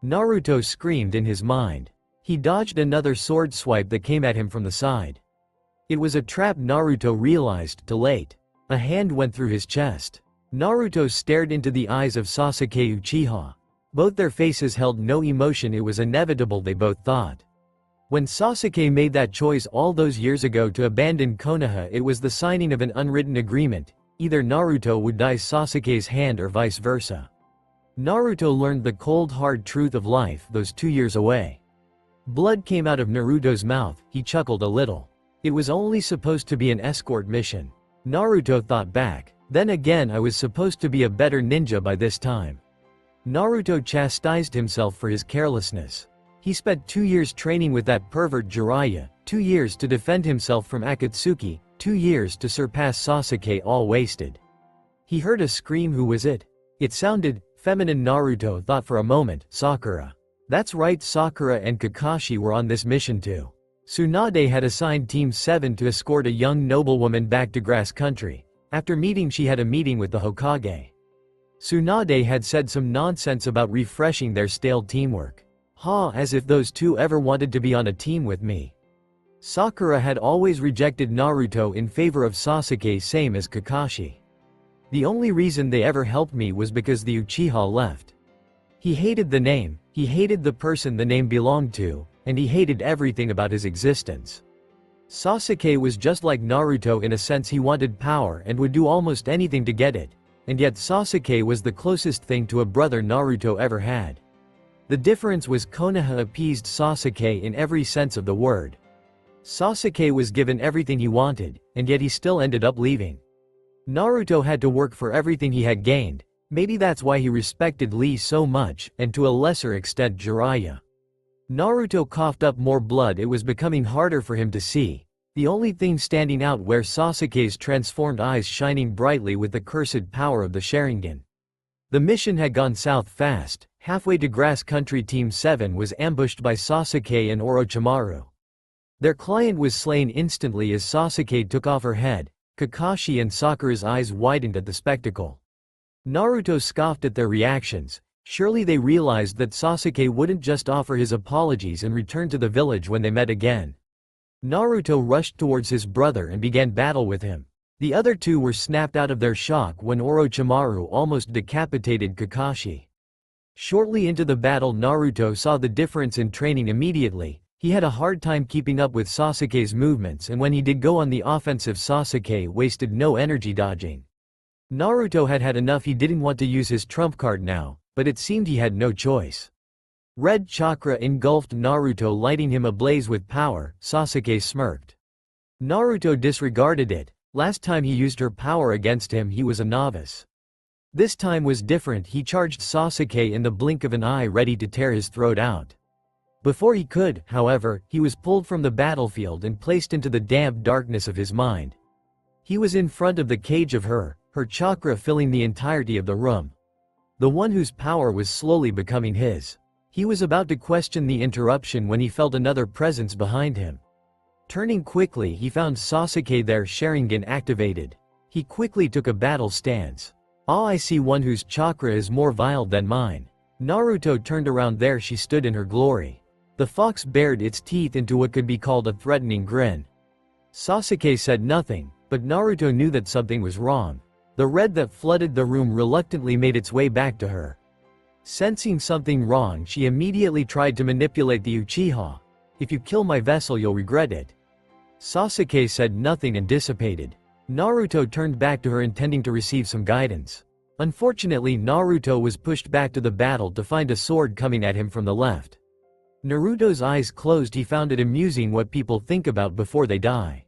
Naruto screamed in his mind. He dodged another sword swipe that came at him from the side. It was a trap, Naruto realized, too late. A hand went through his chest. Naruto stared into the eyes of Sasuke Uchiha. Both their faces held no emotion. It was inevitable, they both thought. When Sasuke made that choice all those years ago to abandon Konoha, it was the signing of an unwritten agreement. Either Naruto would die Sasuke's hand or vice versa. Naruto learned the cold hard truth of life those 2 years away. Blood came out of Naruto's mouth. He chuckled a little. It was only supposed to be an escort mission. Naruto thought back. Then again, I was supposed to be a better ninja by this time. Naruto chastised himself for his carelessness. He spent 2 years training with that pervert Jiraiya, 2 years to defend himself from Akatsuki, 2 years to surpass Sasuke, all wasted. He heard a scream. Who was it? It sounded feminine. Naruto thought for a moment. Sakura. That's right, Sakura and Kakashi were on this mission too. Tsunade had assigned Team 7 to escort a young noblewoman back to Grass Country. After meeting, she had a meeting with the Hokage. Tsunade had said some nonsense about refreshing their stale teamwork. As if those two ever wanted to be on a team with me. Sakura had always rejected Naruto in favor of Sasuke, same as Kakashi. The only reason they ever helped me was because the Uchiha left. He hated the name, he hated the person the name belonged to, and he hated everything about his existence. Sasuke was just like Naruto in a sense. He wanted power and would do almost anything to get it, and yet Sasuke was the closest thing to a brother Naruto ever had. The difference was Konoha appeased Sasuke in every sense of the word. Sasuke was given everything he wanted, and yet he still ended up leaving. Naruto had to work for everything he had gained. Maybe that's why he respected Lee so much, and to a lesser extent Jiraiya. Naruto coughed up more blood. It was becoming harder for him to see. The only thing standing out were Sasuke's transformed eyes shining brightly with the cursed power of the Sharingan. The mission had gone south fast. Halfway to Grass Country, Team 7 was ambushed by Sasuke and Orochimaru. Their client was slain instantly as Sasuke took off her head. Kakashi and Sakura's eyes widened at the spectacle. Naruto scoffed at their reactions. Surely they realized that Sasuke wouldn't just offer his apologies and return to the village when they met again. Naruto rushed towards his brother and began battle with him. The other two were snapped out of their shock when Orochimaru almost decapitated Kakashi. Shortly into the battle, Naruto saw the difference in training immediately. He had a hard time keeping up with Sasuke's movements, and when he did go on the offensive, Sasuke wasted no energy dodging. Naruto had had enough. He didn't want to use his trump card now, but it seemed he had no choice. Red chakra engulfed Naruto, lighting him ablaze with power. Sasuke smirked. Naruto disregarded it. Last time he used her power against him, he was a novice. This time was different. He charged Sasuke in the blink of an eye, ready to tear his throat out. Before he could, however, he was pulled from the battlefield and placed into the damp darkness of his mind. He was in front of the cage of her chakra filling the entirety of the room. The one whose power was slowly becoming his. He was about to question the interruption when he felt another presence behind him. Turning quickly, he found Sasuke there, Sharingan activated. He quickly took a battle stance. I see one whose chakra is more vile than mine. Naruto turned around. There she stood in her glory. The fox bared its teeth into what could be called a threatening grin. Sasuke said nothing, but Naruto knew that something was wrong. The red that flooded the room reluctantly made its way back to her. Sensing something wrong, she immediately tried to manipulate the Uchiha. If you kill my vessel, you'll regret it. Sasuke said nothing and dissipated. Naruto turned back to her, intending to receive some guidance. Unfortunately, Naruto was pushed back to the battle to find a sword coming at him from the left. Naruto's eyes closed. He found it amusing what people think about before they die.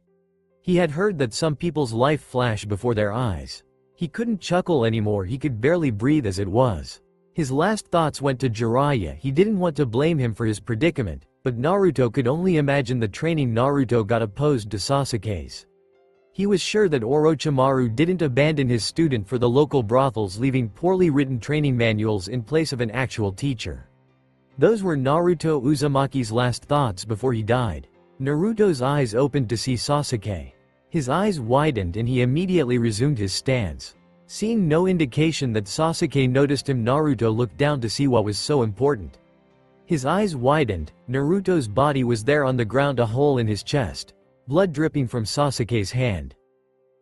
He had heard that some people's life flashed before their eyes. He couldn't chuckle anymore. He could barely breathe as it was. His last thoughts went to Jiraiya. He didn't want to blame him for his predicament, but Naruto could only imagine the training Naruto got opposed to Sasuke's. He was sure that Orochimaru didn't abandon his student for the local brothels, leaving poorly written training manuals in place of an actual teacher. Those were Naruto Uzumaki's last thoughts before he died. Naruto's eyes opened to see Sasuke. His eyes widened and he immediately resumed his stance. Seeing no indication that Sasuke noticed him, Naruto looked down to see what was so important. His eyes widened. Naruto's body was there on the ground, a hole in his chest, blood dripping from Sasuke's hand.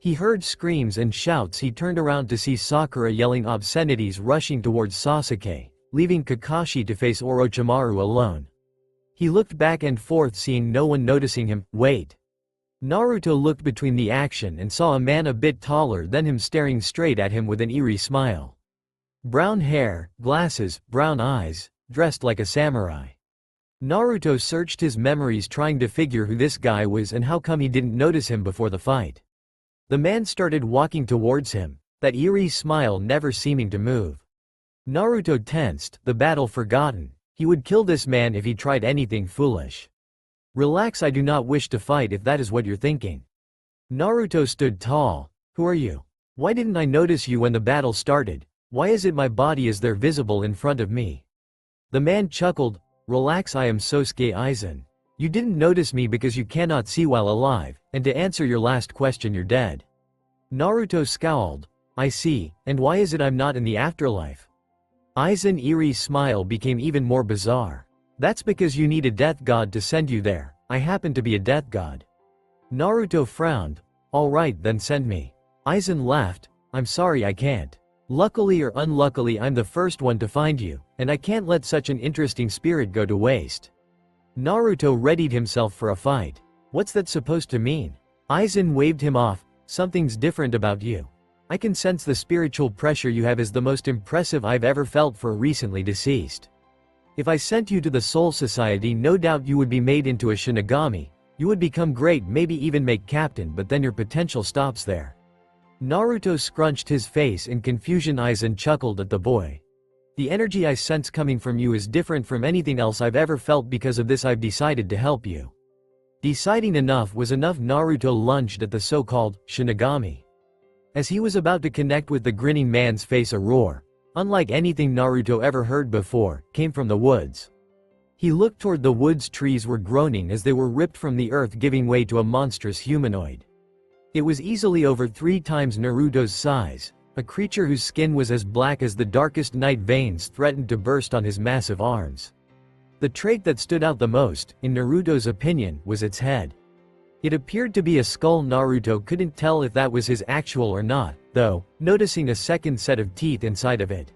He heard screams and shouts. He turned around to see Sakura yelling obscenities, rushing towards Sasuke, leaving Kakashi to face Orochimaru alone. He looked back and forth, seeing no one noticing him. Wait. Naruto looked between the action and saw a man a bit taller than him staring straight at him with an eerie smile. Brown hair, glasses, brown eyes, dressed like a samurai. Naruto searched his memories, trying to figure who this guy was and how come he didn't notice him before the fight. The man started walking towards him, that eerie smile never seeming to move. Naruto tensed, the battle forgotten. He would kill this man if he tried anything foolish. Relax, I do not wish to fight if that is what you're thinking. Naruto stood tall. Who are you? Why didn't I notice you when the battle started? Why is it my body is there visible in front of me? The man chuckled. Relax, I am Sosuke Aizen. You didn't notice me because you cannot see while alive, and to answer your last question, you're dead. Naruto scowled. I see, and why is it I'm not in the afterlife? Aizen's eerie smile became even more bizarre. That's because you need a death god to send you there. I happen to be a death god. Naruto frowned. Alright, then send me. Aizen laughed. I'm sorry, I can't. Luckily or unluckily, I'm the first one to find you, and I can't let such an interesting spirit go to waste. Naruto readied himself for a fight. What's that supposed to mean? Aizen waved him off. Something's different about you. I can sense the spiritual pressure you have is the most impressive I've ever felt for a recently deceased. If I sent you to the Soul Society, no doubt you would be made into a Shinigami. You would become great, maybe even make captain, but then your potential stops there. Naruto scrunched his face in confusion. Aizen chuckled at the boy. The energy I sense coming from you is different from anything else I've ever felt. Because of this, I've decided to help you. Deciding enough was enough. Naruto lunged at the so-called Shinigami. As he was about to connect with the grinning man's face, a roar, unlike anything Naruto ever heard before, came from the woods. He looked toward the woods. Trees were groaning as they were ripped from the earth, giving way to a monstrous humanoid. It was easily over 3 times Naruto's size. A creature whose skin was as black as the darkest night. Veins threatened to burst on his massive arms. The trait that stood out the most, in Naruto's opinion, was its head. It appeared to be a skull. Naruto couldn't tell if that was his actual or not, though, noticing a second set of teeth inside of it.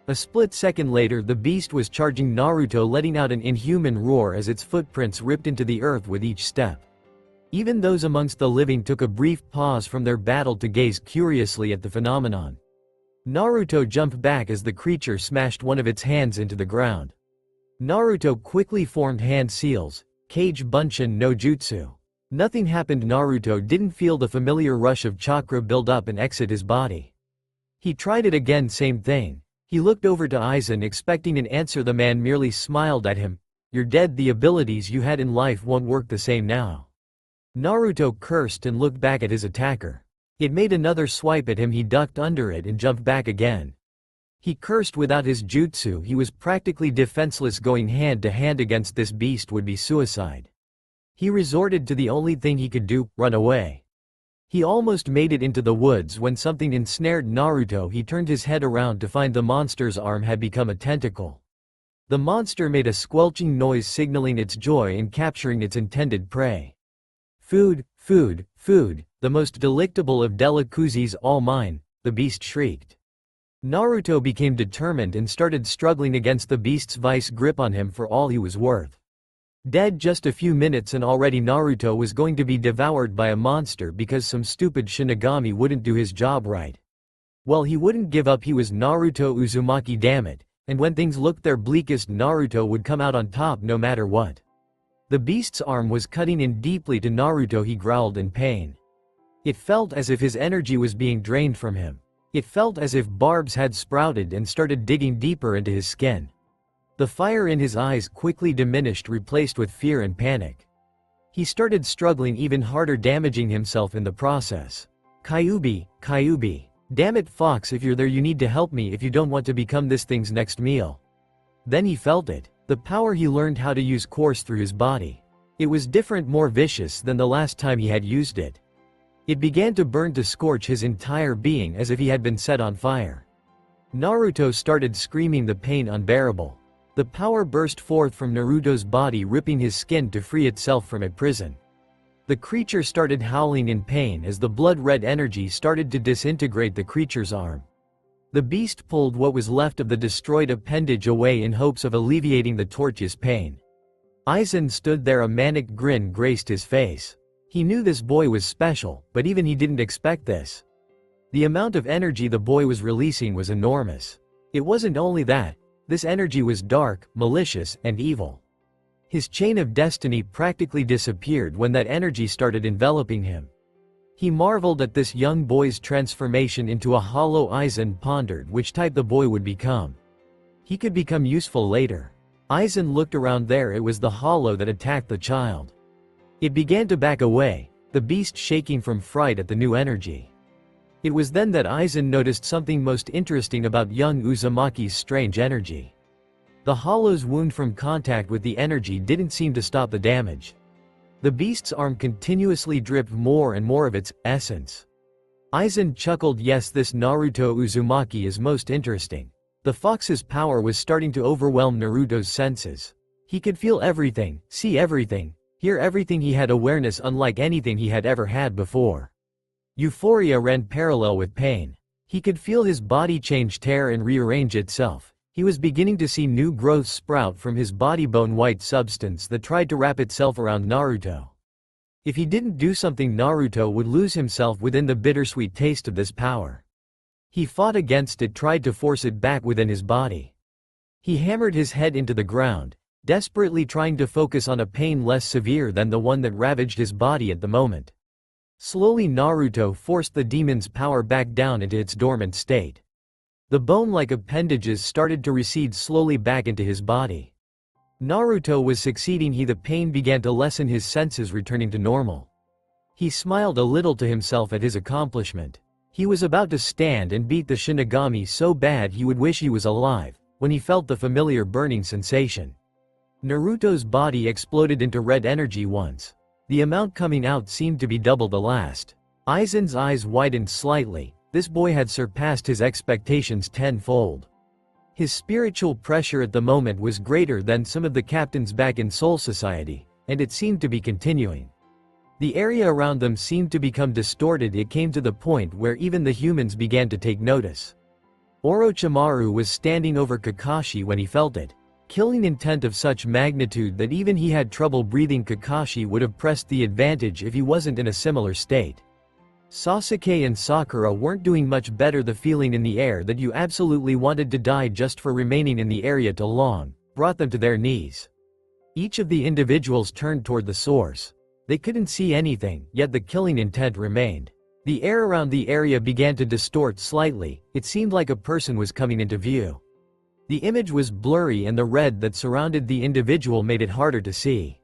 A split second later, the beast was charging Naruto, letting out an inhuman roar as its footprints ripped into the earth with each step. Even those amongst the living took a brief pause from their battle to gaze curiously at the phenomenon. Naruto jumped back as the creature smashed one of its hands into the ground. Naruto quickly formed hand seals, Kage Bunshin no Jutsu. Nothing happened. Naruto didn't feel the familiar rush of chakra build up and exit his body. He tried it again, same thing. He looked over to Aizen expecting an answer. The man merely smiled at him. You're dead. The abilities you had in life won't work the same now. Naruto cursed and looked back at his attacker. It made another swipe at him. He ducked under it and jumped back again. He cursed. Without his jutsu, he was practically defenseless. Going hand to hand against this beast would be suicide. He resorted to the only thing he could do, run away. He almost made it into the woods when something ensnared Naruto. He turned his head around to find the monster's arm had become a tentacle. The monster made a squelching noise, signaling its joy in capturing its intended prey. Food, food, food, the most delectable of delicacies, all mine, the beast shrieked. Naruto became determined and started struggling against the beast's vice grip on him for all he was worth. Dead just a few minutes and already Naruto was going to be devoured by a monster because some stupid Shinigami wouldn't do his job right. Well, he wouldn't give up. He was Naruto Uzumaki, damn it, and when things looked their bleakest, Naruto would come out on top no matter what. The beast's arm was cutting in deeply to Naruto. He growled in pain. It felt as if his energy was being drained from him. It felt as if barbs had sprouted and started digging deeper into his skin. The fire in his eyes quickly diminished, replaced with fear and panic. He started struggling even harder, damaging himself in the process. Kyuubi, Kyuubi. Damn it, Fox, if you're there you need to help me if you don't want to become this thing's next meal. Then he felt it. The power he learned how to use coursed through his body. It was different, more vicious than the last time he had used it. It began to burn, to scorch his entire being as if he had been set on fire. Naruto started screaming, the pain unbearable. The power burst forth from Naruto's body, ripping his skin to free itself from its prison. The creature started howling in pain as the blood-red energy started to disintegrate the creature's arm. The beast pulled what was left of the destroyed appendage away in hopes of alleviating the tortuous pain. Aizen stood there, a manic grin graced his face. He knew this boy was special, but even he didn't expect this. The amount of energy the boy was releasing was enormous. It wasn't only that, this energy was dark, malicious, and evil. His chain of destiny practically disappeared when that energy started enveloping him. He marveled at this young boy's transformation into a hollow. Aizen pondered which type the boy would become. He could become useful later. Aizen looked around. There it was, the hollow that attacked the child. It began to back away, the beast shaking from fright at the new energy. It was then that Aizen noticed something most interesting about young Uzumaki's strange energy. The hollow's wound from contact with the energy didn't seem to stop the damage. The beast's arm continuously dripped more and more of its essence. Aizen chuckled. Yes, this Naruto Uzumaki is most interesting. The fox's power was starting to overwhelm Naruto's senses. He could feel everything, see everything, hear everything. He had awareness unlike anything he had ever had before. Euphoria ran parallel with pain. He could feel his body change, tear and rearrange itself. He was beginning to see new growth sprout from his body, bone-white substance that tried to wrap itself around Naruto. If he didn't do something, Naruto would lose himself within the bittersweet taste of this power. He fought against it, tried to force it back within his body. He hammered his head into the ground, desperately trying to focus on a pain less severe than the one that ravaged his body at the moment. Slowly Naruto forced the demon's power back down into its dormant state. The bone-like appendages started to recede slowly back into his body. Naruto was succeeding. The pain began to lessen, his senses returning to normal. He smiled a little to himself at his accomplishment. He was about to stand and beat the Shinigami so bad he would wish he was alive, when he felt the familiar burning sensation. Naruto's body exploded into red energy once. The amount coming out seemed to be double the last. Aizen's eyes widened slightly. This boy had surpassed his expectations tenfold. His spiritual pressure at the moment was greater than some of the captains back in Soul Society, and it seemed to be continuing. The area around them seemed to become distorted. It came to the point where even the humans began to take notice. Orochimaru was standing over Kakashi when he felt it. Killing intent of such magnitude that even he had trouble breathing. Kakashi would have pressed the advantage if he wasn't in a similar state. Sasuke and Sakura weren't doing much better. The feeling in the air that you absolutely wanted to die just for remaining in the area too long brought them to their knees. Each of the individuals turned toward the source. They couldn't see anything, yet the killing intent remained. The air around the area began to distort slightly. It seemed like a person was coming into view. The image was blurry and the red that surrounded the individual made it harder to see.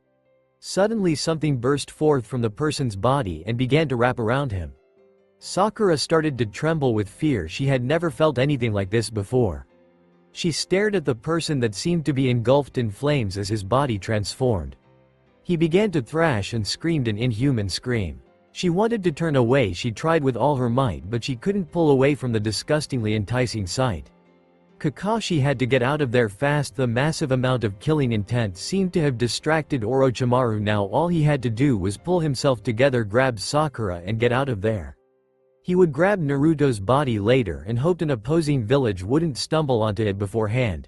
Suddenly something burst forth from the person's body and began to wrap around him. Sakura started to tremble with fear. She had never felt anything like this before. She stared at the person that seemed to be engulfed in flames as his body transformed. He began to thrash and screamed an inhuman scream. She wanted to turn away. She tried with all her might, but she couldn't pull away from the disgustingly enticing sight. Kakashi had to get out of there fast. The massive amount of killing intent seemed to have distracted Orochimaru. Now all he had to do was pull himself together, grab Sakura and get out of there. He would grab Naruto's body later and hoped an opposing village wouldn't stumble onto it beforehand.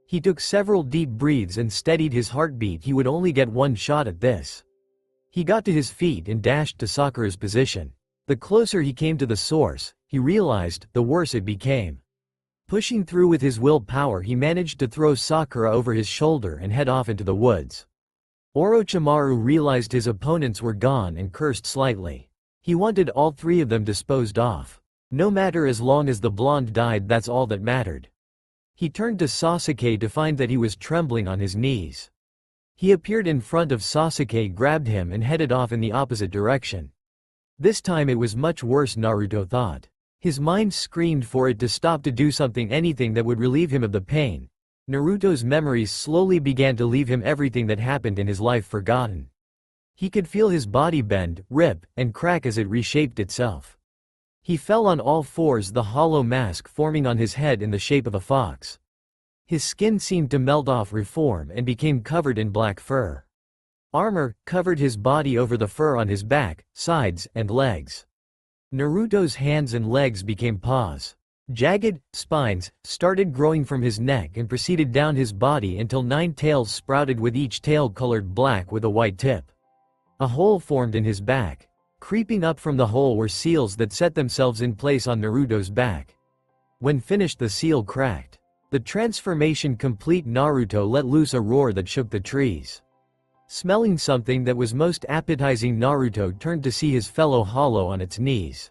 He took several deep breaths and steadied his heartbeat. He would only get one shot at this. He got to his feet and dashed to Sakura's position. The closer he came to the source, he realized, the worse it became. Pushing through with his willpower, he managed to throw Sakura over his shoulder and head off into the woods. Orochimaru realized his opponents were gone and cursed slightly. He wanted all three of them disposed off. No matter, as long as the blonde died, that's all that mattered. He turned to Sasuke to find that he was trembling on his knees. He appeared in front of Sasuke, grabbed him and headed off in the opposite direction. This time it was much worse, Naruto thought. His mind screamed for it to stop, to do something, anything that would relieve him of the pain. Naruto's memories slowly began to leave him, everything that happened in his life forgotten. He could feel his body bend, rip, and crack as it reshaped itself. He fell on all fours, the hollow mask forming on his head in the shape of a fox. His skin seemed to melt off, reform, and became covered in black fur. Armor covered his body over the fur on his back, sides, and legs. Naruto's hands and legs became paws. Jagged spines started growing from his neck and proceeded down his body until 9 tails sprouted, with each tail colored black with a white tip. A hole formed in his back. Creeping up from the hole were seals that set themselves in place on Naruto's back. When finished, the seal cracked. The transformation complete, Naruto let loose a roar that shook the trees. Smelling something that was most appetizing, Naruto turned to see his fellow hollow on its knees.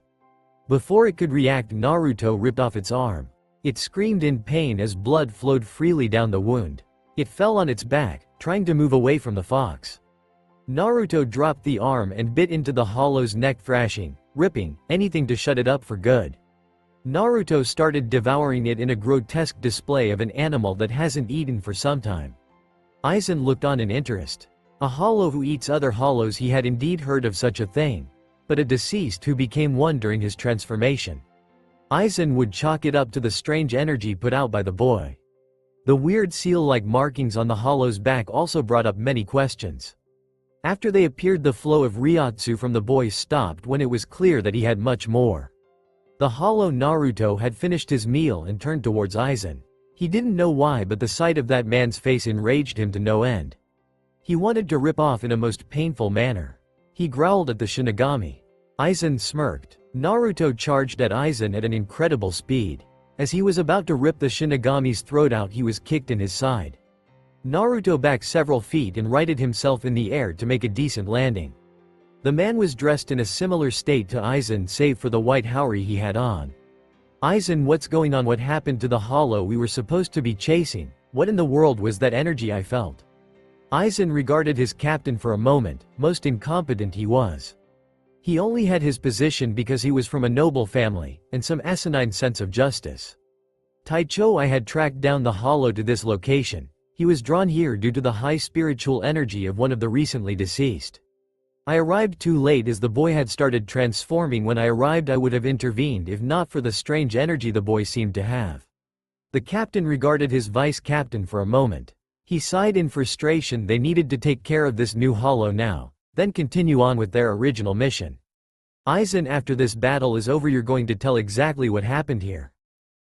Before it could react, Naruto ripped off its arm. It screamed in pain as blood flowed freely down the wound. It fell on its back, trying to move away from the fox. Naruto dropped the arm and bit into the hollow's neck, thrashing, ripping, anything to shut it up for good. Naruto started devouring it in a grotesque display of an animal that hasn't eaten for some time. Aizen looked on in interest. A hollow who eats other hollows. He had indeed heard of such a thing, but a deceased who became one during his transformation. Aizen would chalk it up to the strange energy put out by the boy. The weird seal-like markings on the hollow's back also brought up many questions. After they appeared, the flow of Ryotsu from the boy stopped when it was clear that he had much more. The hollow Naruto had finished his meal and turned towards Aizen. He didn't know why, but the sight of that man's face enraged him to no end. He wanted to rip off in a most painful manner. He growled at the Shinigami. Aizen smirked. Naruto charged at Aizen at an incredible speed. As he was about to rip the Shinigami's throat out, he was kicked in his side. Naruto backed several feet and righted himself in the air to make a decent landing. The man was dressed in a similar state to Aizen, save for the white haori he had on. Aizen, what's going on? What happened to the hollow we were supposed to be chasing? What in the world was that energy I felt? Aizen regarded his captain for a moment. Most incompetent he was. He only had his position because he was from a noble family, and some asinine sense of justice. Taicho, I had tracked down the hollow to this location. He was drawn here due to the high spiritual energy of one of the recently deceased. I arrived too late as the boy had started transforming. When I arrived, I would have intervened if not for the strange energy the boy seemed to have. The captain regarded his vice-captain for a moment. He sighed in frustration. They needed to take care of this new hollow now, then continue on with their original mission. Aizen, after this battle is over, you're going to tell exactly what happened here.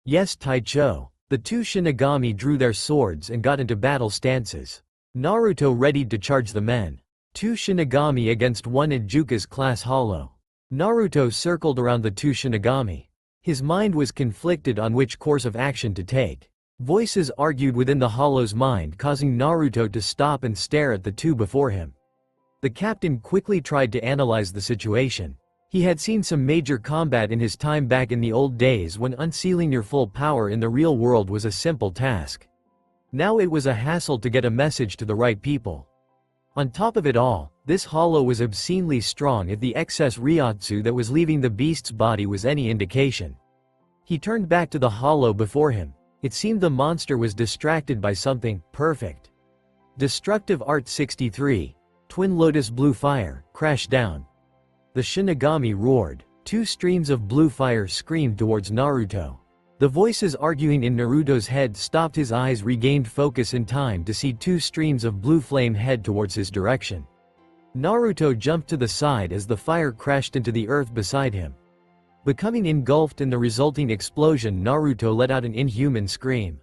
Yes, Taicho. The two Shinigami drew their swords and got into battle stances. Naruto readied to charge the men. 2 Shinigami against 1 Ijuka's class hollow. Naruto circled around the 2 Shinigami. His mind was conflicted on which course of action to take. Voices argued within the hollow's mind, causing Naruto to stop and stare at the 2 before him. The captain quickly tried to analyze the situation. He had seen some major combat in his time back in the old days when unsealing your full power in the real world was a simple task. Now it was a hassle to get a message to the right people. On top of it all, this hollow was obscenely strong if the excess Ryotsu that was leaving the beast's body was any indication. He turned back to the hollow before him. It seemed the monster was distracted by something. Perfect. Destructive Art 63. Twin Lotus Blue Fire, crash down. The Shinigami roared. 2 streams of blue fire screamed towards Naruto. The voices arguing in Naruto's head stopped. His eyes regained focus in time to see 2 streams of blue flame head towards his direction. Naruto jumped to the side as the fire crashed into the earth beside him. Becoming engulfed in the resulting explosion, Naruto let out an inhuman scream.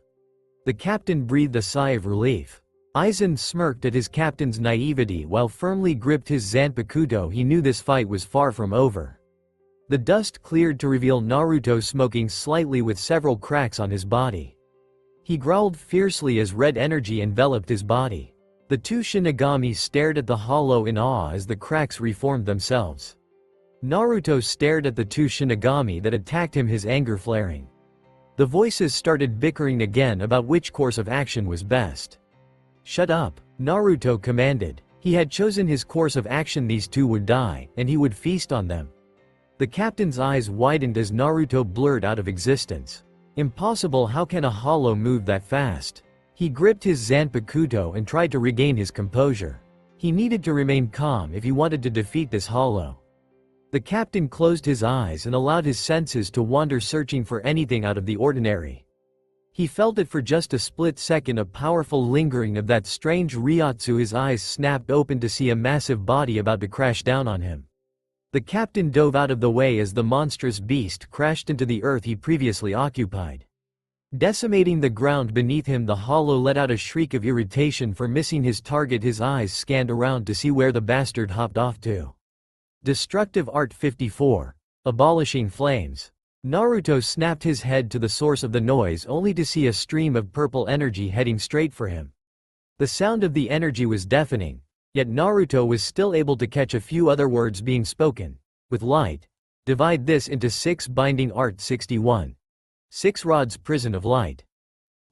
The captain breathed a sigh of relief. Aizen smirked at his captain's naivety while firmly gripped his Zanpakuto. He knew this fight was far from over. The dust cleared to reveal Naruto smoking slightly with several cracks on his body. He growled fiercely as red energy enveloped his body. The 2 Shinigami stared at the hollow in awe as the cracks reformed themselves. Naruto stared at the 2 Shinigami that attacked him, his anger flaring. The voices started bickering again about which course of action was best. Shut up, Naruto commanded. He had chosen his course of action. These 2 would die, and he would feast on them. The captain's eyes widened as Naruto blurred out of existence. Impossible, how can a hollow move that fast? He gripped his Zanpakuto and tried to regain his composure. He needed to remain calm if he wanted to defeat this hollow. The captain closed his eyes and allowed his senses to wander, searching for anything out of the ordinary. He felt it for just a split second, a powerful lingering of that strange Ryotsu. His eyes snapped open to see a massive body about to crash down on him. The captain dove out of the way as the monstrous beast crashed into the earth he previously occupied. Decimating the ground beneath him, the hollow let out a shriek of irritation for missing his target. His eyes scanned around to see where the bastard hopped off to. Destructive Art 54. Abolishing Flames. Naruto snapped his head to the source of the noise only to see a stream of purple energy heading straight for him. The sound of the energy was deafening, yet Naruto was still able to catch a few other words being spoken. With light. Divide this into 6 binding Art 61. 6 rods prison of light.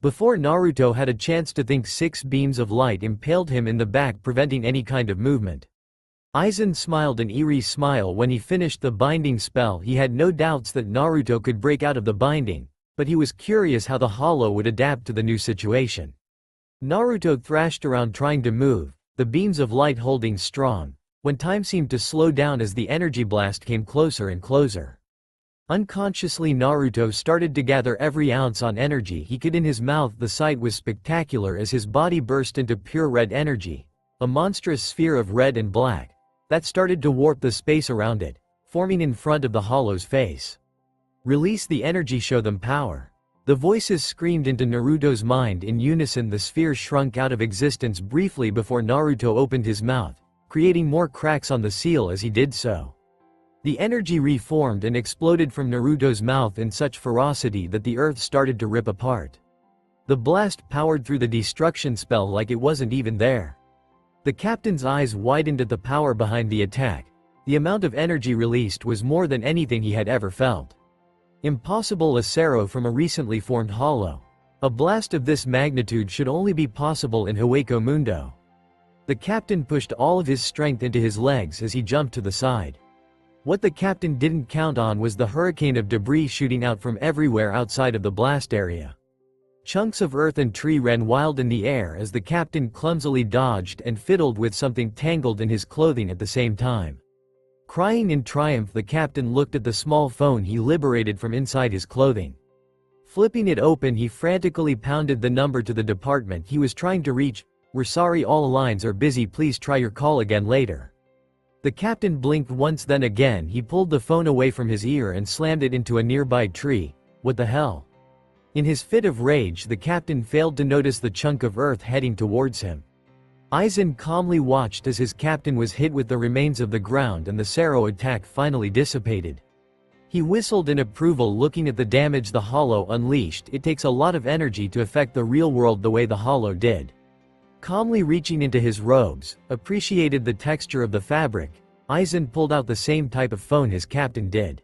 Before Naruto had a chance to think, 6 beams of light impaled him in the back, preventing any kind of movement. Aizen smiled an eerie smile when he finished the binding spell. He had no doubts that Naruto could break out of the binding, but he was curious how the hollow would adapt to the new situation. Naruto thrashed around trying to move, the beams of light holding strong, when time seemed to slow down as the energy blast came closer and closer. Unconsciously, Naruto started to gather every ounce on energy he could in his mouth. The sight was spectacular as his body burst into pure red energy, a monstrous sphere of red and black that started to warp the space around it, forming in front of the hollow's face. Release the energy, show them power. The voices screamed into Naruto's mind in unison. The sphere shrunk out of existence briefly before Naruto opened his mouth, creating more cracks on the seal as he did so. The energy reformed and exploded from Naruto's mouth in such ferocity that the earth started to rip apart. The blast powered through the destruction spell like it wasn't even there. The captain's eyes widened at the power behind the attack. The amount of energy released was more than anything he had ever felt. Impossible. Acero from a recently formed hollow. A blast of this magnitude should only be possible in Hueco Mundo. The captain pushed all of his strength into his legs as he jumped to the side. What the captain didn't count on was the hurricane of debris shooting out from everywhere outside of the blast area. Chunks of earth and tree ran wild in the air as the captain clumsily dodged and fiddled with something tangled in his clothing at the same time. Crying in triumph, the captain looked at the small phone he liberated from inside his clothing. Flipping it open, he frantically pounded the number to the department he was trying to reach. "We're sorry, all lines are busy, please try your call again later." The captain blinked once, then again he pulled the phone away from his ear and slammed it into a nearby tree. What the hell? In his fit of rage, the captain failed to notice the chunk of earth heading towards him. Aizen calmly watched as his captain was hit with the remains of the ground and the Sero attack finally dissipated. He whistled in approval, looking at the damage the hollow unleashed. It takes a lot of energy to affect the real world the way the hollow did. Calmly reaching into his robes, appreciated the texture of the fabric, Aizen pulled out the same type of phone his captain did.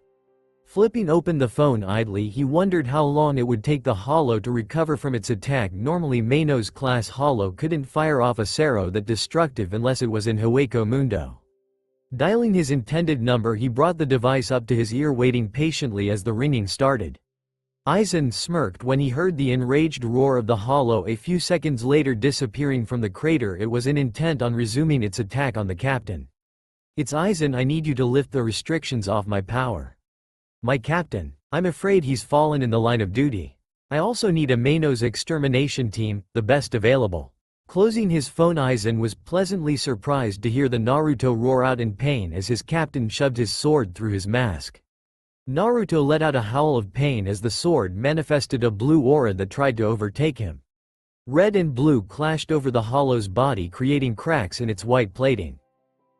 Flipping open the phone idly, he wondered how long it would take the hollow to recover from its attack. Normally Maino's class hollow couldn't fire off a Sero that destructive unless it was in Hueco Mundo. Dialing his intended number, he brought the device up to his ear, waiting patiently as the ringing started. Aizen smirked when he heard the enraged roar of the hollow a few seconds later disappearing from the crater. It was intent on resuming its attack on the captain. "It's Aizen, I need you to lift the restrictions off my power." "My captain, I'm afraid he's fallen in the line of duty. I also need a Maino's extermination team, the best available." Closing his phone, Aizen was pleasantly surprised to hear the Naruto roar out in pain as his captain shoved his sword through his mask. Naruto let out a howl of pain as the sword manifested a blue aura that tried to overtake him. Red and blue clashed over the hollow's body, creating cracks in its white plating.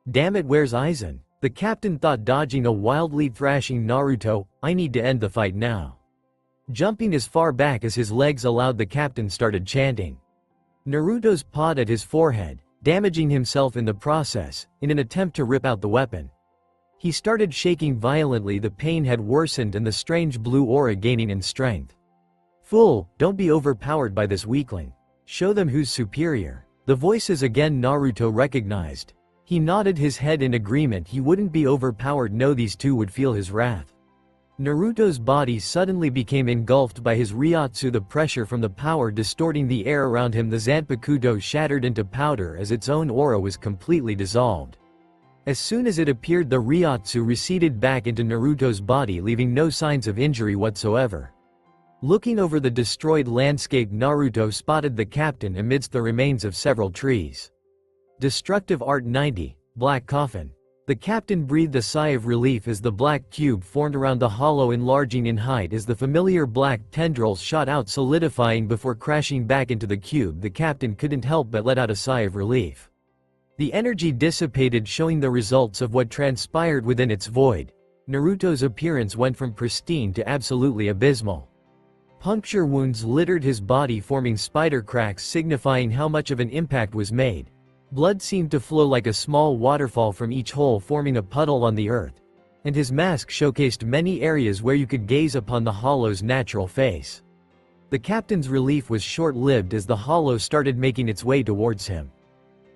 "Damn it, where's Aizen?" the captain thought, dodging a wildly thrashing Naruto. "I need to end the fight now." Jumping as far back as his legs allowed, the captain started chanting. Naruto's pawed at his forehead, damaging himself in the process, in an attempt to rip out the weapon. He started shaking violently. The pain had worsened and the strange blue aura gaining in strength. "Fool, don't be overpowered by this weakling. Show them who's superior." The voices again Naruto recognized. He nodded his head in agreement. He wouldn't be overpowered. No, these two would feel his wrath. Naruto's body suddenly became engulfed by his Ryotsu, the pressure from the power distorting the air around him. The Zanpakuto shattered into powder as its own aura was completely dissolved. As soon as it appeared, the Ryotsu receded back into Naruto's body, leaving no signs of injury whatsoever. Looking over the destroyed landscape, Naruto spotted the captain amidst the remains of several trees. Destructive Art 90, Black Coffin. The captain breathed a sigh of relief as the black cube formed around the hollow, enlarging in height as the familiar black tendrils shot out, solidifying before crashing back into the cube. The captain couldn't help but let out a sigh of relief. The energy dissipated, showing the results of what transpired within its void. Naruto's appearance went from pristine to absolutely abysmal. Puncture wounds littered his body, forming spider cracks signifying how much of an impact was made. Blood seemed to flow like a small waterfall from each hole, forming a puddle on the earth. And his mask showcased many areas where you could gaze upon the hollow's natural face. The captain's relief was short-lived as the hollow started making its way towards him.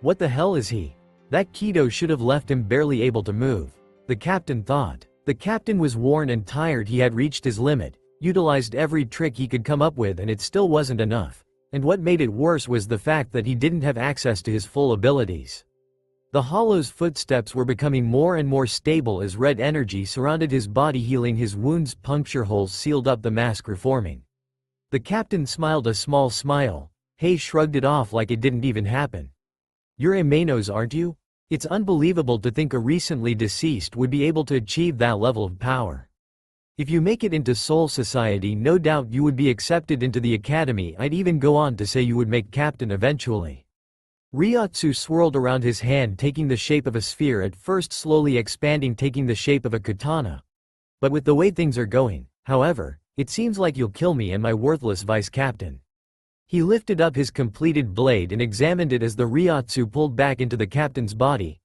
What the hell is he? That Kido should have left him barely able to move, the captain thought. The captain was worn and tired. He had reached his limit, utilized every trick he could come up with, and it still wasn't enough. And what made it worse was the fact that he didn't have access to his full abilities. The hollow's footsteps were becoming more and more stable as red energy surrounded his body, healing his wounds. Puncture holes sealed up the mask, reforming. The captain smiled a small smile. Hay shrugged it off like it didn't even happen. You're a Manos, aren't you? It's unbelievable to think a recently deceased would be able to achieve that level of power. If you make it into Soul Society, no doubt you would be accepted into the academy. I'd even go on to say you would make captain eventually. Ryotsu swirled around his hand, taking the shape of a sphere, at first slowly expanding, taking the shape of a katana. But with the way things are going, however, it seems like you'll kill me and my worthless vice captain. He lifted up his completed blade and examined it as the Ryotsu pulled back into the captain's body.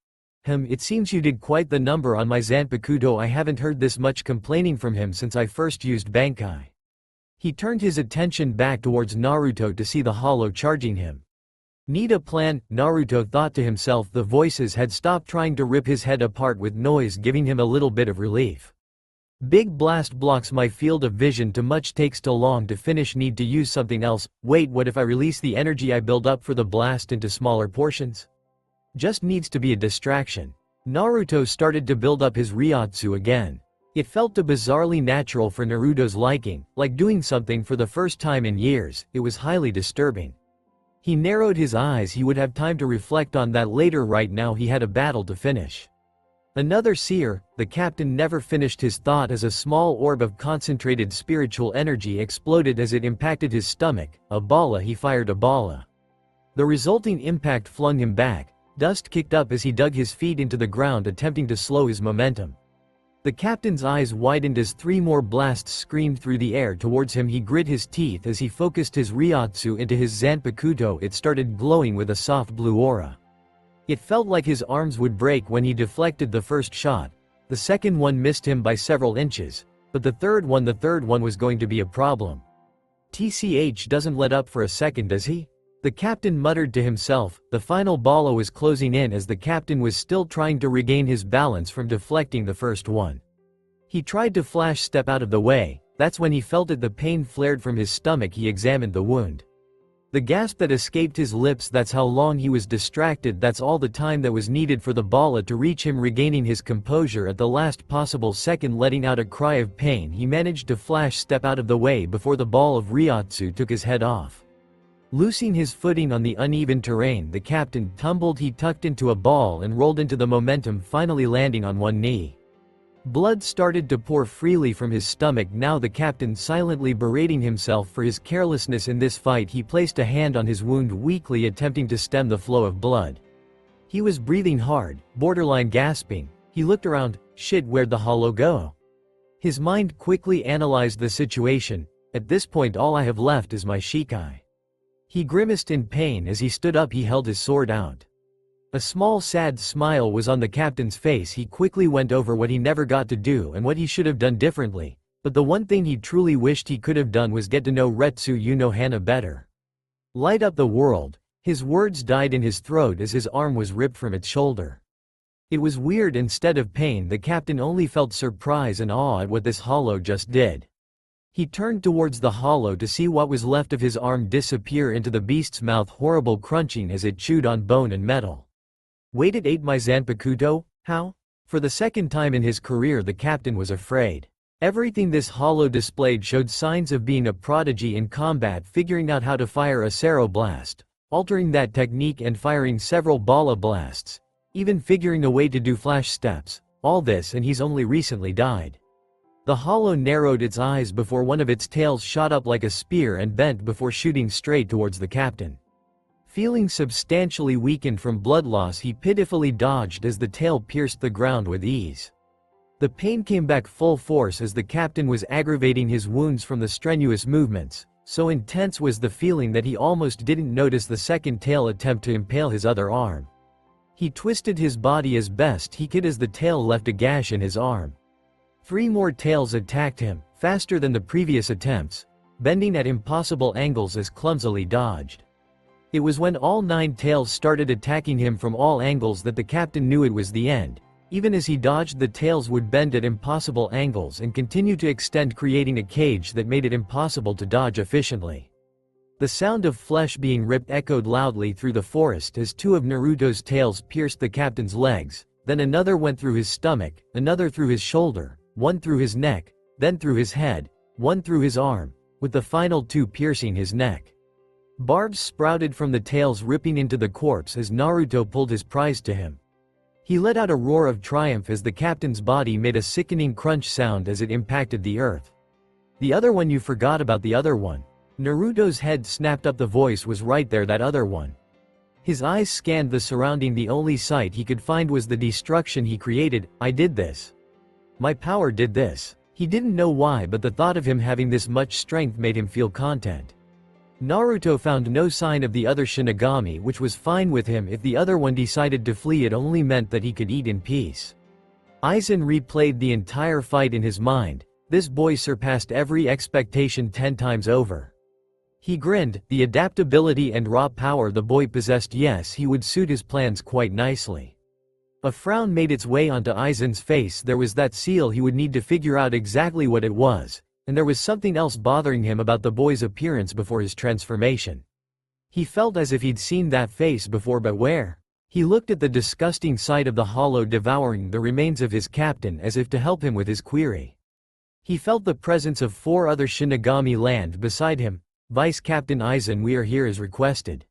It seems you did quite the number on my Zanpakuto. I haven't heard this much complaining from him since I first used Bankai. He turned his attention back towards Naruto to see the hollow charging him. Need a plan, Naruto thought to himself. The voices had stopped trying to rip his head apart with noise, giving him a little bit of relief. Big blast blocks my field of vision too much, takes too long to finish, need to use something else. Wait, what if I release the energy I build up for the blast into smaller portions? Just needs to be a distraction. Naruto started to build up his Ryotsu again. It felt too bizarrely natural for Naruto's liking, like doing something for the first time in years. It was highly disturbing. He narrowed his eyes. He would have time to reflect on that later. Right now he had a battle to finish. Another seer. The captain never finished his thought as a small orb of concentrated spiritual energy exploded as it impacted his stomach. A bala. He fired a bala. The resulting impact flung him back. Dust kicked up as he dug his feet into the ground, attempting to slow his momentum. The captain's eyes widened as three more blasts screamed through the air towards him. He grit his teeth as he focused his Ryotsu into his Zanpakuto. It started glowing with a soft blue aura. It felt like his arms would break when he deflected the first shot. The second one missed him by several inches, but the third one was going to be a problem. TCH doesn't let up for a second, does he? The captain muttered to himself. The final bala was closing in as the captain was still trying to regain his balance from deflecting the first one. He tried to flash step out of the way. That's when he felt it. The pain flared from his stomach. He examined the wound. The gasp that escaped his lips. That's how long he was distracted. That's all the time that was needed for the bala to reach him. Regaining his composure at the last possible second, letting out a cry of pain, he managed to flash step out of the way before the ball of Ryotsu took his head off. Losing his footing on the uneven terrain, the captain tumbled. He tucked into a ball and rolled into the momentum, finally landing on one knee. Blood started to pour freely from his stomach. Now the captain silently berating himself for his carelessness in this fight. He placed a hand on his wound, weakly attempting to stem the flow of blood. He was breathing hard, borderline gasping. He looked around. Shit, where'd the hollow go? His mind quickly analyzed the situation. At this point all I have left is my Shikai. He grimaced in pain as he stood up. He held his sword out. A small sad smile was on the captain's face. He quickly went over what he never got to do and what he should have done differently. But the one thing he truly wished he could have done was get to know Retsu Yuno Hana better. Light up the world. His words died in his throat as his arm was ripped from its shoulder. It was weird. Instead of pain, the captain only felt surprise and awe at what this hollow just did. He turned towards the hollow to see what was left of his arm disappear into the beast's mouth, horrible crunching as it chewed on bone and metal. Wait, it ate my Zanpakuto? How? For the second time in his career the captain was afraid. Everything this hollow displayed showed signs of being a prodigy in combat, figuring out how to fire a Sero blast, altering that technique and firing several Bala blasts, even figuring a way to do flash steps, all this and he's only recently died. The hollow narrowed its eyes before one of its tails shot up like a spear and bent before shooting straight towards the captain. Feeling substantially weakened from blood loss, he pitifully dodged as the tail pierced the ground with ease. The pain came back full force as the captain was aggravating his wounds from the strenuous movements, so intense was the feeling that he almost didn't notice the second tail attempt to impale his other arm. He twisted his body as best he could as the tail left a gash in his arm. 3 more tails attacked him, faster than the previous attempts, bending at impossible angles as clumsily dodged. It was when all 9 tails started attacking him from all angles that the captain knew it was the end. Even as he dodged, the tails would bend at impossible angles and continue to extend, creating a cage that made it impossible to dodge efficiently. The sound of flesh being ripped echoed loudly through the forest as 2 of Naruto's tails pierced the captain's legs, then another went through his stomach, another through his shoulder, one through his neck, then through his head, one through his arm, with the final 2 piercing his neck. Barbs sprouted from the tails, ripping into the corpse as Naruto pulled his prize to him. He let out a roar of triumph as the captain's body made a sickening crunch sound as it impacted the earth. "The other one, you forgot about the other one." Naruto's head snapped up. The voice was right there, that other one. His eyes scanned the surrounding. The only sight he could find was the destruction he created. "I did this. My power did this." He didn't know why, but the thought of him having this much strength made him feel content. Naruto found no sign of the other Shinigami, which was fine with him. If the other one decided to flee, it only meant that he could eat in peace. Aizen replayed the entire fight in his mind. This boy surpassed every expectation 10 times over. He grinned. The adaptability and raw power the boy possessed, yes, he would suit his plans quite nicely. A frown made its way onto Aizen's face. There was that seal. He would need to figure out exactly what it was, and there was something else bothering him about the boy's appearance before his transformation. He felt as if he'd seen that face before, but where? He looked at the disgusting sight of the hollow devouring the remains of his captain as if to help him with his query. He felt the presence of 4 other Shinigami land beside him. "Vice Captain Aizen, we are here as requested."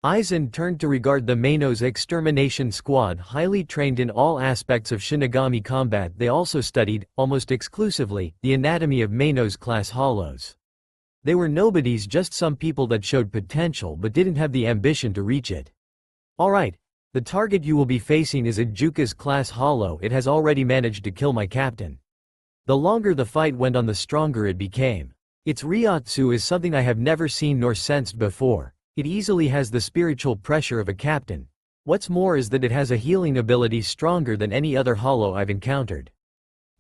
Aizen turned to regard the Maino's extermination squad, highly trained in all aspects of Shinigami combat. They also studied, almost exclusively, the anatomy of Maino's class hollows. They were nobodies, just some people that showed potential but didn't have the ambition to reach it. "Alright, the target you will be facing is a Juka's class hollow. It has already managed to kill my captain." The longer the fight went on, the stronger it became. Its Ryotsu is something I have never seen nor sensed before. It easily has the spiritual pressure of a captain. What's more is that it has a healing ability stronger than any other hollow I've encountered.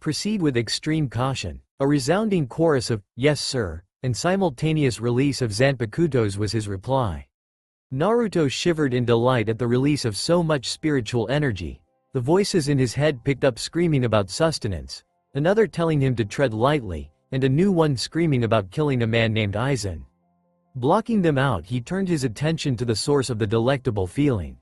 Proceed with extreme caution. A resounding chorus of, "Yes sir," and simultaneous release of Zanpakutos was his reply. Naruto shivered in delight at the release of so much spiritual energy. The voices in his head picked up screaming about sustenance, another telling him to tread lightly, and a new one screaming about killing a man named Aizen. Blocking them out, he turned his attention to the source of the delectable feeling.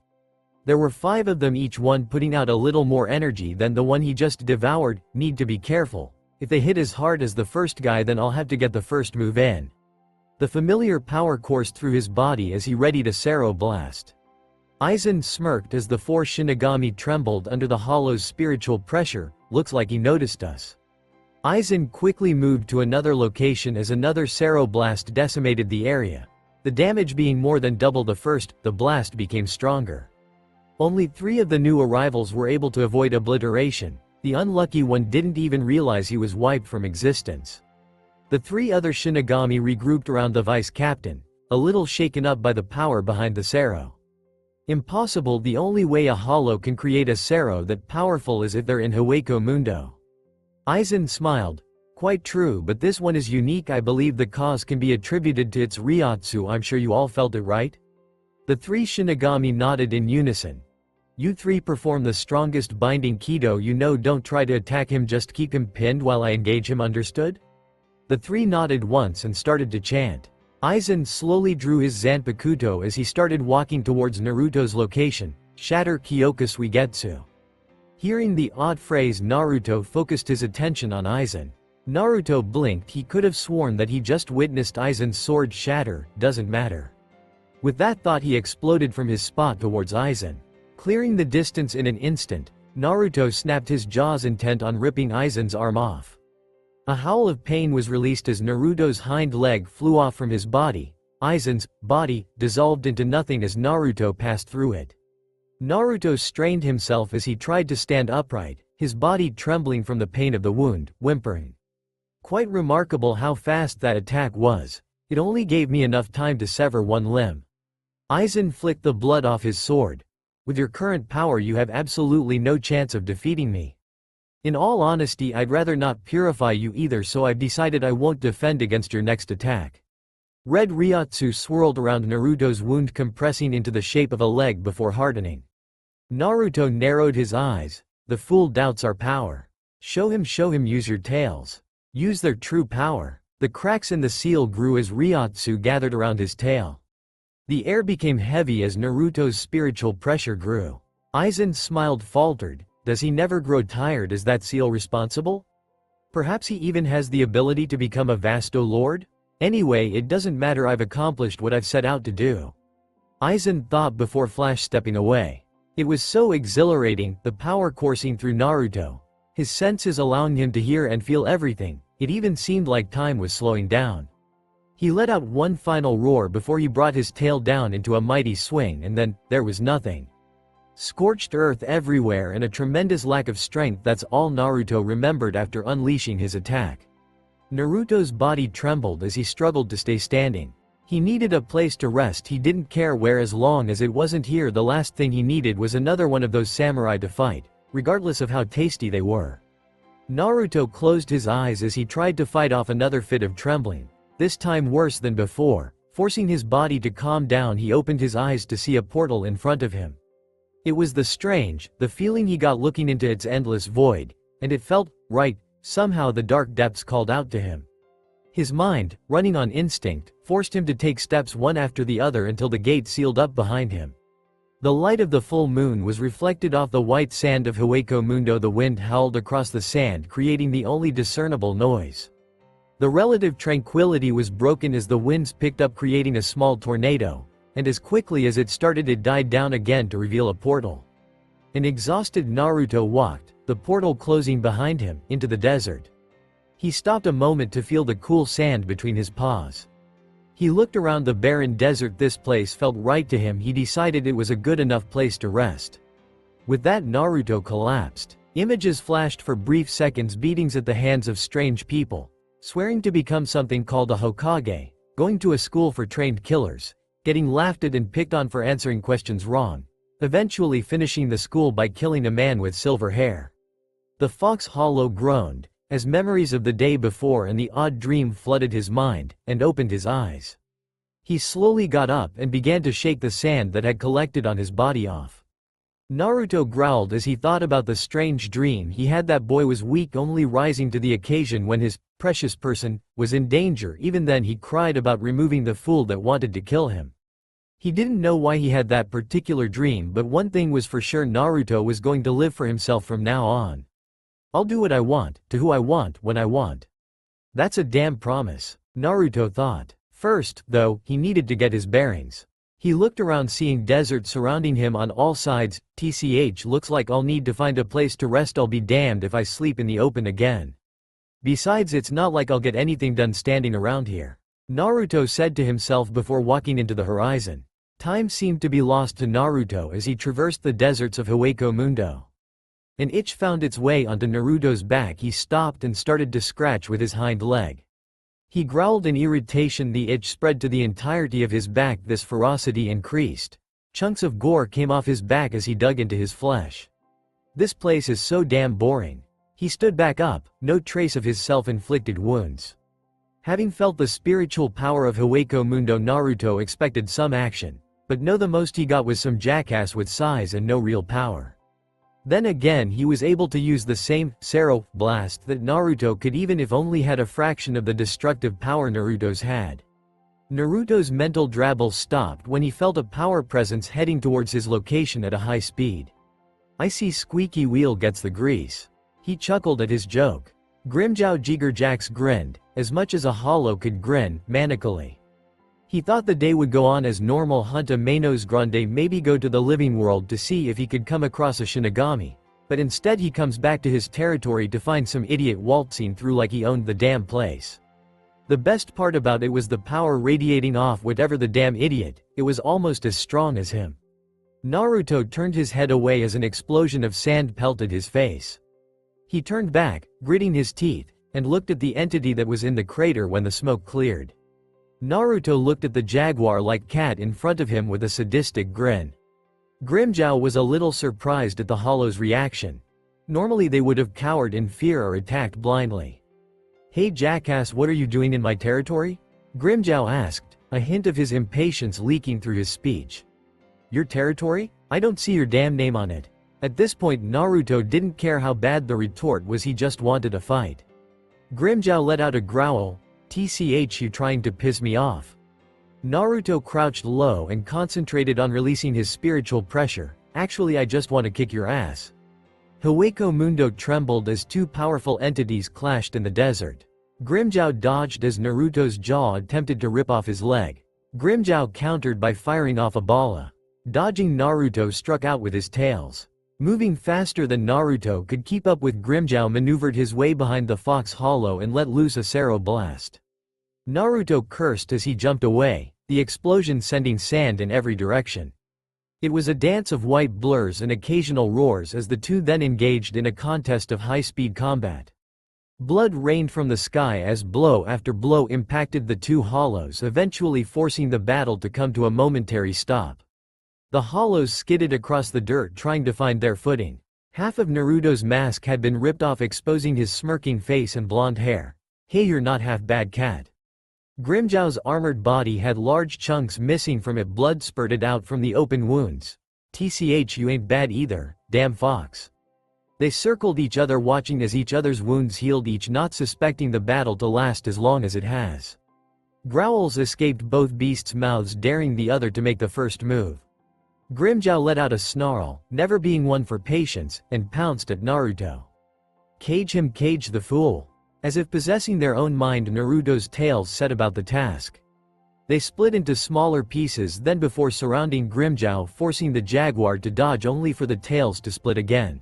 There were 5 of them, each one putting out a little more energy than the one he just devoured. "Need to be careful. If they hit as hard as the first guy, then I'll have to get the first move in." The familiar power coursed through his body as he readied a Sero blast. Aizen smirked as the 4 Shinigami trembled under the hollow's spiritual pressure. "Looks like he noticed us." Aizen quickly moved to another location as another Sero blast decimated the area. The damage being more than double the first, the blast became stronger. Only 3 of the new arrivals were able to avoid obliteration. The unlucky one didn't even realize he was wiped from existence. The 3 other Shinigami regrouped around the vice captain, a little shaken up by the power behind the Sero. Impossible. The only way a hollow can create a Sero that powerful is if they're in Hueco Mundo. Aizen smiled. "Quite true, but this one is unique. I believe the cause can be attributed to its Ryotsu. I'm sure you all felt it, right?" The 3 Shinigami nodded in unison. "You 3 perform the strongest binding Kido you know. Don't try to attack him, just keep him pinned while I engage him, understood?" The 3 nodded once and started to chant. Aizen slowly drew his Zanpakuto as he started walking towards Naruto's location, Shatter Kyoka Suigetsu. Hearing the odd phrase, Naruto focused his attention on Aizen. Naruto blinked. He could have sworn that he just witnessed Aizen's sword shatter. Doesn't matter. With that thought, he exploded from his spot towards Aizen. Clearing the distance in an instant, Naruto snapped his jaws, intent on ripping Aizen's arm off. A howl of pain was released as Naruto's hind leg flew off from his body. Aizen's body dissolved into nothing as Naruto passed through it. Naruto strained himself as he tried to stand upright, his body trembling from the pain of the wound, whimpering. Quite remarkable how fast that attack was. It only gave me enough time to sever one limb. Aizen flicked the blood off his sword. With your current power, you have absolutely no chance of defeating me. In all honesty, I'd rather not purify you either, so I've decided I won't defend against your next attack. Red Ryotsu swirled around Naruto's wound, compressing into the shape of a leg before hardening. Naruto narrowed his eyes. The fool doubts our power. Show him, use your tails. Use their true power. The cracks in the seal grew as Ryotsu gathered around his tail. The air became heavy as Naruto's spiritual pressure grew. Aizen smiled, faltered. Does he never grow tired? Is that seal responsible? Perhaps he even has the ability to become a Vasto Lord? Anyway, it doesn't matter, I've accomplished what I've set out to do. Aizen thought before flash stepping away. It was so exhilarating, the power coursing through Naruto. His senses allowing him to hear and feel everything. It even seemed like time was slowing down. He let out one final roar before he brought his tail down into a mighty swing, and then, there was nothing. Scorched earth everywhere and a tremendous lack of strength. That's all Naruto remembered after unleashing his attack. Naruto's body trembled as he struggled to stay standing. He needed a place to rest. He didn't care where as long as it wasn't here. The last thing he needed was another one of those samurai to fight, regardless of how tasty they were. Naruto closed his eyes as he tried to fight off another fit of trembling, this time worse than before. Forcing his body to calm down, he opened his eyes to see a portal in front of him. It was the feeling he got looking into its endless void, and it felt right. Somehow the dark depths called out to him. His mind, running on instinct, forced him to take steps one after the other until the gate sealed up behind him. The light of the full moon was reflected off the white sand of Hueco Mundo. The wind howled across the sand, creating the only discernible noise. The relative tranquility was broken as the winds picked up, creating a small tornado, and as quickly as it started, it died down again to reveal a portal. An exhausted Naruto walked, the portal closing behind him, into the desert. He stopped a moment to feel the cool sand between his paws. He looked around the barren desert. This place felt right to him. He decided it was a good enough place to rest. With that, Naruto collapsed. Images flashed for brief seconds: beatings at the hands of strange people, swearing to become something called a Hokage, going to a school for trained killers, getting laughed at and picked on for answering questions wrong, eventually finishing the school by killing a man with silver hair. The Fox Hollow groaned, as memories of the day before and the odd dream flooded his mind, and opened his eyes. He slowly got up and began to shake the sand that had collected on his body off. Naruto growled as he thought about the strange dream he had. That boy was weak, only rising to the occasion when his precious person was in danger. Even then he cried about removing the fool that wanted to kill him. He didn't know why he had that particular dream, but one thing was for sure: Naruto was going to live for himself from now on. I'll do what I want, to who I want, when I want. That's a damn promise, Naruto thought. First, though, he needed to get his bearings. He looked around, seeing desert surrounding him on all sides. Looks like I'll need to find a place to rest. I'll be damned if I sleep in the open again. Besides, it's not like I'll get anything done standing around here, Naruto said to himself before walking into the horizon. Time seemed to be lost to Naruto as he traversed the deserts of Hueco Mundo. An itch found its way onto Naruto's back. He stopped and started to scratch with his hind leg. He growled in irritation. The itch spread to the entirety of his back. This ferocity increased. Chunks of gore came off his back as he dug into his flesh. This place is so damn boring. He stood back up, no trace of his self-inflicted wounds. Having felt the spiritual power of Hueco Mundo, Naruto expected some action, but no, the most he got was some jackass with size and no real power. Then again, he was able to use the same Sero blast that Naruto could, even if only had a fraction of the destructive power Naruto's had. Naruto's mental drabble stopped when he felt a power presence heading towards his location at a high speed. I see, squeaky wheel gets the grease. He chuckled at his joke. Grimjow Jiggerjax grinned, as much as a hollow could grin, manically. He thought the day would go on as normal, hunt a Manos Grande, maybe go to the living world to see if he could come across a Shinigami. But instead he comes back to his territory to find some idiot waltzing through like he owned the damn place. The best part about it was the power radiating off whatever the damn idiot, it was almost as strong as him. Naruto turned his head away as an explosion of sand pelted his face. He turned back, gritting his teeth, and looked at the entity that was in the crater when the smoke cleared. Naruto looked at the jaguar-like cat in front of him with a sadistic grin. Grimjow was a little surprised at the hollow's reaction. Normally they would have cowered in fear or attacked blindly. "Hey jackass, what are you doing in my territory?" Grimjow asked, a hint of his impatience leaking through his speech. "Your territory? I don't see your damn name on it." At this point Naruto didn't care how bad the retort was, he just wanted a fight. Grimjow let out a growl. "Tch, you trying to piss me off?" Naruto crouched low and concentrated on releasing his spiritual pressure. "Actually, I just want to kick your ass." Hueco Mundo trembled as two powerful entities clashed in the desert. Grimjow dodged as Naruto's jaw attempted to rip off his leg. Grimjow countered by firing off a bala. Dodging, Naruto struck out with his tails. Moving faster than Naruto could keep up with, Grimjow maneuvered his way behind the Fox Hollow and let loose a Sero blast. Naruto cursed as he jumped away, the explosion sending sand in every direction. It was a dance of white blurs and occasional roars as the two then engaged in a contest of high-speed combat. Blood rained from the sky as blow after blow impacted the two hollows, eventually forcing the battle to come to a momentary stop. The hollows skidded across the dirt trying to find their footing. Half of Naruto's mask had been ripped off, exposing his smirking face and blonde hair. "Hey, you're not half bad, cat." Grimjow's armored body had large chunks missing from it, blood spurted out from the open wounds. "Tch, you ain't bad either, damn fox." They circled each other, watching as each other's wounds healed, each not suspecting the battle to last as long as it has. Growls escaped both beasts' mouths, daring the other to make the first move. Grimjow let out a snarl, never being one for patience, and pounced at Naruto. "Cage him, cage the fool." As if possessing their own mind, Naruto's tails set about the task. They split into smaller pieces then before surrounding Grimjow, forcing the jaguar to dodge only for the tails to split again.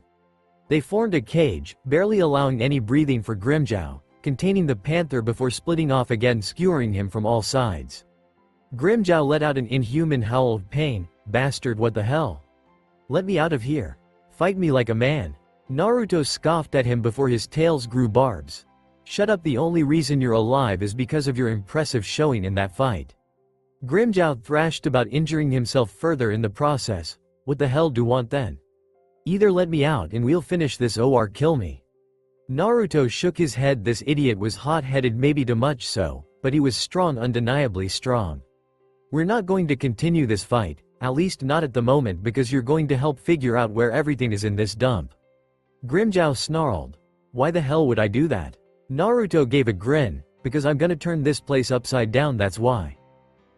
They formed a cage, barely allowing any breathing for Grimjow, containing the panther before splitting off again, skewering him from all sides. Grimjow let out an inhuman howl of pain. "Bastard, what the hell? Let me out of here. Fight me like a man." Naruto scoffed at him before his tails grew barbs. "Shut up, the only reason you're alive is because of your impressive showing in that fight." Grimjow thrashed about, injuring himself further in the process. "What the hell do you want then? Either let me out and we'll finish this or kill me." Naruto shook his head. This idiot was hot-headed, maybe too much so, but he was strong, undeniably strong. "We're not going to continue this fight, at least not at the moment, because you're going to help figure out where everything is in this dump." Grimjow snarled. "Why the hell would I do that?" Naruto gave a grin. "Because I'm gonna turn this place upside down, that's why.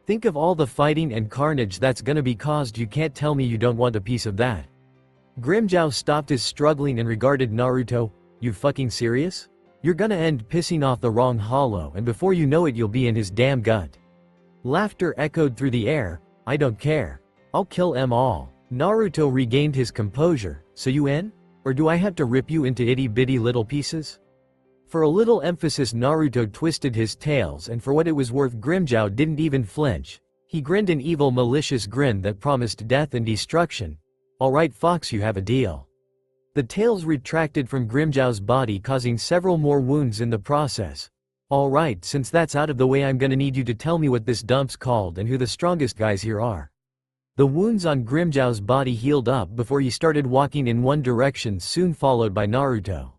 Think of all the fighting and carnage that's gonna be caused. You can't tell me you don't want a piece of that." Grimjow stopped his struggling and regarded Naruto. "You fucking serious? You're gonna end pissing off the wrong hollow, and before you know it you'll be in his damn gut." Laughter echoed through the air. "I don't care. I'll kill them all." Naruto regained his composure. "So you in? Or do I have to rip you into itty-bitty little pieces?" For a little emphasis Naruto twisted his tails, and for what it was worth Grimjow didn't even flinch. He grinned an evil, malicious grin that promised death and destruction. "Alright Fox, you have a deal." The tails retracted from Grimjow's body, causing several more wounds in the process. "Alright, since that's out of the way, I'm gonna need you to tell me what this dump's called and who the strongest guys here are." The wounds on Grimjow's body healed up before he started walking in one direction, soon followed by Naruto.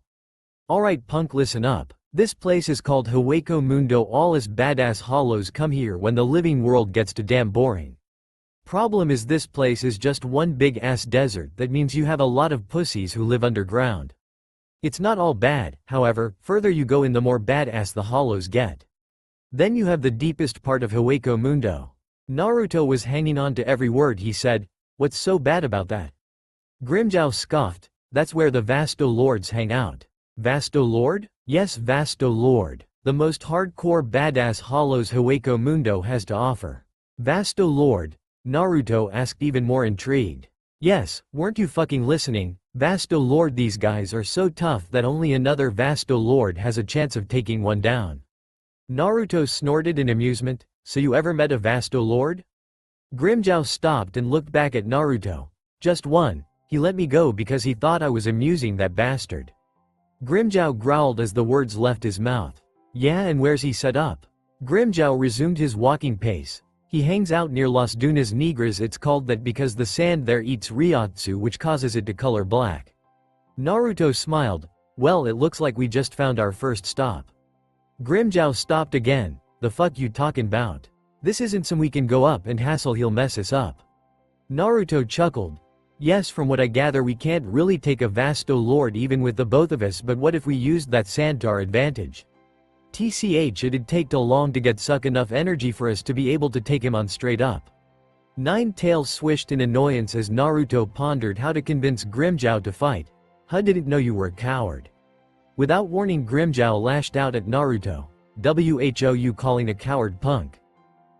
"Alright punk, listen up. This place is called Hueco Mundo. All us badass hollows come here when the living world gets too damn boring. Problem is, this place is just one big ass desert. That means you have a lot of pussies who live underground. It's not all bad, however, further you go in the more badass the hollows get. Then you have the deepest part of Hueco Mundo." Naruto was hanging on to every word he said. "What's so bad about that?" Grimjow scoffed. "That's where the Vasto Lords hang out." "Vasto Lord? Yes, Vasto Lord. The most hardcore badass hollows Hueco Mundo has to offer. Vasto Lord? Naruto asked, even more intrigued. Yes, weren't you fucking listening? Vasto Lord, these guys are so tough that only another Vasto Lord has a chance of taking one down. Naruto snorted in amusement. So you ever met a Vasto Lord? Grimmjow stopped and looked back at Naruto. Just one. He let me go because he thought I was amusing, that bastard. Grimmjow growled as the words left his mouth. Yeah, and where's he set up? Grimmjow resumed his walking pace. He hangs out near Las Dunas Negras. It's called that because the sand there eats Ryotsu, which causes it to color black. Naruto smiled. Well, it looks like we just found our first stop. Grimmjow stopped again. The fuck you talking about? This isn't some we can go up and hassle, he'll mess us up. Naruto chuckled. Yes, from what I gather we can't really take a Vasto Lord even with the both of us, but what if we used that sand to our advantage? TCH, it'd take too long to get suck enough energy for us to be able to take him on straight up. Nine Tails swished in annoyance as Naruto pondered how to convince Grimmjow to fight. I didn't know you were a coward. Without warning, Grimmjow lashed out at Naruto. Who you calling a coward, punk?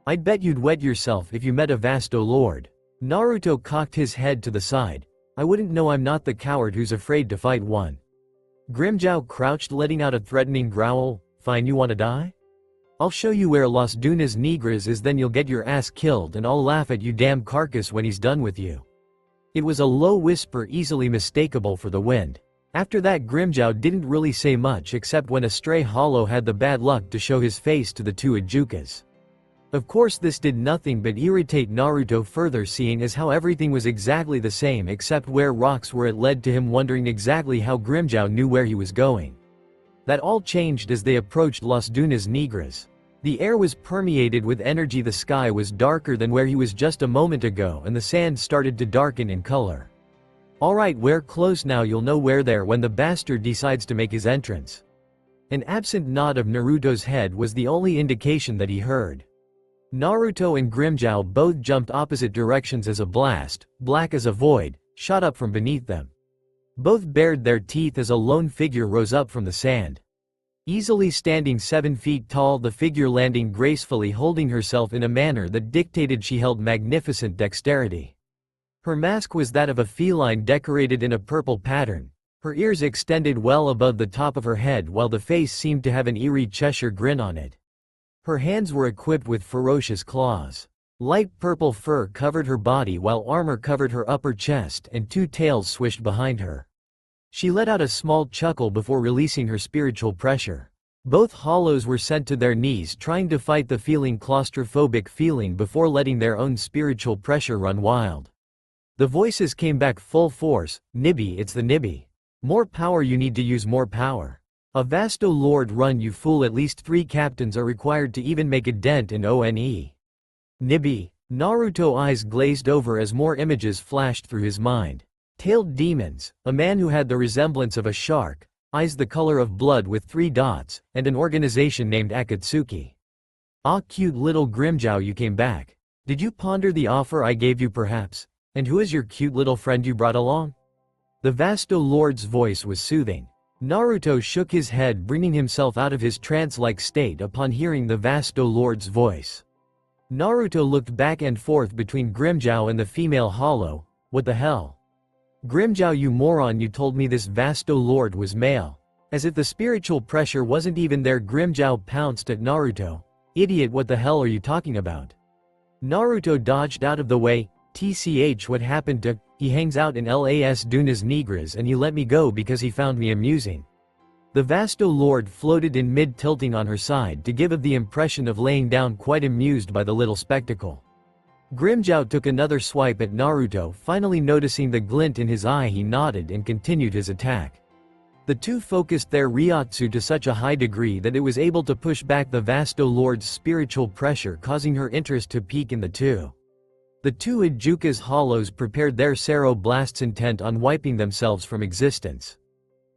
I'd bet you'd wet yourself if you met a Vasto Lord. Naruto cocked his head to the side. I wouldn't know, I'm not the coward who's afraid to fight one. Grimmjow crouched, letting out a threatening growl. Fine, you wanna die? I'll show you where Las Dunas Negras is, then you'll get your ass killed and I'll laugh at you damn carcass when he's done with you. It was a low whisper, easily mistakable for the wind. After that, Grimmjow didn't really say much except when a stray hollow had the bad luck to show his face to the two Ijukas. Of course this did nothing but irritate Naruto further, seeing as how everything was exactly the same except where rocks were. It led to him wondering exactly how Grimmjow knew where he was going. That all changed as they approached Las Dunas Negras. The air was permeated with energy, the sky was darker than where he was just a moment ago, and the sand started to darken in color. Alright, we're close now, you'll know we're there when the bastard decides to make his entrance. An absent nod of Naruto's head was the only indication that he heard. Naruto and Grimmjow both jumped opposite directions as a blast, black as a void, shot up from beneath them. Both bared their teeth as a lone figure rose up from the sand. Easily standing 7 feet tall, the figure landing gracefully, holding herself in a manner that dictated she held magnificent dexterity. Her mask was that of a feline decorated in a purple pattern. Her ears extended well above the top of her head while the face seemed to have an eerie Cheshire grin on it. Her hands were equipped with ferocious claws. Light purple fur covered her body while armor covered her upper chest and two tails swished behind her. She let out a small chuckle before releasing her spiritual pressure. Both hollows were sent to their knees, trying to fight the claustrophobic feeling before letting their own spiritual pressure run wild. The voices came back full force. Nibby, it's the Nibby. More power, you need to use more power. A Vasto Lord, run you fool, at least 3 captains are required to even make a dent in ONE. Nibby. Naruto eyes glazed over as more images flashed through his mind. Tailed demons, a man who had the resemblance of a shark, eyes the color of blood with 3 dots, and an organization named Akatsuki. Ah, cute little Grimmjow, you came back. Did you ponder the offer I gave you perhaps? And who is your cute little friend you brought along? The Vasto Lord's voice was soothing. Naruto shook his head, bringing himself out of his trance-like state upon hearing the Vasto Lord's voice. Naruto looked back and forth between Grimmjow and the female hollow. What the hell? Grimmjow, you moron, you told me this Vasto Lord was male. As if the spiritual pressure wasn't even there, Grimmjow pounced at Naruto. Idiot, what the hell are you talking about? Naruto dodged out of the way. TCH, what happened to, he hangs out in Las Dunas Negras and he let me go because he found me amusing. The Vasto Lord floated in mid, tilting on her side to give the impression of laying down, quite amused by the little spectacle. Grimmjow took another swipe at Naruto, finally noticing the glint in his eye. He nodded and continued his attack. The two focused their Ryotsu to such a high degree that it was able to push back the Vasto Lord's spiritual pressure, causing her interest to peak in the two. The two Ijuka's hollows prepared their Sero blasts, intent on wiping themselves from existence.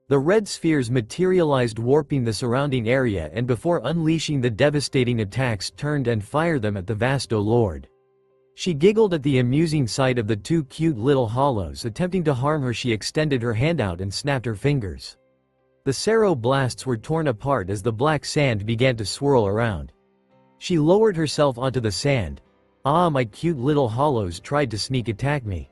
The red spheres materialized, warping the surrounding area, and before unleashing the devastating attacks, turned and fired them at the Vasto Lord. She giggled at the amusing sight of the two cute little hollows attempting to harm her. She extended her hand out and snapped her fingers. The Sero blasts were torn apart as the black sand began to swirl around. She lowered herself onto the sand. "Ah, my cute little hollows tried to sneak attack me.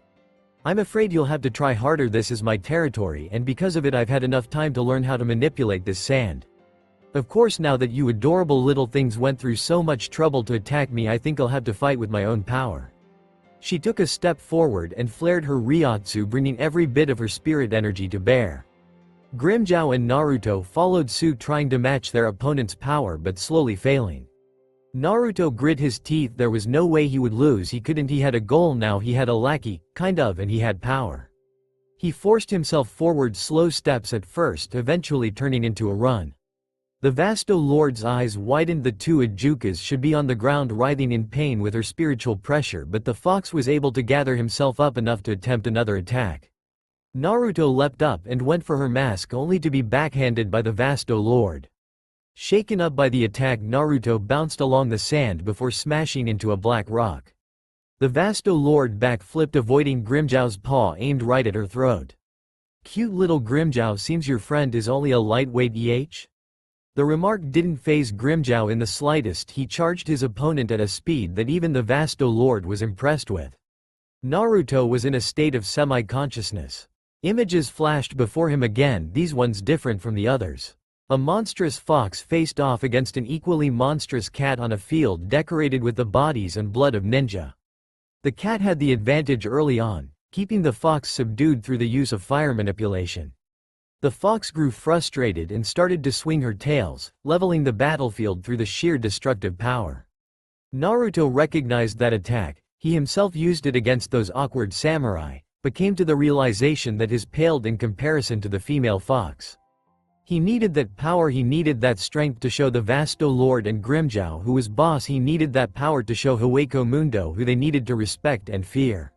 I'm afraid you'll have to try harder. This is my territory, and because of it I've had enough time to learn how to manipulate this sand. Of course, now that you adorable little things went through so much trouble to attack me, I think I'll have to fight with my own power." She took a step forward and flared her Ryotsu, bringing every bit of her spirit energy to bear. Grimmjow and Naruto followed suit, trying to match their opponent's power but slowly failing. Naruto grit his teeth. There was no way he would lose. He couldn't. He had a goal now. He had a lackey, kind of, and he had power. He forced himself forward, slow steps at first, eventually turning into a run. The Vasto Lord's eyes widened. The two Ajukas should be on the ground writhing in pain with her spiritual pressure, but the fox was able to gather himself up enough to attempt another attack. Naruto leapt up and went for her mask, only to be backhanded by the Vasto Lord. Shaken up by the attack, Naruto bounced along the sand before smashing into a black rock. The Vasto Lord backflipped, avoiding Grimmjow's paw aimed right at her throat. "Cute little Grimmjow, seems your friend is only a lightweight EH?" The remark didn't faze Grimmjow in the slightest. He charged his opponent at a speed that even the Vasto Lord was impressed with. Naruto was in a state of semi-consciousness. Images flashed before him again, these ones different from the others. A monstrous fox faced off against an equally monstrous cat on a field decorated with the bodies and blood of ninja. The cat had the advantage early on, keeping the fox subdued through the use of fire manipulation. The fox grew frustrated and started to swing her tails, leveling the battlefield through the sheer destructive power. Naruto recognized that attack. He himself used it against those awkward samurai, but came to the realization that his paled in comparison to the female fox. He needed that power, he needed that strength to show the Vasto Lord and Grimmjow who was boss. He needed that power to show Hueco Mundo who they needed to respect and fear.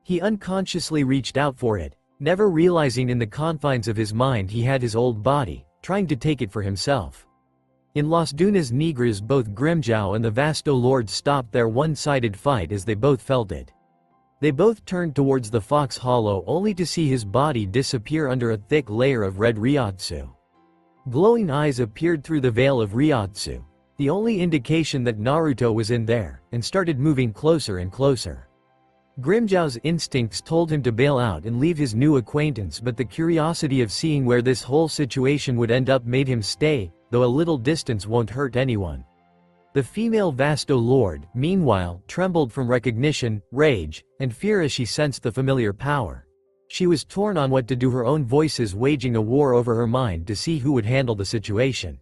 He unconsciously reached out for it, never realizing in the confines of his mind he had his old body, trying to take it for himself. In Las Dunas Negras, both Grimmjow and the Vasto Lord stopped their one-sided fight as they both felt it. They both turned towards the fox hollow only to see his body disappear under a thick layer of red Ryotsu. Glowing eyes appeared through the veil of Ryotsu, the only indication that Naruto was in there, and started moving closer and closer. Grimmjow's instincts told him to bail out and leave his new acquaintance, but the curiosity of seeing where this whole situation would end up made him stay, though a little distance won't hurt anyone. The female Vasto Lord, meanwhile, trembled from recognition, rage, and fear as she sensed the familiar power. She was torn on what to do, her own voices waging a war over her mind to see who would handle the situation.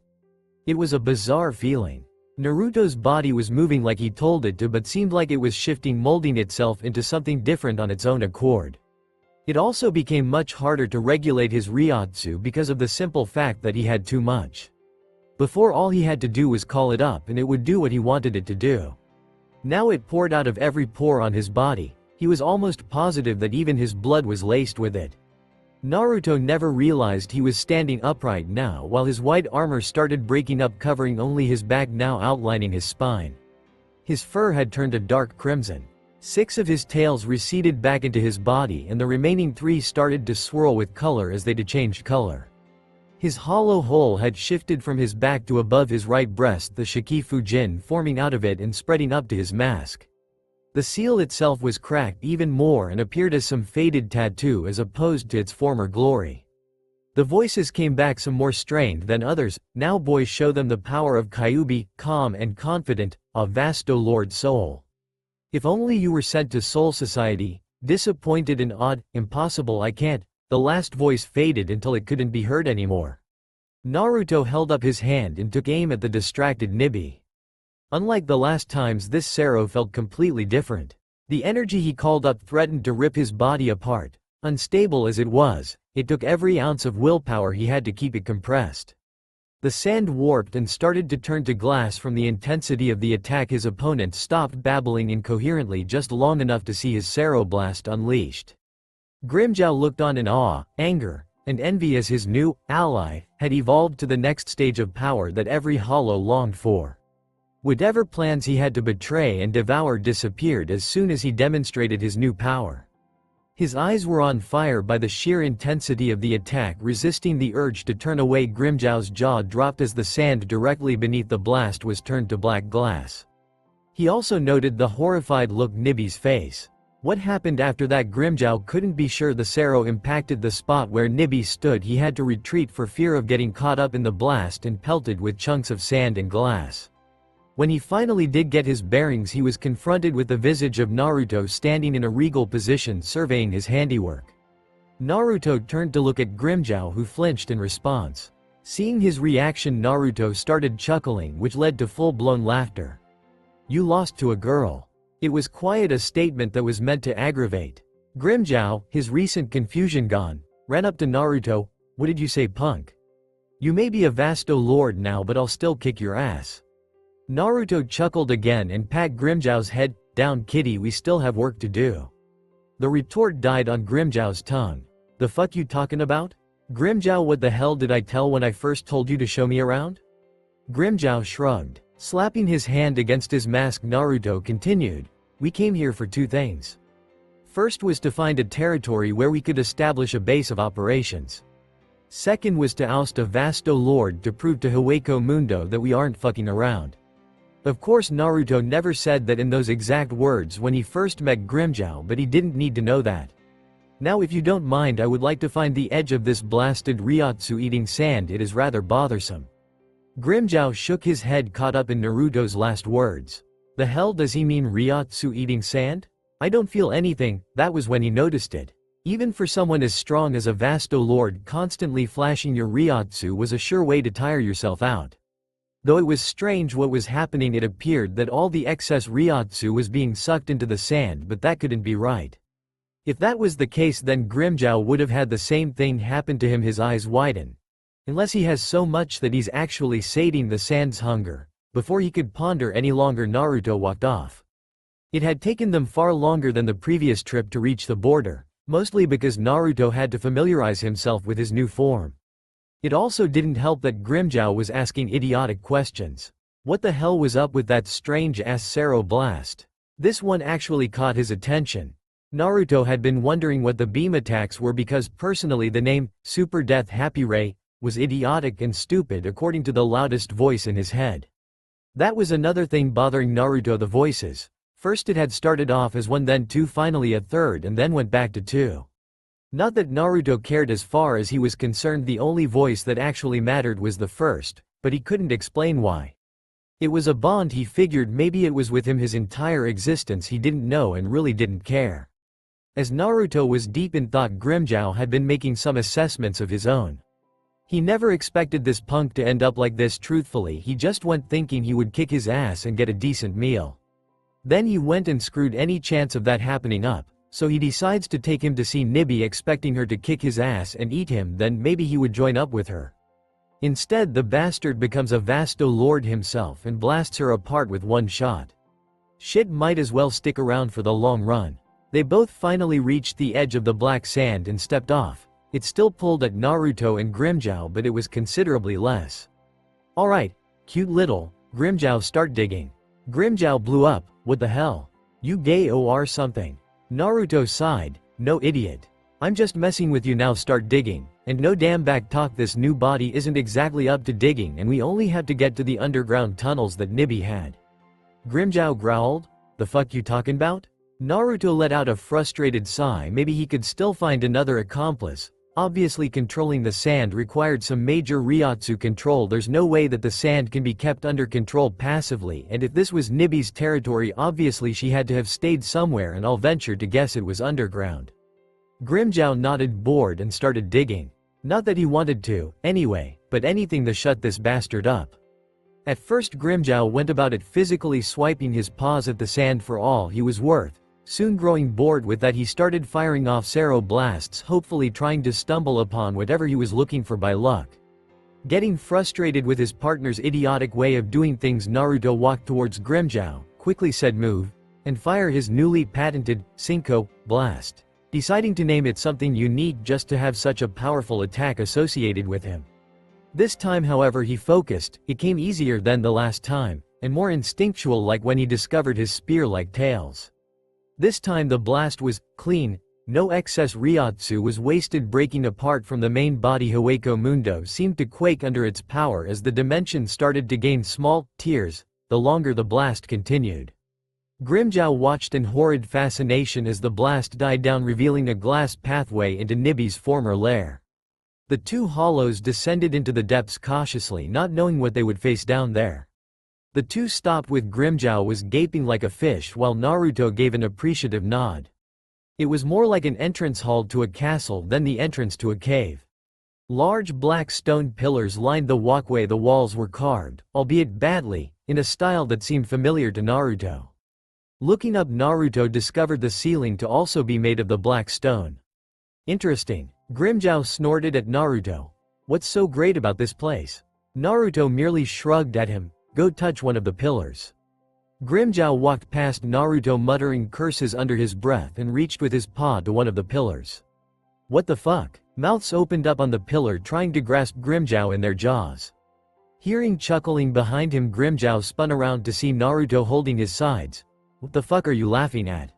It was a bizarre feeling. Naruto's body was moving like he told it to, but seemed like it was shifting, molding itself into something different on its own accord. It also became much harder to regulate his Ryotsu because of the simple fact that he had too much. Before, all he had to do was call it up and it would do what he wanted it to do. Now it poured out of every pore on his body. He was almost positive that even his blood was laced with it. Naruto never realized he was standing upright now while his white armor started breaking up, covering only his back, now outlining his spine. His fur had turned a dark crimson. 6 of his tails receded back into his body and the remaining 3 started to swirl with color as they changed color. His hollow hole had shifted from his back to above his right breast, the Shiki Fujin forming out of it and spreading up to his mask. The seal itself was cracked even more and appeared as some faded tattoo as opposed to its former glory. The voices came back, some more strained than others. "Now boys, show them the power of Kyuubi, calm and confident, a Vasto Lord soul. If only you were sent to Soul Society, disappointed and odd, impossible, I can't." The last voice faded until it couldn't be heard anymore. Naruto held up his hand and took aim at the distracted Nibi. Unlike the last times, this Sero felt completely different. The energy he called up threatened to rip his body apart. Unstable as it was, it took every ounce of willpower he had to keep it compressed. The sand warped and started to turn to glass from the intensity of the attack. His opponent stopped babbling incoherently just long enough to see his Sero blast unleashed. Grimmjow looked on in awe, anger, and envy as his new ally had evolved to the next stage of power that every hollow longed for. Whatever plans he had to betray and devour disappeared as soon as he demonstrated his new power. His eyes were on fire by the sheer intensity of the attack. Resisting the urge to turn away, Grimjow's jaw dropped as the sand directly beneath the blast was turned to black glass. He also noted the horrified look on Nibby's face. What happened after that? Grimjow couldn't be sure. The Sero impacted the spot where Nibby stood. He had to retreat for fear of getting caught up in the blast and pelted with chunks of sand and glass. When he finally did get his bearings, he was confronted with the visage of Naruto standing in a regal position surveying his handiwork. Naruto turned to look at Grimjow, who flinched in response. Seeing his reaction, Naruto started chuckling, which led to full-blown laughter. "You lost to a girl." It was quite a statement that was meant to aggravate. Grimjow, his recent confusion gone, ran up to Naruto. "What did you say, punk? You may be a Vasto Lord now, but I'll still kick your ass." Naruto chuckled again and pat Grimjow's head. "Down, kitty, we still have work to do." The retort died on Grimjow's tongue. "The fuck you talking about? Grimjow, what the hell did I tell when I first told you to show me around?" Grimjow shrugged. Slapping his hand against his mask, Naruto continued, "We came here for two things. First was to find a territory where we could establish a base of operations. Second was to oust a Vasto Lord to prove to Hueco Mundo that we aren't fucking around." Of course, Naruto never said that in those exact words when he first met Grimjow, but he didn't need to know that. "Now, if you don't mind, I would like to find the edge of this blasted Ryotsu eating sand. It is rather bothersome." Grimjow shook his head, caught up in Naruto's last words. The hell does he mean, Ryotsu eating sand? I don't feel anything. That was when he noticed it. Even for someone as strong as a Vasto Lord, constantly flashing your Ryotsu was a sure way to tire yourself out. Though it was strange what was happening, it appeared that all the excess Ryotsu was being sucked into the sand, but that couldn't be right. If that was the case, then Grimjow would have had the same thing happen to him. His eyes widen. Unless he has so much that he's actually sating the sand's hunger. Before he could ponder any longer, Naruto walked off. It had taken them far longer than the previous trip to reach the border, mostly because Naruto had to familiarize himself with his new form. It also didn't help that Grimjow was asking idiotic questions. What the hell was up with that strange-ass Sero blast? This one actually caught his attention. Naruto had been wondering what the beam attacks were because personally the name, Super Death Happy Ray, was idiotic and stupid according to the loudest voice in his head. That was another thing bothering Naruto, the voices. First it had started off as one, then two, finally a third, and then went back to two. Not that Naruto cared as far as he was concerned. The only voice that actually mattered was the first, but he couldn't explain why. It was a bond, he figured. Maybe it was with him his entire existence. He didn't know and really didn't care. As Naruto was deep in thought, Grimjow had been making some assessments of his own. He never expected this punk to end up like this. Truthfully, he just went thinking he would kick his ass and get a decent meal. Then he went and screwed any chance of that happening up, so he decides to take him to see Nibby, expecting her to kick his ass and eat him, then maybe he would join up with her. Instead, the bastard becomes a Vasto Lord himself and blasts her apart with one shot. Shit, might as well stick around for the long run. They both finally reached the edge of the black sand and stepped off. It still pulled at Naruto and Grimjow, but it was considerably less. "Alright, cute little, Grimjow, start digging." Grimjow blew up. "What the hell? You gay or something?" Naruto sighed. "No, idiot. I'm just messing with you. Now start digging. And no damn back talk. This new body isn't exactly up to digging, and we only have to get to the underground tunnels that Nibby had." Grimjow growled. "The fuck you talking about?" Naruto let out a frustrated sigh. Maybe he could still find another accomplice. Obviously, controlling the sand required some major Ryotsu control. There's no way that the sand can be kept under control passively, and if this was Nibby's territory, obviously she had to have stayed somewhere, and I'll venture to guess it was underground. Grimjow nodded, bored, and started digging. Not that he wanted to, anyway, but anything to shut this bastard up. At first Grimjow went about it physically swiping his paws at the sand for all he was worth. Soon growing bored with that, he started firing off Sero blasts, hopefully trying to stumble upon whatever he was looking for by luck. Getting frustrated with his partner's idiotic way of doing things, Naruto walked towards Grimjow, quickly said move, and fire his newly patented Cinco blast, deciding to name it something unique just to have such a powerful attack associated with him. This time, however, he focused. It came easier than the last time, and more instinctual, like when he discovered his spear-like tails. This time the blast was clean, No excess Ryotsu was wasted. Breaking apart from the main body, Hueco Mundo seemed to quake under its power as the dimension started to gain small tears, the longer the blast continued. Grimmjow watched in horrid fascination as the blast died down, revealing a glass pathway into Nibby's former lair. The two hollows descended into the depths cautiously, not knowing what they would face down there. The two stopped with Grimmjow was gaping like a fish while Naruto gave an appreciative nod. It was more like an entrance hall to a castle than the entrance to a cave. Large black stone pillars lined the walkway. The walls were carved, albeit badly, in a style that seemed familiar to Naruto. Looking up, Naruto discovered the ceiling to also be made of the black stone. Interesting. Grimmjow snorted at Naruto. What's so great about this place? Naruto merely shrugged at him. Go touch one of the pillars. Grimmjow walked past Naruto muttering curses under his breath and reached with his paw to one of the pillars. What the fuck? Mouths opened up on the pillar trying to grasp Grimmjow in their jaws. Hearing chuckling behind him, Grimmjow spun around to see Naruto holding his sides. What the fuck are you laughing at?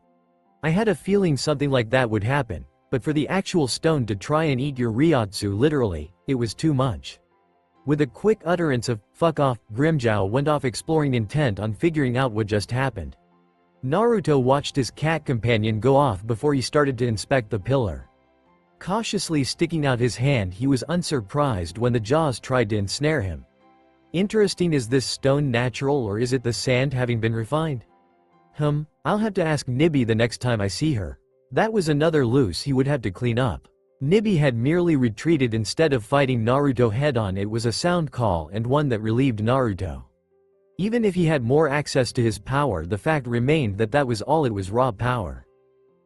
I had a feeling something like that would happen, but for the actual stone to try and eat your Ryotsu, literally, it was too much. With a quick utterance of, fuck off, Grimmjow went off exploring, intent on figuring out what just happened. Naruto watched his cat companion go off before he started to inspect the pillar. Cautiously sticking out his hand, he was unsurprised when the jaws tried to ensnare him. Interesting. Is this stone natural or is it the sand having been refined? I'll have to ask Nibby the next time I see her. That was another loose he would have to clean up. Nibby had merely retreated instead of fighting Naruto head-on. It was a sound call and one that relieved Naruto. Even if he had more access to his power, the fact remained that that was all. It was raw power.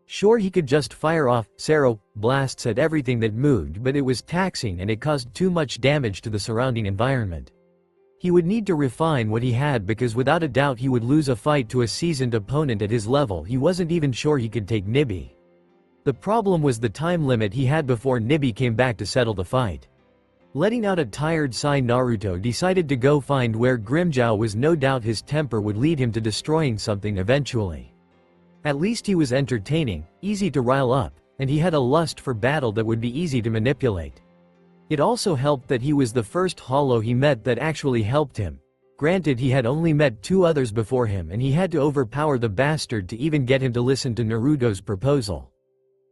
Sure, he could just fire off Sero blasts at everything that moved, but it was taxing and it caused too much damage to the surrounding environment. He would need to refine what he had, because without a doubt he would lose a fight to a seasoned opponent at his level. He wasn't even sure he could take Nibby. The problem was the time limit he had before Nibby came back to settle the fight. Letting out a tired sigh, Naruto decided to go find where Grimmjow was. No doubt his temper would lead him to destroying something eventually. At least he was entertaining, easy to rile up, and he had a lust for battle that would be easy to manipulate. It also helped that he was the first hollow he met that actually helped him. Granted, he had only met two others before him and he had to overpower the bastard to even get him to listen to Naruto's proposal.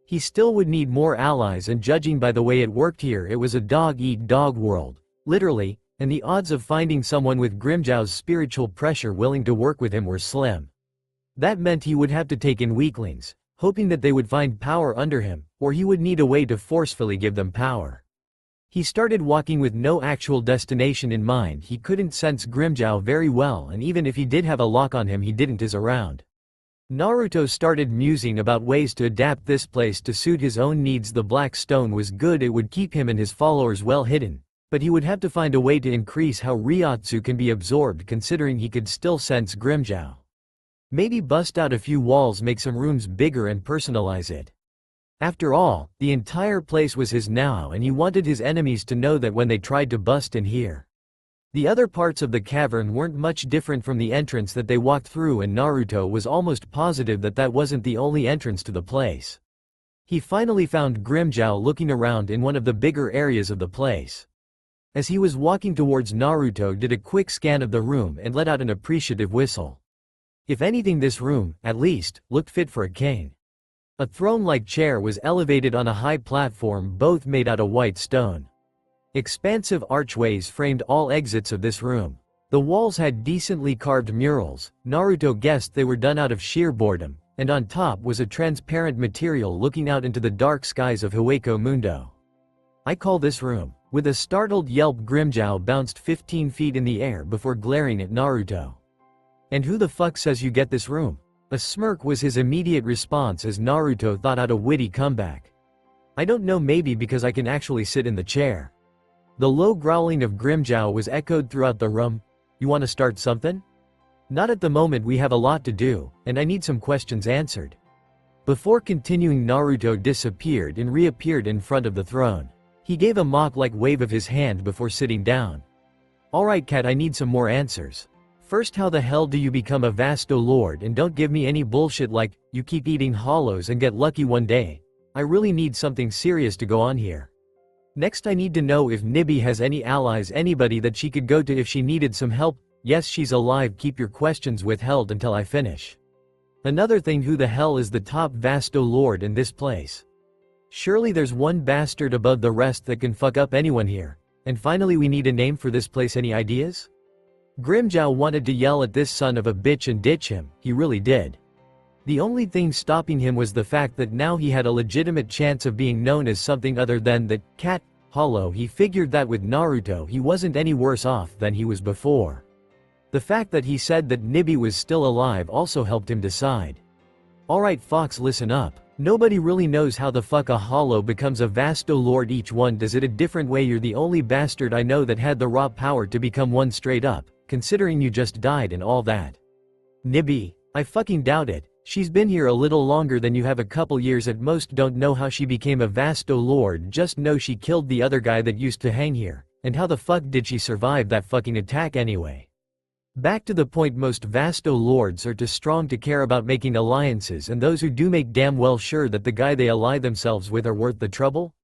He still would need more allies, and judging by the way it worked here, it was a dog-eat-dog world, literally, and the odds of finding someone with Grimmjow's spiritual pressure willing to work with him were slim. That meant he would have to take in weaklings, hoping that they would find power under him, or he would need a way to forcefully give them power. He started walking with no actual destination in mind. He couldn't sense Grimmjow very well, and even if he did have a lock on him, he didn't is around. Naruto started musing about ways to adapt this place to suit his own needs. The black stone was good, it would keep him and his followers well hidden, but he would have to find a way to increase how Ryotsu can be absorbed, considering he could still sense Grimmjow. Maybe bust out a few walls, make some rooms bigger and personalize it. After all, the entire place was his now, and he wanted his enemies to know that when they tried to bust in here. The other parts of the cavern weren't much different from the entrance that they walked through, and Naruto was almost positive that that wasn't the only entrance to the place. He finally found Grimmjow looking around in one of the bigger areas of the place. As he was walking towards, Naruto did a quick scan of the room and let out an appreciative whistle. If anything, this room, at least, looked fit for a king. A throne-like chair was elevated on a high platform, both made out of white stone. Expansive archways framed all exits of this room. The walls had decently carved murals. Naruto guessed they were done out of sheer boredom, and on top was a transparent material looking out into the dark skies of Hueco Mundo. I call this room. With a startled yelp, Grimmjow bounced 15 feet in the air before glaring at Naruto. And who the fuck says you get this room? A smirk was his immediate response as Naruto thought out a witty comeback. I don't know, maybe because I can actually sit in the chair. The low growling of Grimmjow was echoed throughout the room. You want to start something? Not at the moment, we have a lot to do, and I need some questions answered. Before continuing, Naruto disappeared and reappeared in front of the throne. He gave a mock-like wave of his hand before sitting down. Alright cat, I need some more answers. First, how the hell do you become a Vasto Lord, and don't give me any bullshit like, you keep eating hollows and get lucky one day. I really need something serious to go on here. Next I need to know if Nibby has any allies, anybody that she could go to if she needed some help. Yes, she's alive. Keep your questions withheld until I finish. Another thing, who the hell is the top Vasto Lord in this place? Surely there's one bastard above the rest that can fuck up anyone here. And finally, we need a name for this place. Any ideas? Grimjow wanted to yell at this son of a bitch and ditch him, he really did. The only thing stopping him was the fact that now he had a legitimate chance of being known as something other than the cat hollow. He figured that with Naruto he wasn't any worse off than he was before. The fact that he said that Nibby was still alive also helped him decide. Alright Fox, listen up. Nobody really knows how the fuck a hollow becomes a Vasto Lord. Each one does it a different way. You're the only bastard I know that had the raw power to become one straight up, considering you just died and all that. Nibby? I fucking doubt it. She's been here a little longer than you have, a couple years at most. Don't know how she became a Vasto Lord, just know she killed the other guy that used to hang here. And how the fuck did she survive that fucking attack anyway? Back to the point, most Vasto Lords are too strong to care about making alliances, and those who do make damn well sure that the guy they ally themselves with are worth the trouble.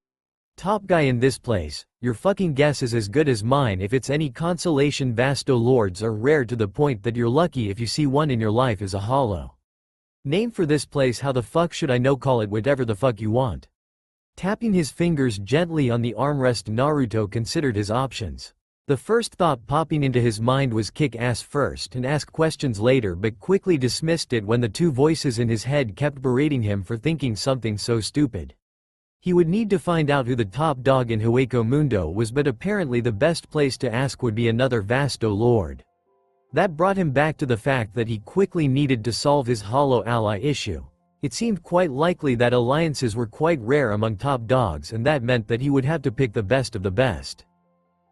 Top guy in this place, your fucking guess is as good as mine. If it's any consolation, Vasto Lords are rare to the point that you're lucky if you see one in your life as a hollow. Name for this place? How the fuck should I know? Call it whatever the fuck you want. Tapping his fingers gently on the armrest, Naruto considered his options. The first thought popping into his mind was kick ass first and ask questions later, but quickly dismissed it when the two voices in his head kept berating him for thinking something so stupid. He would need to find out who the top dog in Hueco Mundo was, but apparently the best place to ask would be another Vasto Lord. That brought him back to the fact that he quickly needed to solve his hollow ally issue. It seemed quite likely that alliances were quite rare among top dogs, and that meant that he would have to pick the best of the best.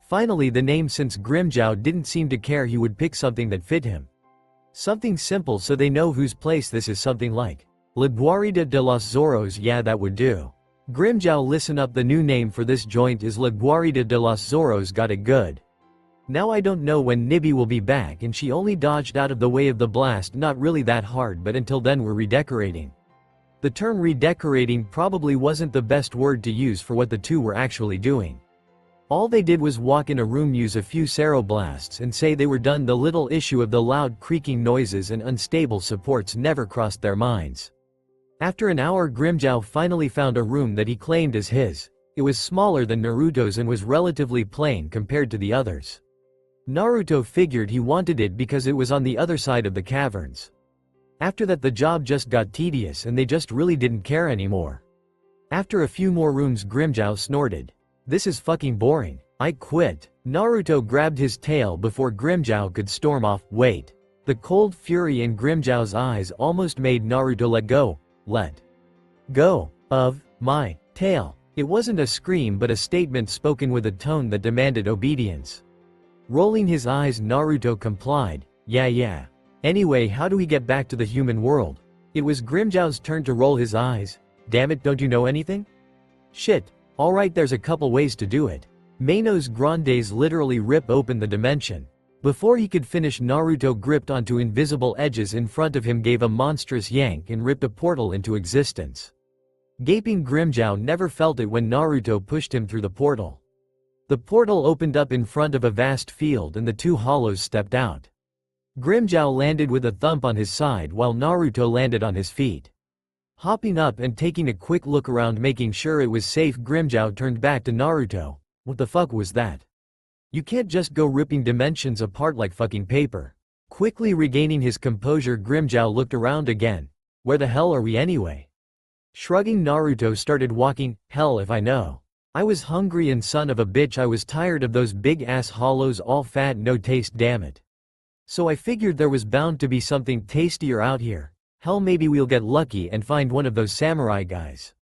Finally, the name, since Grimjow didn't seem to care, he would pick something that fit him. Something simple so they know whose place this is, something like La Guarida de los Zorros. Yeah, that would do. Grimjow, listen up, the new name for this joint is La Guarida de los Zorros. Got it? Good. Now I don't know when Nibby will be back, and she only dodged out of the way of the blast. Not really that hard, but until then we're redecorating. The term redecorating probably wasn't the best word to use for what the two were actually doing. All they did was walk in a room, use a few ceroblasts, and say they were done. The little issue of the loud creaking noises and unstable supports never crossed their minds. After an hour, Grimjow finally found a room that he claimed as his. It was smaller than Naruto's and was relatively plain compared to the others. Naruto figured he wanted it because it was on the other side of the caverns. After that, the job just got tedious and they just really didn't care anymore. After a few more rooms, Grimjow snorted. This is fucking boring. I quit. Naruto grabbed his tail before Grimjow could storm off. Wait. The cold fury in Grimjow's eyes almost made Naruto let go. Let go of my tail. It wasn't a scream but a statement spoken with a tone that demanded obedience. Rolling his eyes, Naruto complied. Yeah. Anyway, how do we get back to the human world? It was Grimjow's turn to roll his eyes. Damn it, don't you know anything? Shit. Alright, there's a couple ways to do it. Manos Grandes literally rip open the dimension. Before he could finish, Naruto gripped onto invisible edges in front of him, gave a monstrous yank and ripped a portal into existence. Gaping Grimjow never felt it when Naruto pushed him through the portal. The portal opened up in front of a vast field and the two hollows stepped out. Grimjow landed with a thump on his side while Naruto landed on his feet. Hopping up and taking a quick look around, making sure it was safe, Grimjow turned back to Naruto. What the fuck was that? You can't just go ripping dimensions apart like fucking paper. Quickly regaining his composure, Grimjow looked around again. Where the hell are we anyway? Shrugging, Naruto started walking. Hell if I know. I was hungry and son of a bitch, I was tired of those big ass hollows, all fat, no taste, damn it. So I figured there was bound to be something tastier out here. Hell, maybe we'll get lucky and find one of those samurai guys.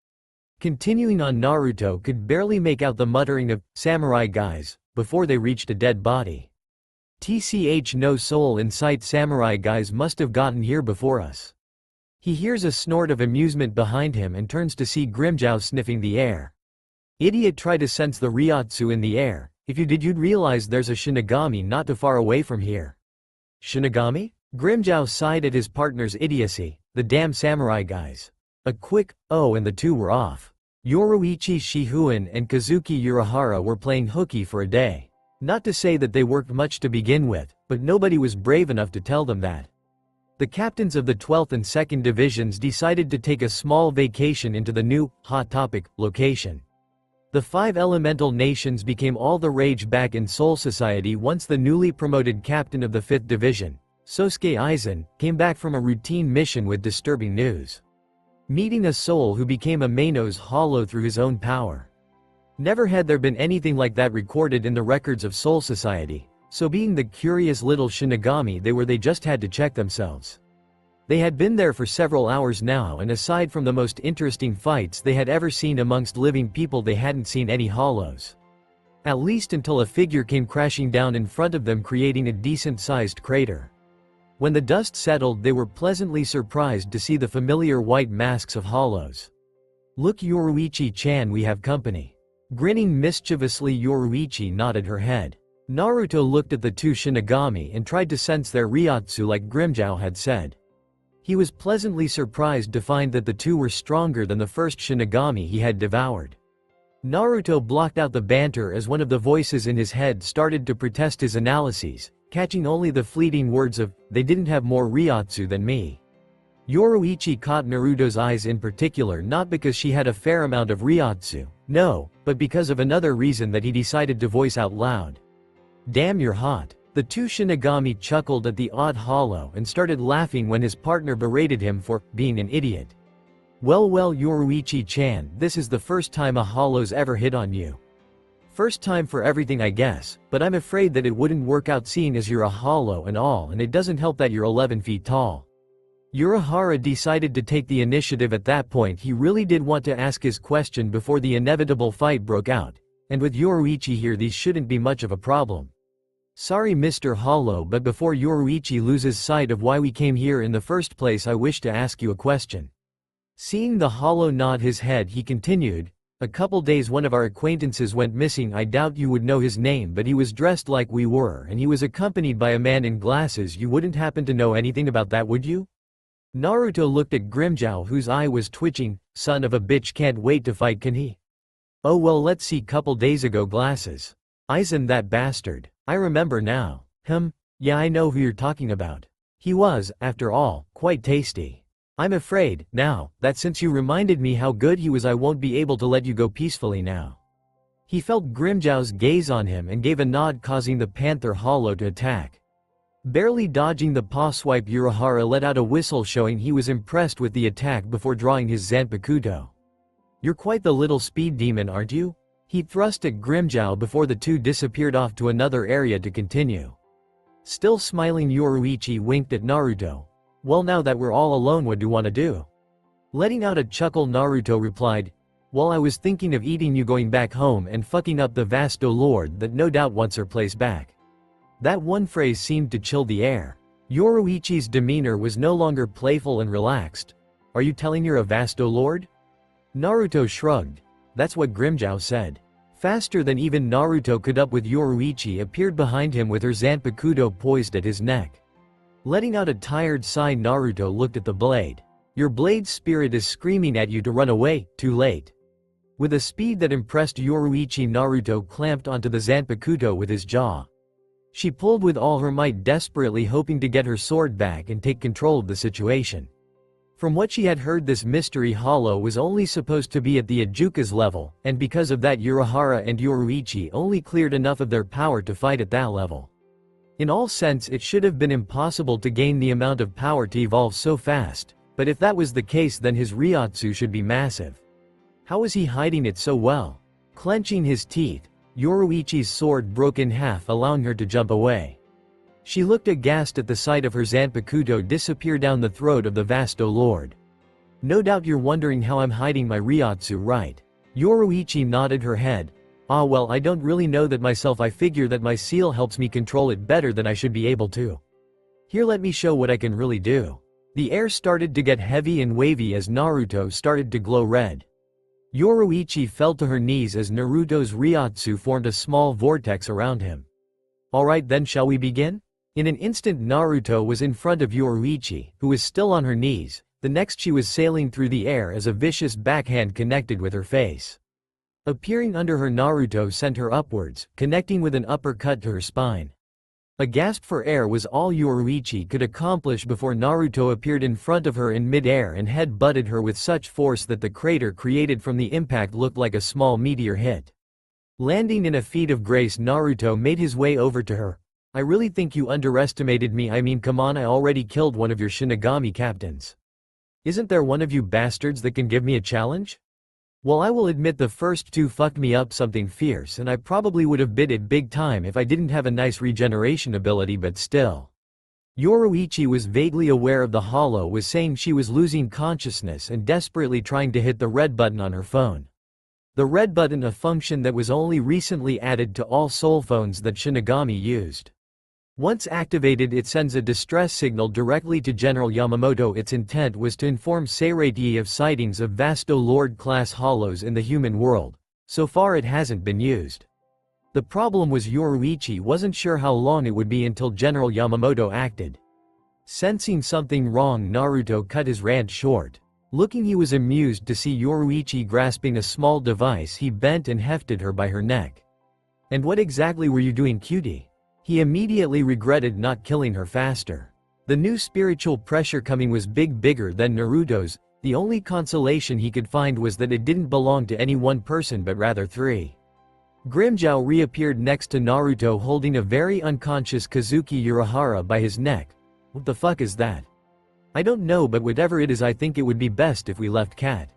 Continuing on, Naruto could barely make out the muttering of samurai guys before they reached a dead body. TCH, no soul in sight. Samurai guys must have gotten here before us. He hears a snort of amusement behind him and turns to see Grimjow sniffing the air. Idiot, try to sense the Ryotsu in the air. If you did, you'd realize there's a Shinigami not too far away from here. Shinigami? Grimjow sighed at his partner's idiocy. The damn samurai guys. A quick, oh, and the two were off. Yoruichi Shihuen and Kazuki Urahara were playing hooky for a day. Not to say that they worked much to begin with, but nobody was brave enough to tell them that. The captains of the 12th and 2nd Divisions decided to take a small vacation into the new, hot topic, location. The 5 elemental nations became all the rage back in Soul Society once the newly promoted captain of the 5th Division, Sosuke Aizen, came back from a routine mission with disturbing news. Meeting a soul who became a Manos hollow through his own power. Never had there been anything like that recorded in the records of Soul Society, so being the curious little Shinigami they just had to check themselves. They had been there for several hours now, and aside from the most interesting fights they had ever seen amongst living people, they hadn't seen any hollows. At least until a figure came crashing down in front of them, creating a decent-sized crater. When the dust settled, they were pleasantly surprised to see the familiar white masks of hollows. "Look, Yoruichi-chan, we have company." Grinning mischievously, Yoruichi nodded her head. Naruto looked at the two Shinigami and tried to sense their Ryotsu like Grimmjow had said. He was pleasantly surprised to find that the two were stronger than the first Shinigami he had devoured. Naruto blocked out the banter as one of the voices in his head started to protest his analyses, catching only the fleeting words of, "They didn't have more Ryotsu than me." Yoruichi caught Naruto's eyes in particular, not because she had a fair amount of Ryotsu, no, but because of another reason that he decided to voice out loud. "Damn, you're hot." The two Shinigami chuckled at the odd hollow and started laughing when his partner berated him for being an idiot. Well, Yoruichi-chan, this is the first time a hollow's ever hit on you." "First time for everything, I guess, but I'm afraid that it wouldn't work out seeing as you're a hollow and all, and it doesn't help that you're 11 feet tall." Urahara decided to take the initiative at that point. He really did want to ask his question before the inevitable fight broke out, and with Yoruichi here these shouldn't be much of a problem. "Sorry Mr. Hollow, but before Yoruichi loses sight of why we came here in the first place, I wish to ask you a question." Seeing the Hollow nod his head, he continued, "A couple days one of our acquaintances went missing. I doubt you would know his name, but he was dressed like we were and he was accompanied by a man in glasses. You wouldn't happen to know anything about that, would you?" Naruto looked at Grimmjow, whose eye was twitching. "Son of a bitch can't wait to fight, can he?" "Oh well, let's see, couple days ago glasses. Aizen, that bastard. I remember now. Yeah, I know who you're talking about. He was, after all, quite tasty. I'm afraid, now, that since you reminded me how good he was, I won't be able to let you go peacefully now." He felt Grimmjow's gaze on him and gave a nod, causing the Panther Hollow to attack. Barely dodging the paw swipe, Urahara let out a whistle showing he was impressed with the attack before drawing his Zanpakuto. "You're quite the little speed demon, aren't you?" He thrust at Grimmjow before the two disappeared off to another area to continue. Still smiling, Yoruichi winked at Naruto. "Well, now that we're all alone, what do you want to do?" Letting out a chuckle, Naruto replied, "Well, I was thinking of eating you, going back home and fucking up the Vasto Lord that no doubt wants her place back." That one phrase seemed to chill the air. Yoruichi's demeanor was no longer playful and relaxed. "Are you telling you're a Vasto Lord?" Naruto shrugged. "That's what Grimmjow said." Faster than even Naruto could up with, Yoruichi appeared behind him with her Zanpakuto poised at his neck. Letting out a tired sigh, Naruto looked at the blade. "Your blade spirit is screaming at you to run away, too late." With a speed that impressed Yoruichi, Naruto clamped onto the Zanpakuto with his jaw. She pulled with all her might, desperately hoping to get her sword back and take control of the situation. From what she had heard, this mystery hollow was only supposed to be at the Ajuka's level, and because of that Urahara and Yoruichi only cleared enough of their power to fight at that level. In all sense, it should have been impossible to gain the amount of power to evolve so fast, but if that was the case, then his Ryotsu should be massive. How was he hiding it so well? Clenching his teeth, Yoruichi's sword broke in half, allowing her to jump away. She looked aghast at the sight of her Zanpakuto disappear down the throat of the Vasto Lord. "No doubt you're wondering how I'm hiding my Ryotsu, right?" Yoruichi nodded her head. "Ah well, I don't really know that myself. I figure that my seal helps me control it better than I should be able to. Here, let me show what I can really do." The air started to get heavy and wavy as Naruto started to glow red. Yoruichi fell to her knees as Naruto's Ryotsu formed a small vortex around him. "Alright then, shall we begin?" In an instant, Naruto was in front of Yoruichi, who was still on her knees, The next she was sailing through the air as a vicious backhand connected with her face. Appearing under her, Naruto sent her upwards, connecting with an uppercut to her spine. A gasp for air was all Yoruichi could accomplish before Naruto appeared in front of her in mid-air and head-butted her with such force that the crater created from the impact looked like a small meteor hit. Landing in a feat of grace, Naruto made his way over to her. "I really think you underestimated me. I mean, come on, I already killed one of your Shinigami captains. Isn't there one of you bastards that can give me a challenge? Well, I will admit the first two fucked me up something fierce, and I probably would have bit it big time if I didn't have a nice regeneration ability, but still." Yoruichi was vaguely aware of the hollow was saying she was losing consciousness and desperately trying to hit the red button on her phone. The red button, a function that was only recently added to all soul phones that Shinigami used. Once activated, it sends a distress signal directly to General Yamamoto. Its intent was to inform Seireiti of sightings of Vasto Lord-class hollows in the human world. So far it hasn't been used. The problem was Yoruichi wasn't sure how long it would be until General Yamamoto acted. Sensing something wrong, Naruto cut his rant short. Looking, he was amused to see Yoruichi grasping a small device. He bent and hefted her by her neck. "And what exactly were you doing, cutie?" He immediately regretted not killing her faster. The new spiritual pressure coming was bigger than Naruto's. The only consolation he could find was that it didn't belong to any one person but rather three. Grimmjow reappeared next to Naruto holding a very unconscious Kazuki Urahara by his neck. "What the fuck is that?" "I don't know, but whatever it is, I think it would be best if we left Cat."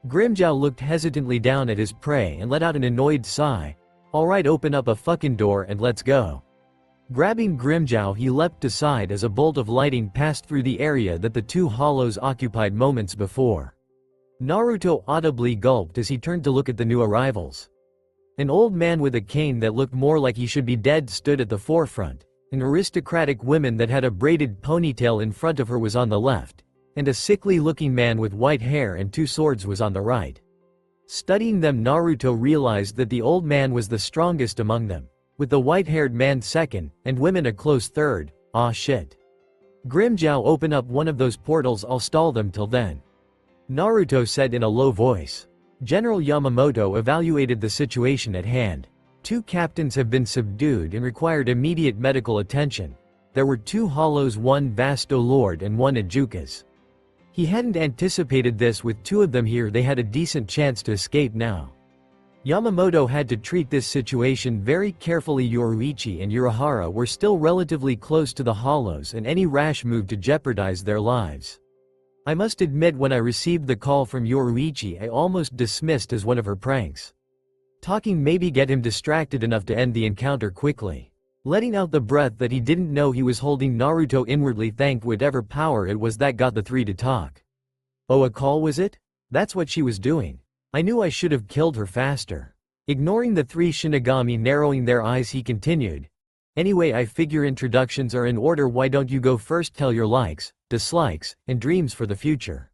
Grimmjow looked hesitantly down at his prey and let out an annoyed sigh. "Alright, open up a fucking door and let's go." Grabbing Grimmjow, he leapt aside as a bolt of lighting passed through the area that the two hollows occupied moments before. Naruto audibly gulped as he turned to look at the new arrivals. An old man with a cane that looked more like he should be dead stood at the forefront. An aristocratic woman that had a braided ponytail in front of her was on the left, and a sickly-looking man with white hair and two swords was on the right. Studying them, Naruto realized that the old man was the strongest among them, with the white-haired man second, and women a close third. "Aw shit. Grimmjow, open up one of those portals, I'll stall them till then," Naruto said in a low voice. General Yamamoto evaluated the situation at hand. Two captains have been subdued and required immediate medical attention. There were two hollows, one Vasto Lord and one Ajukas. He hadn't anticipated this. With two of them here, they had a decent chance to escape now. Yamamoto had to treat this situation very carefully. Yoruichi and Urahara were still relatively close to the hollows, and any rash move to jeopardize their lives. I must admit, when I received the call from Yoruichi, I almost dismissed as one of her pranks. Talking maybe get him distracted enough to end the encounter quickly. Letting out the breath that he didn't know he was holding, Naruto inwardly thanked whatever power it was that got the three to talk. "Oh, a call was it? That's what she was doing. I knew I should have killed her faster." Ignoring the three Shinigami narrowing their eyes, he continued. "Anyway, I figure introductions are in order. Why don't you go first? Tell your likes, dislikes, and dreams for the future."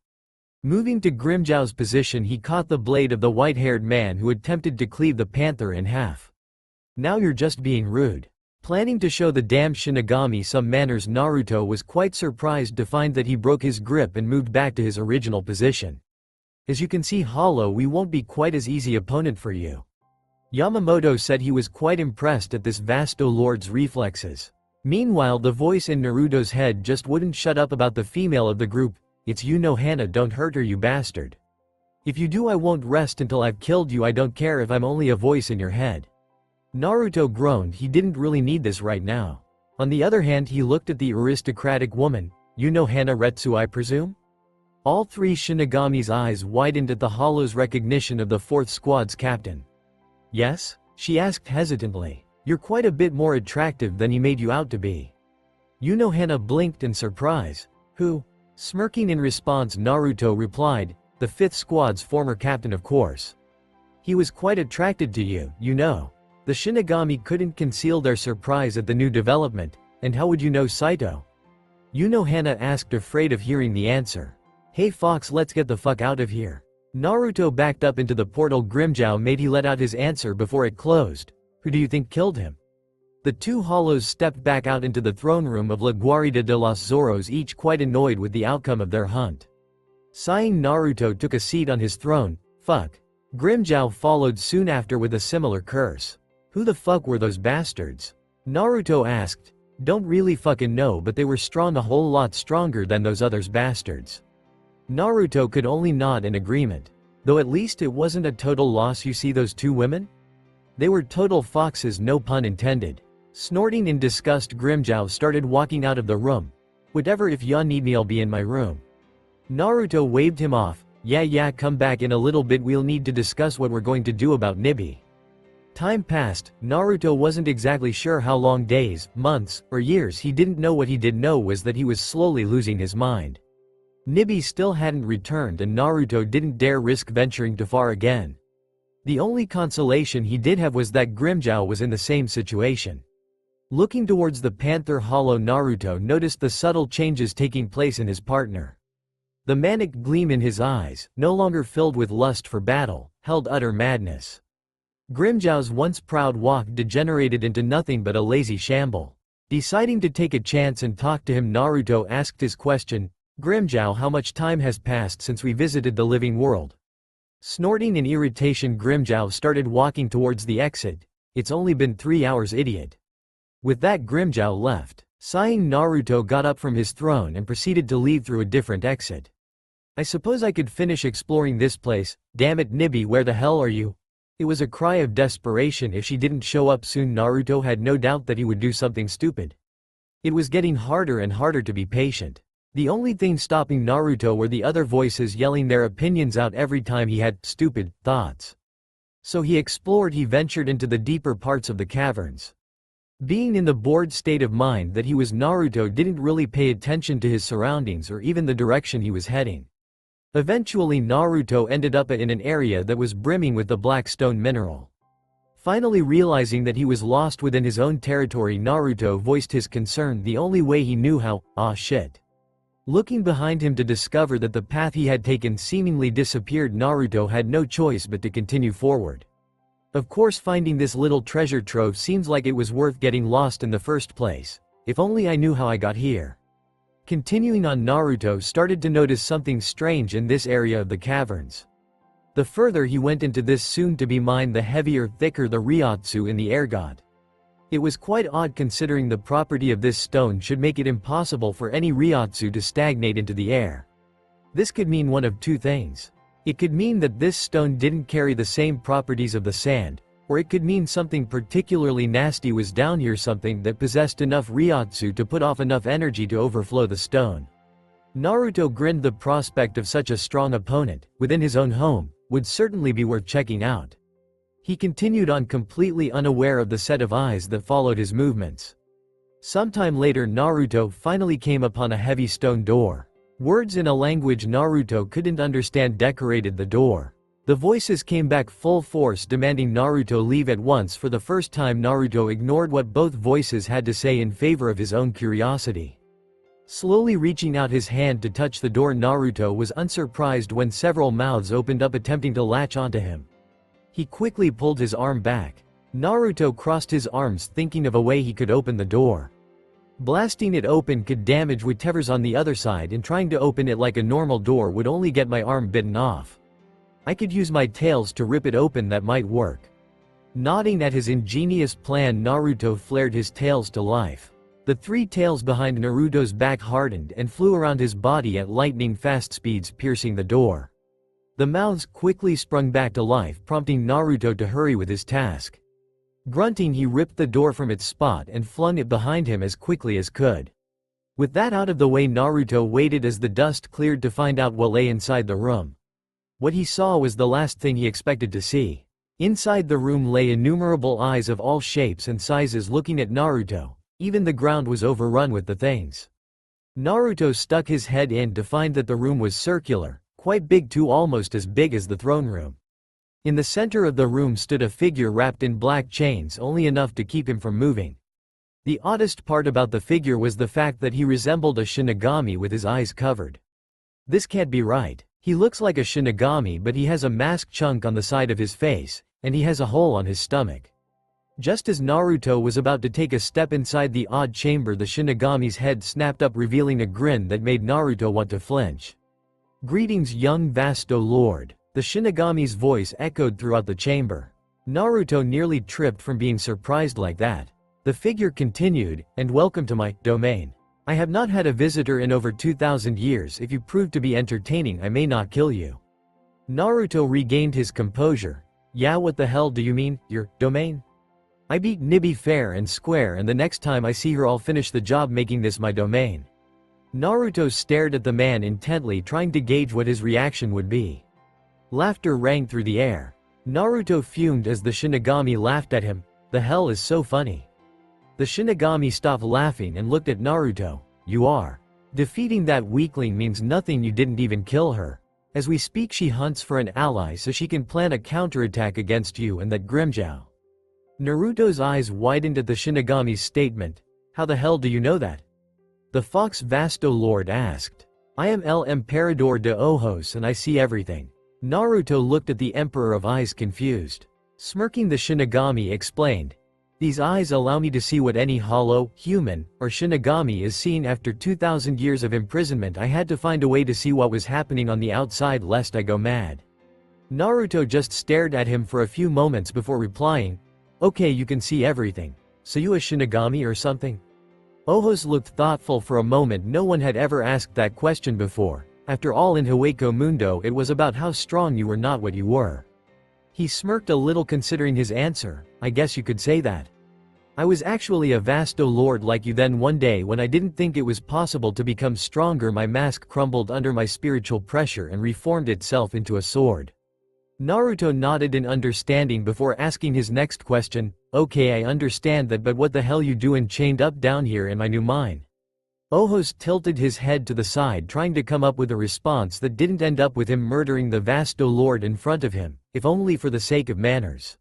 Moving to Grimmjow's position, he caught the blade of the white-haired man who attempted to cleave the panther in half. "Now you're just being rude." Planning to show the damn Shinigami some manners, Naruto was quite surprised to find that he broke his grip and moved back to his original position. "As you can see, Hollow, we won't be quite as easy opponent for you." Yamamoto said he was quite impressed at this Vasto Lord's reflexes. Meanwhile, the voice in Naruto's head just wouldn't shut up about the female of the group. "It's you, no Hana, don't hurt her, you bastard. If you do, I won't rest until I've killed you. I don't care if I'm only a voice in your head." Naruto groaned. He didn't really need this right now. On the other hand, he looked at the aristocratic woman. "You know Hana Retsu, I presume?" All three Shinigami's eyes widened at the Hollow's recognition of the 4th Squad's captain. "Yes?" she asked hesitantly. "You're quite a bit more attractive than he made you out to be." Yuno Hana blinked in surprise. "Who?" Smirking in response, Naruto replied, "The 5th Squad's former captain, of course. He was quite attracted to you, you know." The Shinigami couldn't conceal their surprise at the new development. "And how would you know Saito?" Yuno Hana asked, afraid of hearing the answer. "Hey Fox, let's get the fuck out of here." Naruto backed up into the portal. Grimmjow made he let out his answer before it closed. "Who do you think killed him?" The two hollows stepped back out into the throne room of La Guarida de los Zorros, each quite annoyed with the outcome of their hunt. Sighing, Naruto took a seat on his throne. Fuck. Grimmjow followed soon after with a similar curse. Who the fuck were those bastards? Naruto asked. Don't really fucking know, but they were strong, a whole lot stronger than those others bastards. Naruto could only nod in agreement. Though at least it wasn't a total loss. You see those two women? They were total foxes, no pun intended. Snorting in disgust, Grimmjow started walking out of the room. Whatever, if ya need me, I'll be in my room. Naruto waved him off. Yeah, come back in a little bit, we'll need to discuss what we're going to do about Nibi. Time passed. Naruto wasn't exactly sure how long, days, months, or years. He didn't know. What he did know was that he was slowly losing his mind. Nibi still hadn't returned, and Naruto didn't dare risk venturing too far again. The only consolation he did have was that Grimmjow was in the same situation. Looking towards the Panther Hollow, Naruto noticed the subtle changes taking place in his partner. The manic gleam in his eyes, no longer filled with lust for battle, held utter madness. Grimmjow's once proud walk degenerated into nothing but a lazy shamble. Deciding to take a chance and talk to him, Naruto asked his question. Grimmjow, how much time has passed since we visited the living world? Snorting in irritation, Grimmjow started walking towards the exit. It's only been 3 hours, idiot. With that, Grimmjow left. Sighing, Naruto got up from his throne and proceeded to leave through a different exit. I suppose I could finish exploring this place. Damn it, Nibi, where the hell are you? It was a cry of desperation. If she didn't show up soon, Naruto had no doubt that he would do something stupid. It was getting harder and harder to be patient. The only thing stopping Naruto were the other voices yelling their opinions out every time he had stupid thoughts. So he explored. He ventured into the deeper parts of the caverns. Being in the bored state of mind that he was, Naruto didn't really pay attention to his surroundings or even the direction he was heading. Eventually, Naruto ended up in an area that was brimming with the black stone mineral. Finally realizing that he was lost within his own territory, Naruto voiced his concern the only way he knew how. Ah shit. Looking behind him to discover that the path he had taken seemingly disappeared, Naruto had no choice but to continue forward. Of course, finding this little treasure trove seems like it was worth getting lost in the first place. If only I knew how I got here. Continuing on, Naruto started to notice something strange in this area of the caverns. The further he went into this soon-to-be mine, the heavier, thicker the Ryotsu in the air got. It was quite odd, considering the property of this stone should make it impossible for any Ryotsu to stagnate into the air. This could mean one of two things. It could mean that this stone didn't carry the same properties of the sand, or it could mean something particularly nasty was down here, something that possessed enough Ryotsu to put off enough energy to overflow the stone. Naruto grinned. The prospect of such a strong opponent, within his own home, would certainly be worth checking out. He continued on, completely unaware of the set of eyes that followed his movements. Sometime later, Naruto finally came upon a heavy stone door. Words in a language Naruto couldn't understand decorated the door. The voices came back full force, demanding Naruto leave at once. For the first time, Naruto ignored what both voices had to say in favor of his own curiosity. Slowly reaching out his hand to touch the door, Naruto was unsurprised when several mouths opened up, attempting to latch onto him. He quickly pulled his arm back. Naruto crossed his arms, thinking of a way he could open the door. Blasting it open could damage whatever's on the other side, and trying to open it like a normal door would only get my arm bitten off. I could use my tails to rip it open, that might work. Nodding at his ingenious plan, Naruto flared his tails to life. The 3 tails behind Naruto's back hardened and flew around his body at lightning-fast speeds, piercing the door. The mouths quickly sprung back to life, prompting Naruto to hurry with his task. Grunting, he ripped the door from its spot and flung it behind him as quickly as could. With that out of the way, Naruto waited as the dust cleared to find out what lay inside the room. What he saw was the last thing he expected to see. Inside the room lay innumerable eyes of all shapes and sizes looking at Naruto. Even the ground was overrun with the things. Naruto stuck his head in to find that the room was circular, quite big too, almost as big as the throne room. In the center of the room stood a figure wrapped in black chains, only enough to keep him from moving. The oddest part about the figure was the fact that he resembled a Shinigami with his eyes covered. This can't be right. He looks like a Shinigami, but he has a mask chunk on the side of his face, and he has a hole on his stomach. Just as Naruto was about to take a step inside the odd chamber, the Shinigami's head snapped up, revealing a grin that made Naruto want to flinch. Greetings young Vasto Lord. The Shinigami's voice echoed throughout the chamber. Naruto nearly tripped from being surprised like that. The figure continued, and welcome to my domain. I have not had a visitor in over 2,000 years. If you prove to be entertaining, I may not kill you. Naruto regained his composure. Yeah, what the hell do you mean, your domain? I beat Nibby fair and square, and the next time I see her I'll finish the job making this my domain. Naruto stared at the man intently, trying to gauge what his reaction would be. Laughter rang through the air. Naruto fumed as the Shinigami laughed at him. The hell is so funny? The Shinigami stopped laughing and looked at Naruto. You are. Defeating that weakling means nothing, you didn't even kill her. As we speak she hunts for an ally so she can plan a counterattack against you and that Grimmjow. Naruto's eyes widened at the Shinigami's statement. How the hell do you know that? The Fox Vasto Lord asked. I am El Emperador de Ojos and I see everything. Naruto looked at the Emperor of Eyes confused. Smirking, the Shinigami explained. These eyes allow me to see what any hollow, human, or Shinigami is seeing. After 2,000 years of imprisonment I had to find a way to see what was happening on the outside lest I go mad. Naruto just stared at him for a few moments before replying. Okay, you can see everything. So you a Shinigami or something? Ojos looked thoughtful for a moment. No one had ever asked that question before. After all, in Hueco Mundo it was about how strong you were, not what you were. He smirked a little considering his answer. I guess you could say that. I was actually a Vasto Lord like you. Then one day when I didn't think it was possible to become stronger, my mask crumbled under my spiritual pressure and reformed itself into a sword. Naruto nodded in understanding before asking his next question. Okay, I understand that, but what the hell you doing chained up down here in my new mine? Ojos tilted his head to the side, trying to come up with a response that didn't end up with him murdering the Vasto Lord in front of him, if only for the sake of manners.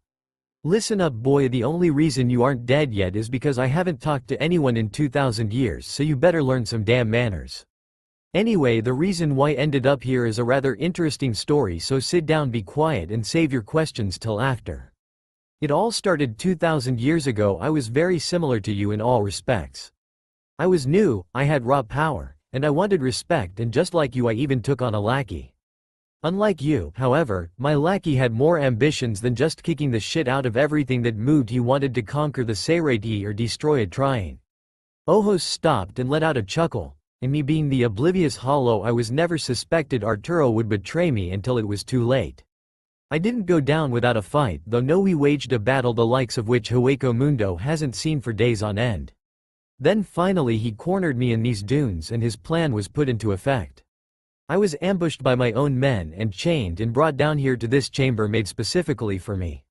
Listen up boy, the only reason you aren't dead yet is because I haven't talked to anyone in 2,000 years, so you better learn some damn manners. Anyway, the reason why I ended up here is a rather interesting story, so sit down, be quiet and save your questions till after. It all started 2,000 years ago. I was very similar to you in all respects. I was new, I had raw power, and I wanted respect, and just like you I even took on a lackey. Unlike you, however, my lackey had more ambitions than just kicking the shit out of everything that moved. He wanted to conquer the Seirei or destroy it trying. Ojos stopped and let out a chuckle. And me being the oblivious hollow I was, never suspected Arturo would betray me until it was too late. I didn't go down without a fight, though. No, we waged a battle the likes of which Hueco Mundo hasn't seen for days on end. Then finally he cornered me in these dunes and his plan was put into effect. I was ambushed by my own men and chained and brought down here to this chamber made specifically for me.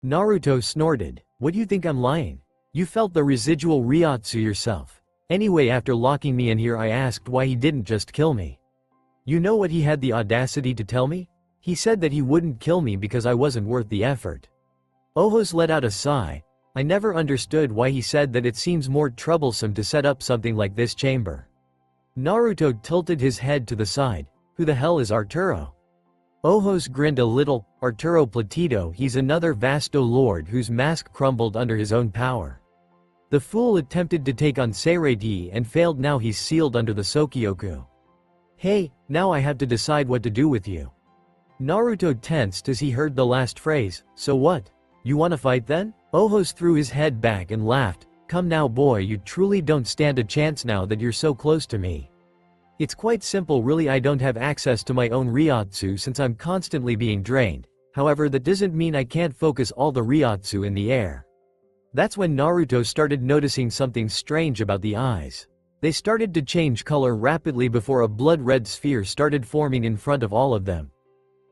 Naruto snorted. What do you think, I'm lying? You felt the residual Ryotsu yourself. Anyway, after locking me in here I asked why he didn't just kill me. You know what he had the audacity to tell me? He said that he wouldn't kill me because I wasn't worth the effort. Ojos let out a sigh. I never understood why he said that. It seems more troublesome to set up something like this chamber. Naruto tilted his head to the side. Who the hell is Arturo? Ojos grinned a little. Arturo Platito, he's another Vasto Lord whose mask crumbled under his own power. The fool attempted to take on Seirei and failed. Now he's sealed under the Sokyoku. Hey, now I have to decide what to do with you. Naruto tensed as he heard the last phrase. So what? You wanna fight then? Ojos threw his head back and laughed. Come now boy, you truly don't stand a chance now that you're so close to me. It's quite simple really. I don't have access to my own Ryotsu since I'm constantly being drained. However, that doesn't mean I can't focus all the Ryotsu in the air. That's when Naruto started noticing something strange about the eyes. They started to change color rapidly before a blood-red sphere started forming in front of all of them.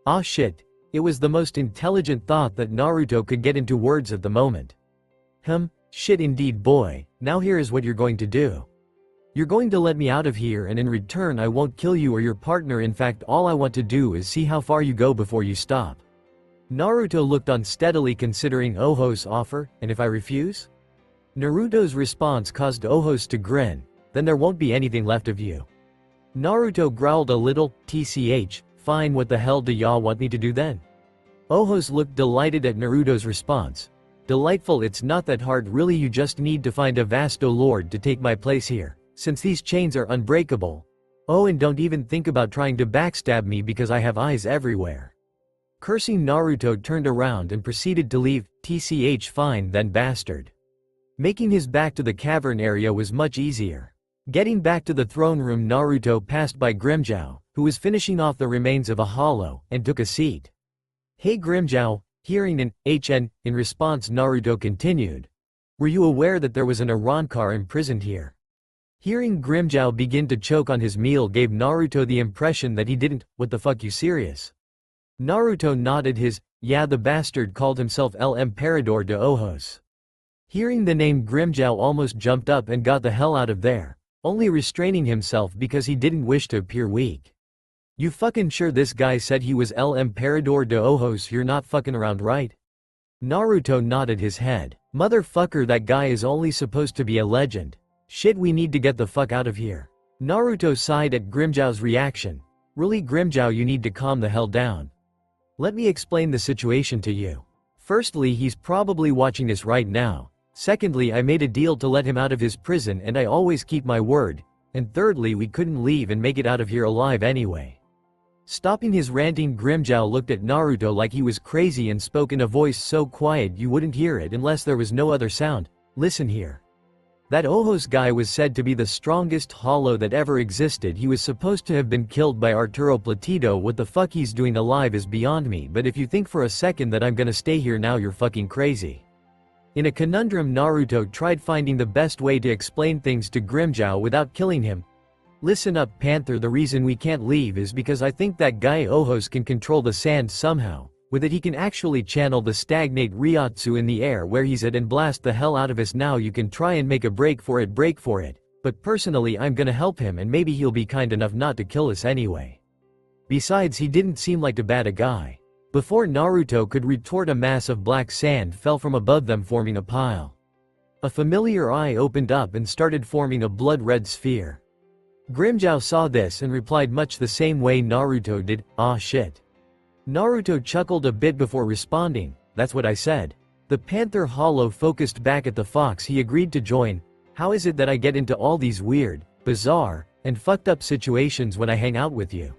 Ah shit. It was the most intelligent thought that Naruto could get into words at the moment. Shit indeed boy, now here is what you're going to do. You're going to let me out of here, and in return I won't kill you or your partner. In fact, all I want to do is see how far you go before you stop. Naruto looked unsteadily considering Ojos' offer. And if I refuse? Naruto's response caused Ojos to grin. Then there won't be anything left of you. Naruto growled a little. TCH, fine, what the hell do y'all want me to do then? Ojos looked delighted at Naruto's response. Delightful, it's not that hard really, you just need to find a Vasto Lord to take my place here. Since these chains are unbreakable. Oh, and don't even think about trying to backstab me because I have eyes everywhere. Cursing, Naruto turned around and proceeded to leave. Tch, fine then, bastard. Making his back to the cavern area was much easier. Getting back to the throne room, Naruto passed by Grimmjow, who was finishing off the remains of a hollow, and took a seat. Hey Grimmjow, hearing an HN in response, Naruto continued. Were you aware that there was an Arrancar imprisoned here? Hearing Grimmjow begin to choke on his meal gave Naruto the impression that he didn't. What the fuck, you serious? Naruto nodded his, yeah, the bastard called himself El Emperador de Ojos. Hearing the name, Grimmjow almost jumped up and got the hell out of there, only restraining himself because he didn't wish to appear weak. You fucking sure this guy said he was El Emperador de Ojos? You're not fucking around, right? Naruto nodded his head. Motherfucker, that guy is only supposed to be a legend. Shit, we need to get the fuck out of here. Naruto sighed at Grimmjow's reaction. Really Grimmjow, you need to calm the hell down. Let me explain the situation to you. Firstly, he's probably watching this right now. Secondly, I made a deal to let him out of his prison and I always keep my word. And thirdly, we couldn't leave and make it out of here alive anyway. Stopping his ranting, Grimmjow looked at Naruto like he was crazy and spoke in a voice so quiet you wouldn't hear it unless there was no other sound. Listen here. That Ojos guy was said to be the strongest hollow that ever existed. He was supposed to have been killed by Arturo Platito. What the fuck he's doing alive is beyond me, but if you think for a second that I'm gonna stay here now, you're fucking crazy. In a conundrum, Naruto tried finding the best way to explain things to Grimmjow without killing him. Listen up, Panther, the reason we can't leave is because I think that guy Ojos can control the sand somehow. With it he can actually channel the stagnate Ryotsu in the air where he's at and blast the hell out of us. Now you can try and make a break for it, but personally I'm gonna help him and maybe he'll be kind enough not to kill us anyway. Besides, he didn't seem like too bad a guy. Before Naruto could retort, a mass of black sand fell from above them, forming a pile. A familiar eye opened up and started forming a blood-red sphere. Grimmjow saw this and replied much the same way Naruto did, "Ah shit." Naruto chuckled a bit before responding, "That's what I said." The Panther Hollow focused back at the fox he agreed to join. "How is it that I get into all these weird, bizarre, and fucked up situations when I hang out with you?"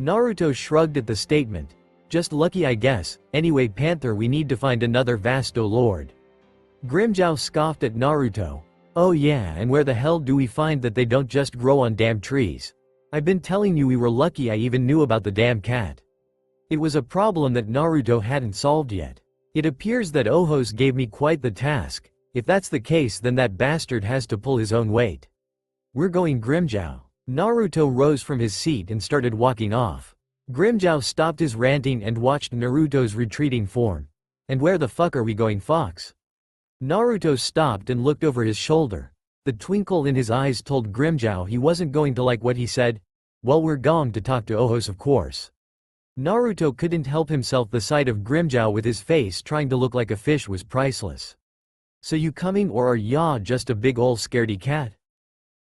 Naruto shrugged at the statement. "Just lucky, I guess. Anyway, Panther, we need to find another Vasto Lord." Grimmjow scoffed at Naruto. "Oh yeah, and where the hell do we find that? They don't just grow on damn trees. I've been telling you we were lucky I even knew about the damn cat." It was a problem that Naruto hadn't solved yet. It appears that Ojos gave me quite the task. If that's the case, then that bastard has to pull his own weight. "We're going, Grimmjow." Naruto rose from his seat and started walking off. Grimmjow stopped his ranting and watched Naruto's retreating form. "And where the fuck are we going, Fox?" Naruto stopped and looked over his shoulder. The twinkle in his eyes told Grimmjow he wasn't going to like what he said. "Well, we're going to talk to Ojos, of course." Naruto couldn't help himself. The sight of Grimmjow with his face trying to look like a fish was priceless. "So you coming, or are ya just a big ol' scaredy cat?"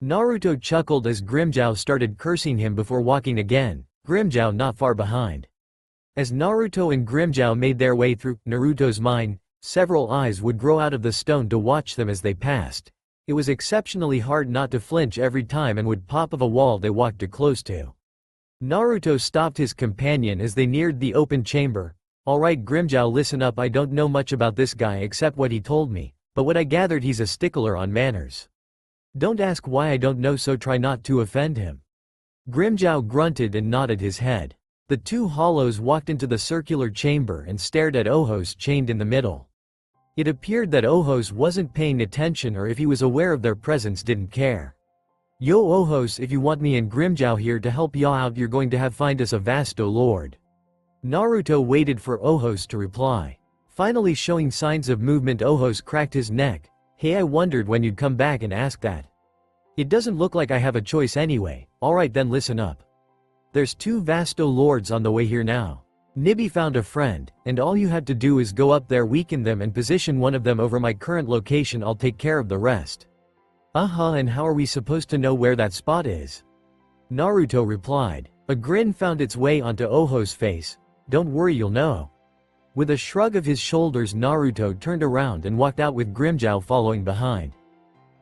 Naruto chuckled as Grimmjow started cursing him before walking again, Grimmjow not far behind. As Naruto and Grimmjow made their way through Naruto's mind, several eyes would grow out of the stone to watch them as they passed. It was exceptionally hard not to flinch every time and would pop of a wall they walked too close to. Naruto stopped his companion as they neared the open chamber. "Alright Grimmjow, listen up, I don't know much about this guy except what he told me, but what I gathered, he's a stickler on manners. Don't ask why I don't know, so try not to offend him." Grimmjow grunted and nodded his head. The two hollows walked into the circular chamber and stared at Ojos chained in the middle. It appeared that Ojos wasn't paying attention, or if he was aware of their presence, didn't care. "Yo Ojos, if you want me and Grimmjow here to help ya out, you're going to have find us a Vasto Lord." Naruto waited for Ojos to reply. Finally showing signs of movement, Ojos cracked his neck. "Hey, I wondered when you'd come back and ask that. It doesn't look like I have a choice anyway." "Alright then, listen up. There's two Vasto Lords on the way here now. Nibby found a friend, and all you had to do is go up there, weaken them, and position one of them over my current location. I'll take care of the rest." And how are we supposed to know where that spot is?" Naruto replied. A grin found its way onto Ojos' face. "Don't worry, you'll know." With a shrug of his shoulders, Naruto turned around and walked out with Grimmjow following behind.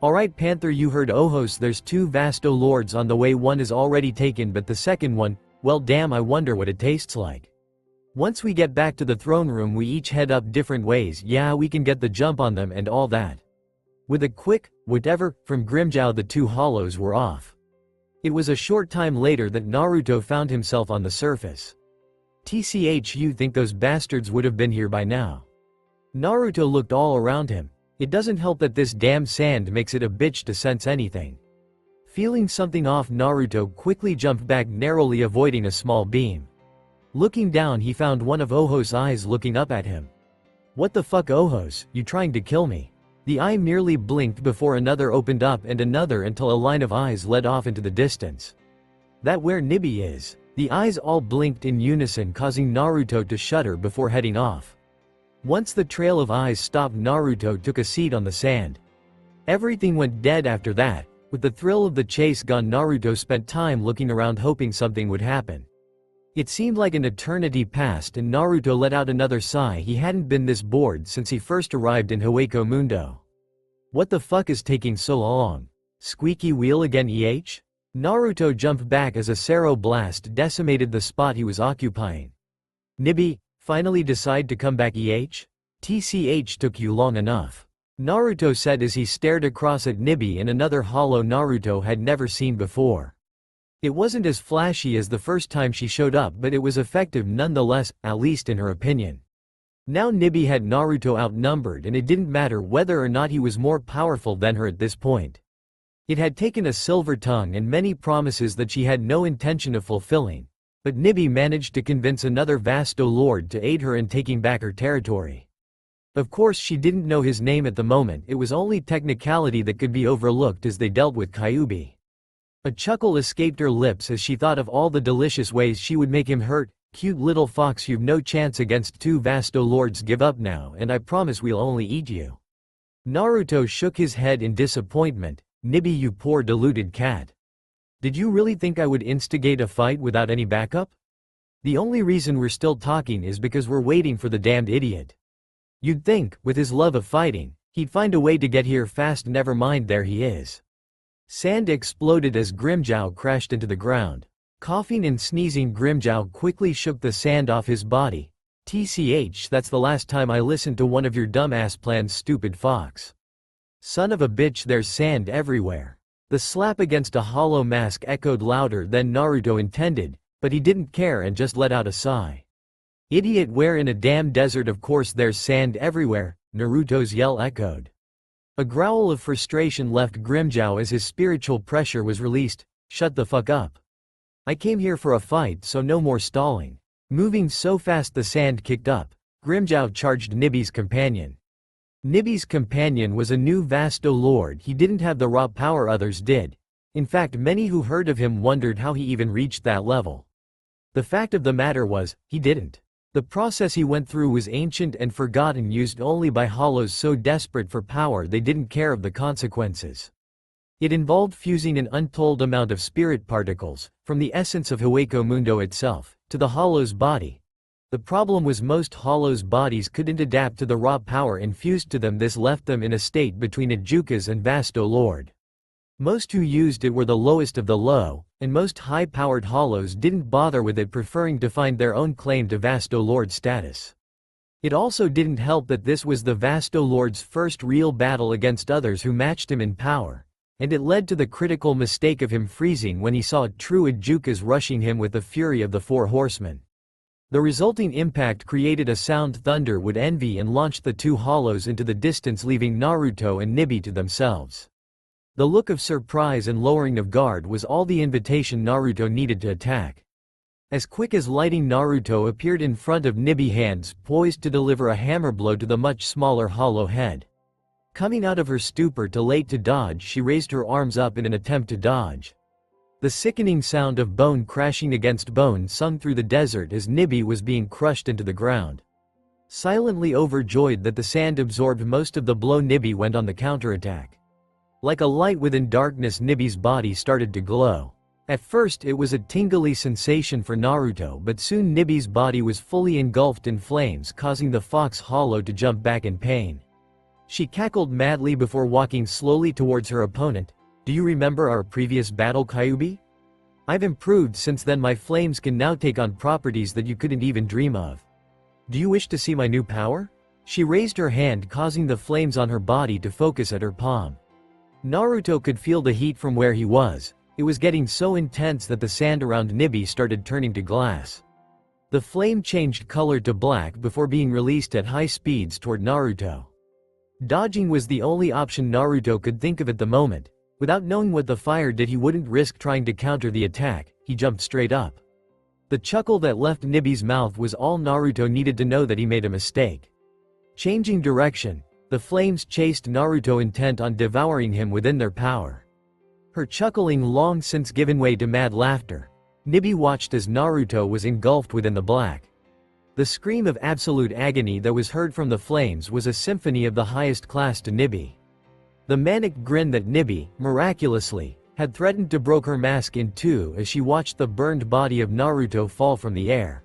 Alright Panther, you heard Ojos, there's 2 Vasto Lords on the way, one is already taken but the second one, well damn, I wonder what it tastes like. Once we get back to the throne room we each head up different ways, yeah we can get the jump on them and all that. With a quick, whatever, from Grimmjow the 2 hollows were off. It was a short time later that Naruto found himself on the surface. TCH, you think those bastards would have been here by now? Naruto looked all around him. It doesn't help that this damn sand makes it a bitch to sense anything. Feeling something off, Naruto quickly jumped back, narrowly avoiding a small beam. Looking down he found one of Ojos' eyes looking up at him. What the fuck Ojos, you trying to kill me? The eye merely blinked before another opened up and another until a line of eyes led off into the distance. That where Nibby is? The eyes all blinked in unison, causing Naruto to shudder before heading off. Once the trail of eyes stopped, Naruto took a seat on the sand. Everything went dead after that. With the thrill of the chase gone, Naruto spent time looking around hoping something would happen. It seemed like an eternity passed and Naruto let out another sigh. He hadn't been this bored since he first arrived in Hueco Mundo. What the fuck is taking so long? Squeaky wheel again, EH? Naruto jumped back as a Sero blast decimated the spot he was occupying. Nibby, finally decide to come back, EH? TCH, took you long enough. Naruto said as he stared across at Nibby and another hollow Naruto had never seen before. It wasn't as flashy as the first time she showed up, but it was effective nonetheless, at least in her opinion. Now Nibby had Naruto outnumbered and it didn't matter whether or not he was more powerful than her at this point. It had taken a silver tongue and many promises that she had no intention of fulfilling, but Nibby managed to convince another Vasto Lord to aid her in taking back her territory. Of course she didn't know his name at the moment, it was only technicality that could be overlooked as they dealt with Kyuubi. A chuckle escaped her lips as she thought of all the delicious ways she would make him hurt. Cute little fox, you've no chance against 2 Vasto Lords, give up now and I promise we'll only eat you. Naruto shook his head in disappointment. Nibby, you poor deluded cat. Did you really think I would instigate a fight without any backup? The only reason we're still talking is because we're waiting for the damned idiot. You'd think, with his love of fighting, he'd find a way to get here fast. Never mind, there he is. Sand exploded as Grimmjow crashed into the ground. Coughing and sneezing, Grimmjow quickly shook the sand off his body. TCH, that's the last time I listened to one of your dumbass plans, stupid fox. Son of a bitch, there's sand everywhere. The slap against a hollow mask echoed louder than Naruto intended, but he didn't care and just let out a sigh. Idiot, where in a damn desert? Of course there's sand everywhere, Naruto's yell echoed. A growl of frustration left Grimmjow as his spiritual pressure was released. Shut the fuck up. I came here for a fight, so no more stalling. Moving so fast the sand kicked up, Grimmjow charged Nibby's companion. Nibby's companion was a new Vasto Lord. He didn't have the raw power others did. In fact, many who heard of him wondered how he even reached that level. The fact of the matter was, he didn't. The process he went through was ancient and forgotten, used only by hollows so desperate for power they didn't care of the consequences. It involved fusing an untold amount of spirit particles, from the essence of Hueco Mundo itself, to the hollow's body. The problem was most hollows' bodies couldn't adapt to the raw power infused to them. This left them in a state between a Jukas and Vasto Lord. Most who used it were the lowest of the low, and most high-powered hollows didn't bother with it, preferring to find their own claim to Vasto Lord status. It also didn't help that this was the Vasto Lord's first real battle against others who matched him in power, and it led to the critical mistake of him freezing when he saw true Jukas rushing him with the fury of the 4 horsemen. The resulting impact created a sound thunder would envy and launched the 2 hollows into the distance, leaving Naruto and Nibby to themselves. The look of surprise and lowering of guard was all the invitation Naruto needed to attack. As quick as lightning, Naruto appeared in front of Nibby, hands poised to deliver a hammer blow to the much smaller hollow head. Coming out of her stupor too late to dodge, she raised her arms up in an attempt to dodge. The sickening sound of bone crashing against bone sung through the desert as Nibby was being crushed into the ground. Silently overjoyed that the sand absorbed most of the blow, Nibby went on the counterattack. Like a light within darkness, Nibby's body started to glow. At first it was a tingly sensation for Naruto, but soon Nibby's body was fully engulfed in flames, causing the fox hollow to jump back in pain. She cackled madly before walking slowly towards her opponent. Do you remember our previous battle, Kyuubi? I've improved since then. My flames can now take on properties that you couldn't even dream of. Do you wish to see my new power? She raised her hand, causing the flames on her body to focus at her palm. Naruto could feel the heat from where he was. It was getting so intense that the sand around Nibi started turning to glass. The flame changed color to black before being released at high speeds toward Naruto. Dodging was the only option Naruto could think of at the moment. Without knowing what the fire did, he wouldn't risk trying to counter the attack. He jumped straight up. The chuckle that left Nibi's mouth was all Naruto needed to know that he made a mistake. Changing direction, the flames chased Naruto, intent on devouring him within their power. Her chuckling long since given way to mad laughter. Nibi watched as Naruto was engulfed within the black. The scream of absolute agony that was heard from the flames was a symphony of the highest class to Nibi. The manic grin that Nibi, miraculously, had threatened to break her mask in two as she watched the burned body of Naruto fall from the air.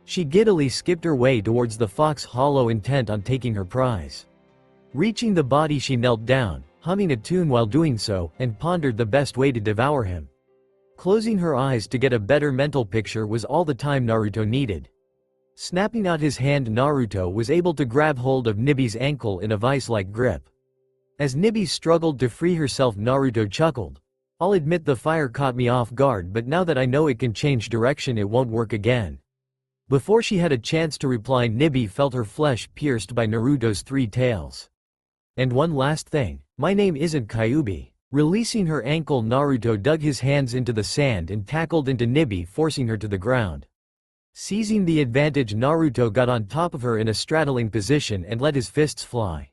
She giddily skipped her way towards the fox hollow, intent on taking her prize. Reaching the body, she knelt down, humming a tune while doing so, and pondered the best way to devour him. Closing her eyes to get a better mental picture was all the time Naruto needed. Snapping out his hand, Naruto was able to grab hold of Nibi's ankle in a vice-like grip. As Nibi struggled to free herself, Naruto chuckled. I'll admit the fire caught me off guard, but now that I know it can change direction, it won't work again. Before she had a chance to reply, Nibi felt her flesh pierced by Naruto's three tails. And one last thing, my name isn't Kyuubi. Releasing her ankle, Naruto dug his hands into the sand and tackled into Nibi, forcing her to the ground. Seizing the advantage, Naruto got on top of her in a straddling position and let his fists fly.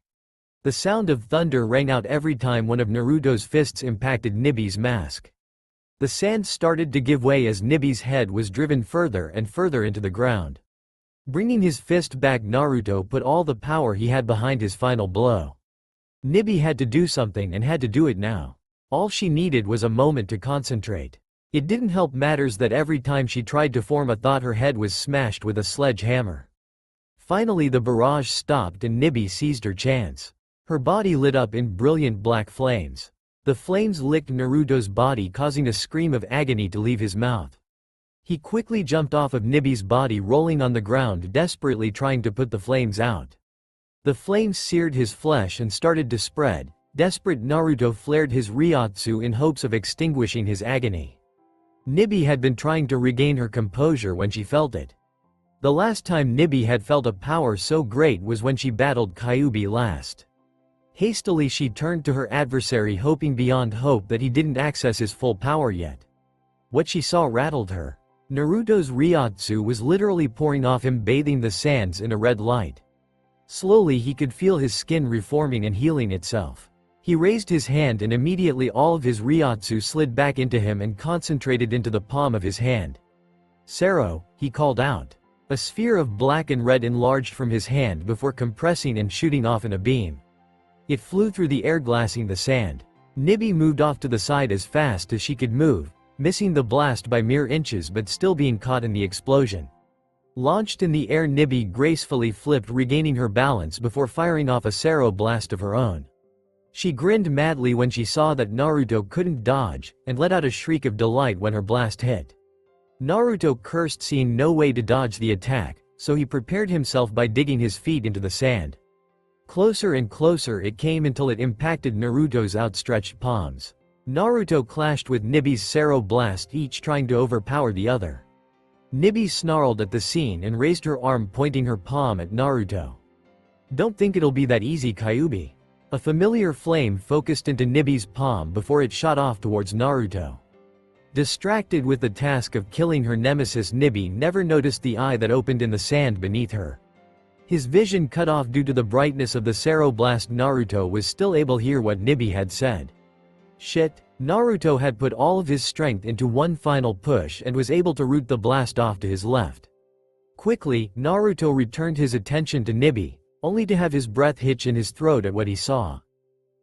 The sound of thunder rang out every time one of Naruto's fists impacted Nibi's mask. The sand started to give way as Nibi's head was driven further and further into the ground. Bringing his fist back, Naruto put all the power he had behind his final blow. Nibi had to do something, and had to do it now. All she needed was a moment to concentrate. It didn't help matters that every time she tried to form a thought, her head was smashed with a sledgehammer. Finally the barrage stopped and Nibi seized her chance. Her body lit up in brilliant black flames. The flames licked Naruto's body, causing a scream of agony to leave his mouth. He quickly jumped off of Nibi's body, rolling on the ground, desperately trying to put the flames out. The flames seared his flesh and started to spread. Desperate, Naruto flared his Ryotsu in hopes of extinguishing his agony. Nibi had been trying to regain her composure when she felt it. The last time Nibi had felt a power so great was when she battled Kyuubi last. Hastily she turned to her adversary, hoping beyond hope that he didn't access his full power yet. What she saw rattled her. Naruto's Ryotsu was literally pouring off him, bathing the sands in a red light. Slowly he could feel his skin reforming and healing itself. He raised his hand and immediately all of his Ryotsu slid back into him and concentrated into the palm of his hand. "Sero," he called out. A sphere of black and red enlarged from his hand before compressing and shooting off in a beam. It flew through the air, glassing the sand. Nibi moved off to the side as fast as she could move, missing the blast by mere inches but still being caught in the explosion. Launched in the air, Nibi gracefully flipped, regaining her balance before firing off a Sero blast of her own. She grinned madly when she saw that Naruto couldn't dodge, and let out a shriek of delight when her blast hit. Naruto cursed, seeing no way to dodge the attack, so he prepared himself by digging his feet into the sand. Closer and closer it came until it impacted Naruto's outstretched palms. Naruto clashed with Nibi's Sero blast, each trying to overpower the other. Nibi snarled at the scene and raised her arm, pointing her palm at Naruto. "Don't think it'll be that easy, Kyuubi." A familiar flame focused into Nibi's palm before it shot off towards Naruto. Distracted with the task of killing her nemesis, Nibi never noticed the eye that opened in the sand beneath her. His vision cut off due to the brightness of the Sero blast. Naruto was still able to hear what Nibi had said. Shit. Naruto had put all of his strength into one final push and was able to root the blast off to his left. Quickly, Naruto returned his attention to Nibi, only to have his breath hitch in his throat at what he saw.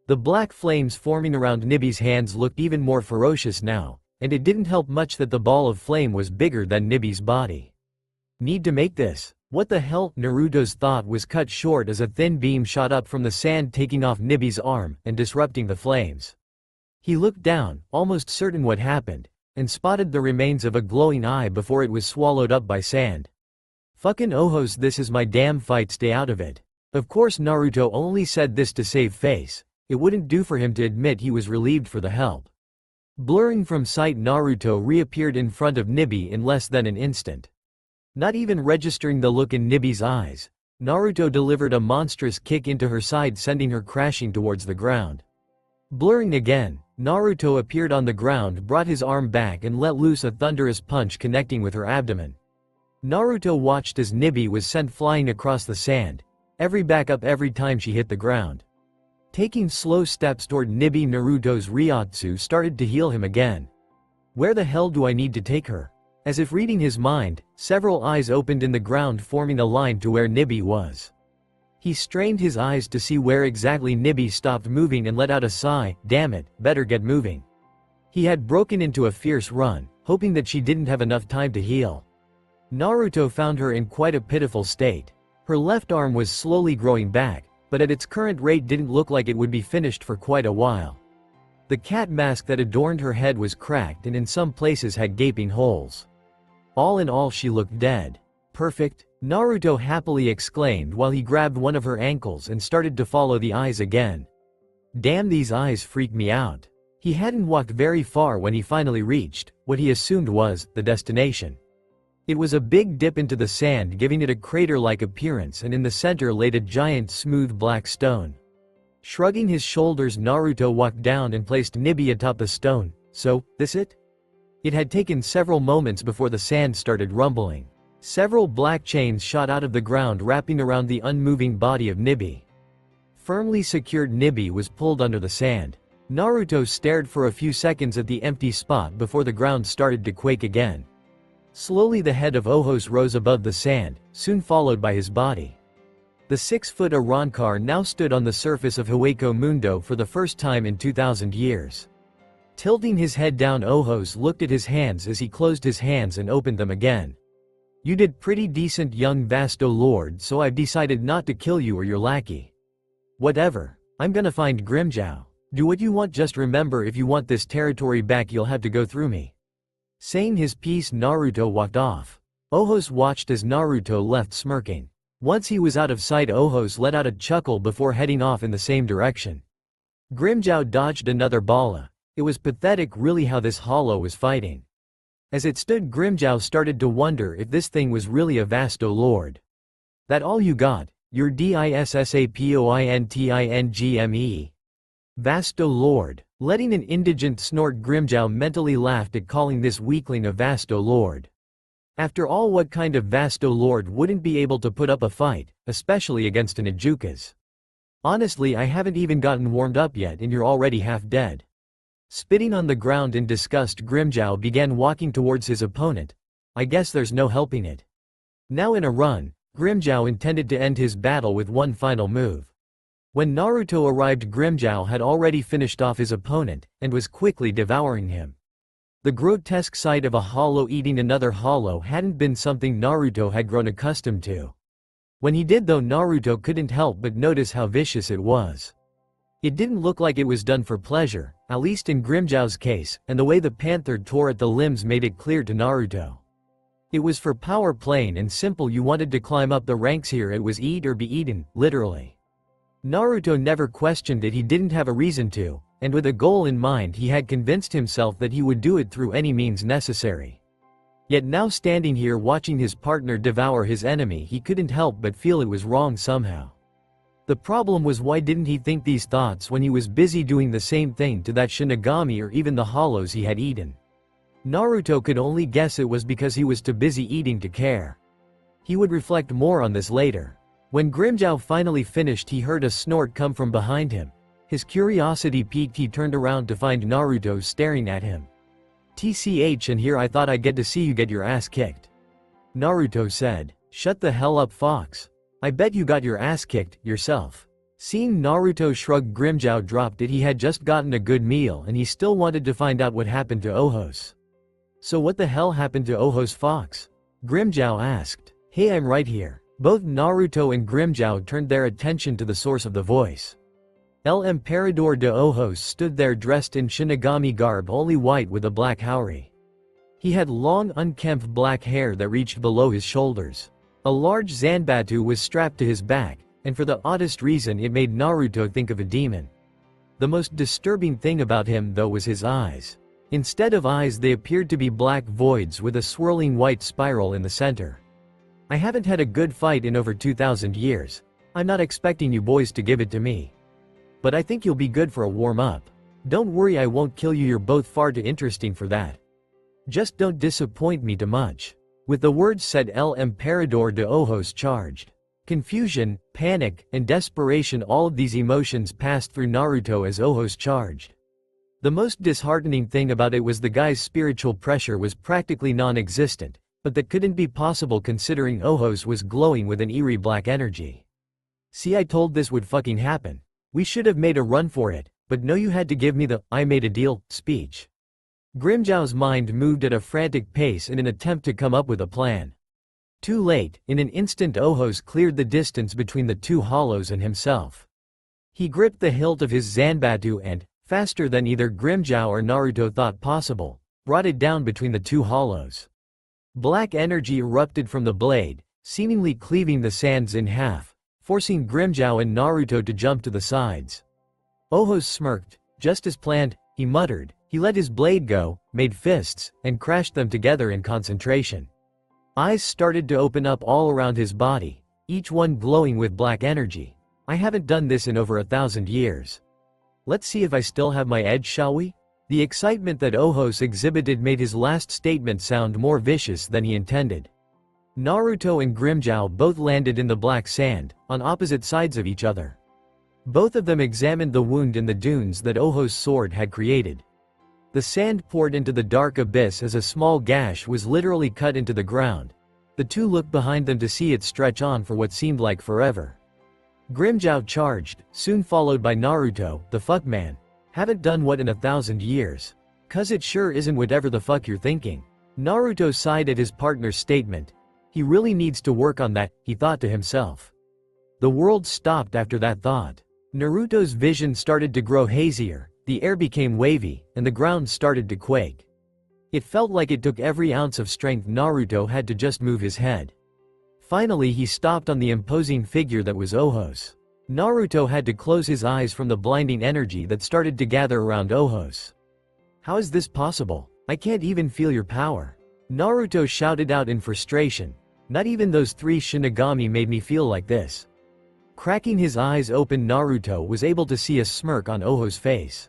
The black flames forming around Nibi's hands looked even more ferocious now, and it didn't help much that the ball of flame was bigger than Nibi's body. "Need to make this." What the hell? Naruto's thought was cut short as a thin beam shot up from the sand, taking off Nibi's arm and disrupting the flames. He looked down, almost certain what happened, and spotted the remains of a glowing eye before it was swallowed up by sand. Fucking Ohos, this is my damn fight, stay out of it. Of course Naruto only said this to save face. It wouldn't do for him to admit he was relieved for the help. Blurring from sight, Naruto reappeared in front of Nibi in less than an instant. Not even registering the look in Nibi's eyes, Naruto delivered a monstrous kick into her side, sending her crashing towards the ground. Blurring again, Naruto appeared on the ground, brought his arm back and let loose a thunderous punch connecting with her abdomen. Naruto watched as Nibi was sent flying across the sand, every back up every time she hit the ground. Taking slow steps toward Nibi, Naruto's Ryotsu started to heal him again. Where the hell do I need to take her? As if reading his mind, several eyes opened in the ground, forming a line to where Nibi was. He strained his eyes to see where exactly Nibi stopped moving and let out a sigh. Damn it, better get moving. He had broken into a fierce run, hoping that she didn't have enough time to heal. Naruto found her in quite a pitiful state. Her left arm was slowly growing back, but at its current rate didn't look like it would be finished for quite a while. The cat mask that adorned her head was cracked and in some places had gaping holes. All in all, she looked dead. Perfect, Naruto happily exclaimed while he grabbed one of her ankles and started to follow the eyes again. Damn, these eyes freak me out. He hadn't walked very far when he finally reached what he assumed was the destination. It was a big dip into the sand, giving it a crater-like appearance, and in the center laid a giant smooth black stone. Shrugging his shoulders, Naruto walked down and placed Nibi atop the stone. So, this it? It had taken several moments before the sand started rumbling. Several black chains shot out of the ground, wrapping around the unmoving body of Nibi. Firmly secured, Nibi was pulled under the sand. Naruto stared for a few seconds at the empty spot before the ground started to quake again. Slowly the head of Ohos rose above the sand, soon followed by his body. The 6-foot Arrancar now stood on the surface of Hueco Mundo for the first time in 2,000 years. Tilting his head down, Ohos looked at his hands as he closed his hands and opened them again. You did pretty decent, young Vasto Lord, so I've decided not to kill you or your lackey. Whatever. I'm gonna find Grimmjow. Do what you want, just remember, if you want this territory back you'll have to go through me. Saying his piece, Naruto walked off. Ohos watched as Naruto left, smirking. Once he was out of sight, Ohos let out a chuckle before heading off in the same direction. Grimmjow dodged another bala. It was pathetic really how this hollow was fighting. As it stood, Grimmjow started to wonder if this thing was really a Vasto Lord. That all you got? Your dissapointingme? Vasto Lord. Letting an indigent snort, Grimmjow mentally laughed at calling this weakling a Vasto Lord. After all, what kind of Vasto Lord wouldn't be able to put up a fight, especially against an Ijukas? Honestly, I haven't even gotten warmed up yet and you're already half dead. Spitting on the ground in disgust, Grimmjow began walking towards his opponent. I guess there's no helping it. Now in a run, Grimmjow intended to end his battle with one final move. When Naruto arrived, Grimmjow had already finished off his opponent, and was quickly devouring him. The grotesque sight of a hollow eating another hollow hadn't been something Naruto had grown accustomed to. When he did though, Naruto couldn't help but notice how vicious it was. It didn't look like it was done for pleasure, at least in Grimmjow's case, and the way the panther tore at the limbs made it clear to Naruto. It was for power, plain and simple. You wanted to climb up the ranks here, it was eat or be eaten, literally. Naruto never questioned it, he didn't have a reason to, and with a goal in mind he had convinced himself that he would do it through any means necessary. Yet now standing here watching his partner devour his enemy, he couldn't help but feel it was wrong somehow. The problem was, why didn't he think these thoughts when he was busy doing the same thing to that Shinigami or even the hollows he had eaten? Naruto could only guess it was because he was too busy eating to care. He would reflect more on this later. When Grimmjow finally finished, he heard a snort come from behind him. His curiosity piqued, he turned around to find Naruto staring at him. "TCH, and here I thought I'd get to see you get your ass kicked," Naruto said. "Shut the hell up, Fox. I bet you got your ass kicked, yourself." Seeing Naruto shrug, Grimmjow dropped it. He had just gotten a good meal and he still wanted to find out what happened to Ohos. "So what the hell happened to Ohos, Fox?" Grimmjow asked. "Hey, I'm right here. Both Naruto and Grimmjow turned their attention to the source of the voice. El Emperador de Ojos stood there dressed in Shinigami garb, only white with a black haori. He had long unkempt black hair that reached below his shoulders. A large Zanbatu was strapped to his back, and for the oddest reason it made Naruto think of a demon. The most disturbing thing about him though was his eyes. Instead of eyes they appeared to be black voids with a swirling white spiral in the center. I haven't had a good fight in over 2,000 years. I'm not expecting you boys to give it to me. But I think you'll be good for a warm-up. Don't worry, I won't kill you, you're both far too interesting for that. Just don't disappoint me too much. With the words said, El Emperador de Ojos charged. Confusion, panic, and desperation, all of these emotions passed through Naruto as Ojos charged. The most disheartening thing about it was the guy's spiritual pressure was practically non-existent, but that couldn't be possible considering Ojos was glowing with an eerie black energy. See, I told this would fucking happen. We should have made a run for it, but no, you had to give me the "I made a deal" speech. Grimmjow's mind moved at a frantic pace in an attempt to come up with a plan. Too late, in an instant Ojos cleared the distance between the two hollows and himself. He gripped the hilt of his Zanbatu and, faster than either Grimmjow or Naruto thought possible, brought it down between the two hollows. Black energy erupted from the blade, seemingly cleaving the sands in half, forcing Grimmjow and Naruto to jump to the sides. Ojos smirked. Just as planned, he muttered. He let his blade go, made fists, and crashed them together in concentration. Eyes started to open up all around his body, each one glowing with black energy. I haven't done this in over 1,000 years. Let's see if I still have my edge, shall we? The excitement that Ojos exhibited made his last statement sound more vicious than he intended. Naruto and Grimmjow both landed in the black sand, on opposite sides of each other. Both of them examined the wound in the dunes that Ojos' sword had created. The sand poured into the dark abyss as a small gash was literally cut into the ground. The two looked behind them to see it stretch on for what seemed like forever. Grimmjow charged, soon followed by Naruto. The fuck, man? Haven't done what in 1,000 years? 'Cause it sure isn't whatever the fuck you're thinking. Naruto sighed at his partner's statement. He really needs to work on that, he thought to himself. The world stopped after that thought. Naruto's vision started to grow hazier, the air became wavy, and the ground started to quake. It felt like it took every ounce of strength Naruto had to just move his head. Finally he stopped on the imposing figure that was Ojos. Naruto had to close his eyes from the blinding energy that started to gather around Ojos. How is this possible? I can't even feel your power. Naruto shouted out in frustration. Not even those 3 Shinigami made me feel like this. Cracking his eyes open, Naruto was able to see a smirk on Ojos' face.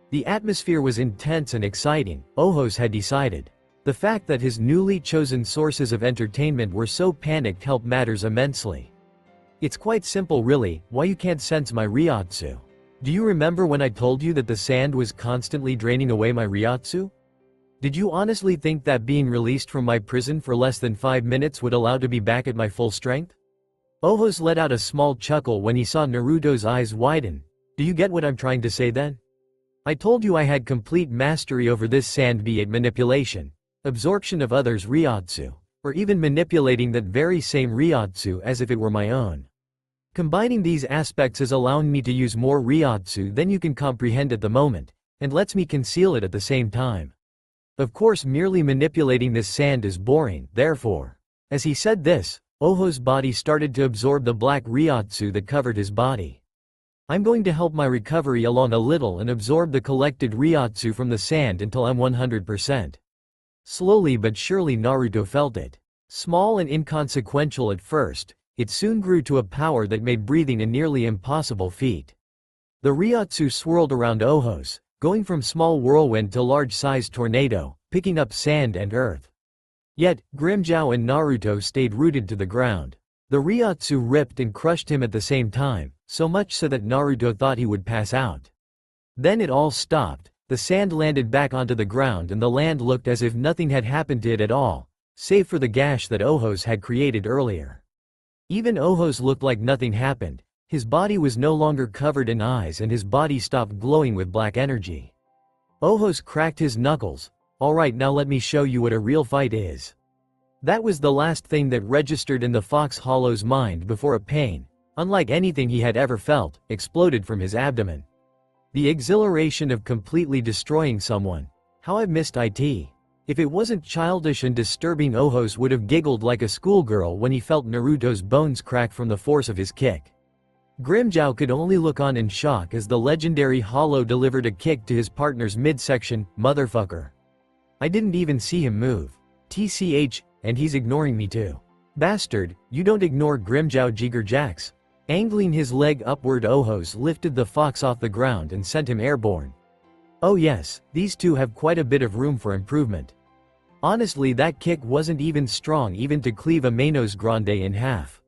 The atmosphere was intense and exciting, Ojos had decided. The fact that his newly chosen sources of entertainment were so panicked helped matters immensely. It's quite simple really, why you can't sense my Ryotsu. Do you remember when I told you that the sand was constantly draining away my Ryotsu? Did you honestly think that being released from my prison for less than 5 minutes would allow to be back at my full strength? Ojos let out a small chuckle when he saw Naruto's eyes widen. Do you get what I'm trying to say then? I told you I had complete mastery over this sand, be it manipulation, absorption of others' Ryotsu, or even manipulating that very same Ryotsu as if it were my own. Combining these aspects is allowing me to use more Ryotsu than you can comprehend at the moment, and lets me conceal it at the same time. Of course, merely manipulating this sand is boring, therefore. As he said this, Ojos' body started to absorb the black Ryotsu that covered his body. I'm going to help my recovery along a little and absorb the collected Ryotsu from the sand until I'm 100%. Slowly but surely Naruto felt it. Small and inconsequential at first, it soon grew to a power that made breathing a nearly impossible feat. The Ryotsu swirled around Ojos, going from small whirlwind to large-sized tornado, picking up sand and earth. Yet, Grimmjow and Naruto stayed rooted to the ground. The Ryotsu ripped and crushed him at the same time, so much so that Naruto thought he would pass out. Then it all stopped, the sand landed back onto the ground and the land looked as if nothing had happened to it at all, save for the gash that Ojos had created earlier. Even Ojos looked like nothing happened. His body was no longer covered in eyes and his body stopped glowing with black energy. Ojos cracked his knuckles. Alright, now let me show you what a real fight is. That was the last thing that registered in the fox hollow's mind before a pain, unlike anything he had ever felt, exploded from his abdomen. The exhilaration of completely destroying someone. How I missed it. If it wasn't childish and disturbing, Ohos would have giggled like a schoolgirl when he felt Naruto's bones crack from the force of his kick. Grimmjow could only look on in shock as the legendary Hollow delivered a kick to his partner's midsection. Motherfucker. I didn't even see him move. TCH, and he's ignoring me too. Bastard, you don't ignore Grimmjow Jigger Jacks. Angling his leg upward, Ohos lifted the fox off the ground and sent him airborne. Oh yes, these two have quite a bit of room for improvement. Honestly, that kick wasn't even strong even to cleave a Manos Grande in half.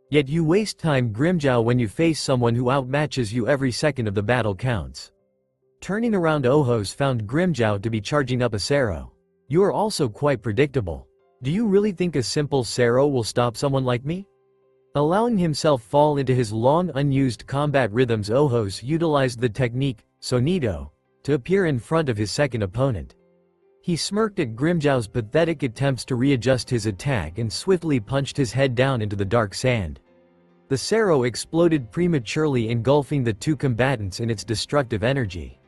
Yet you waste time, Grimmjow, when you face someone who outmatches you. Every second of the battle counts. Turning around, Ohos found Grimmjow to be charging up a Sero. You are also quite predictable. Do you really think a simple Sero will stop someone like me? Allowing himself fall into his long unused combat rhythms, Ohos utilized the technique, Sonido, to appear in front of his second opponent. He smirked at Grimmjow's pathetic attempts to readjust his attack and swiftly punched his head down into the dark sand. The Sero exploded prematurely, engulfing the two combatants in its destructive energy.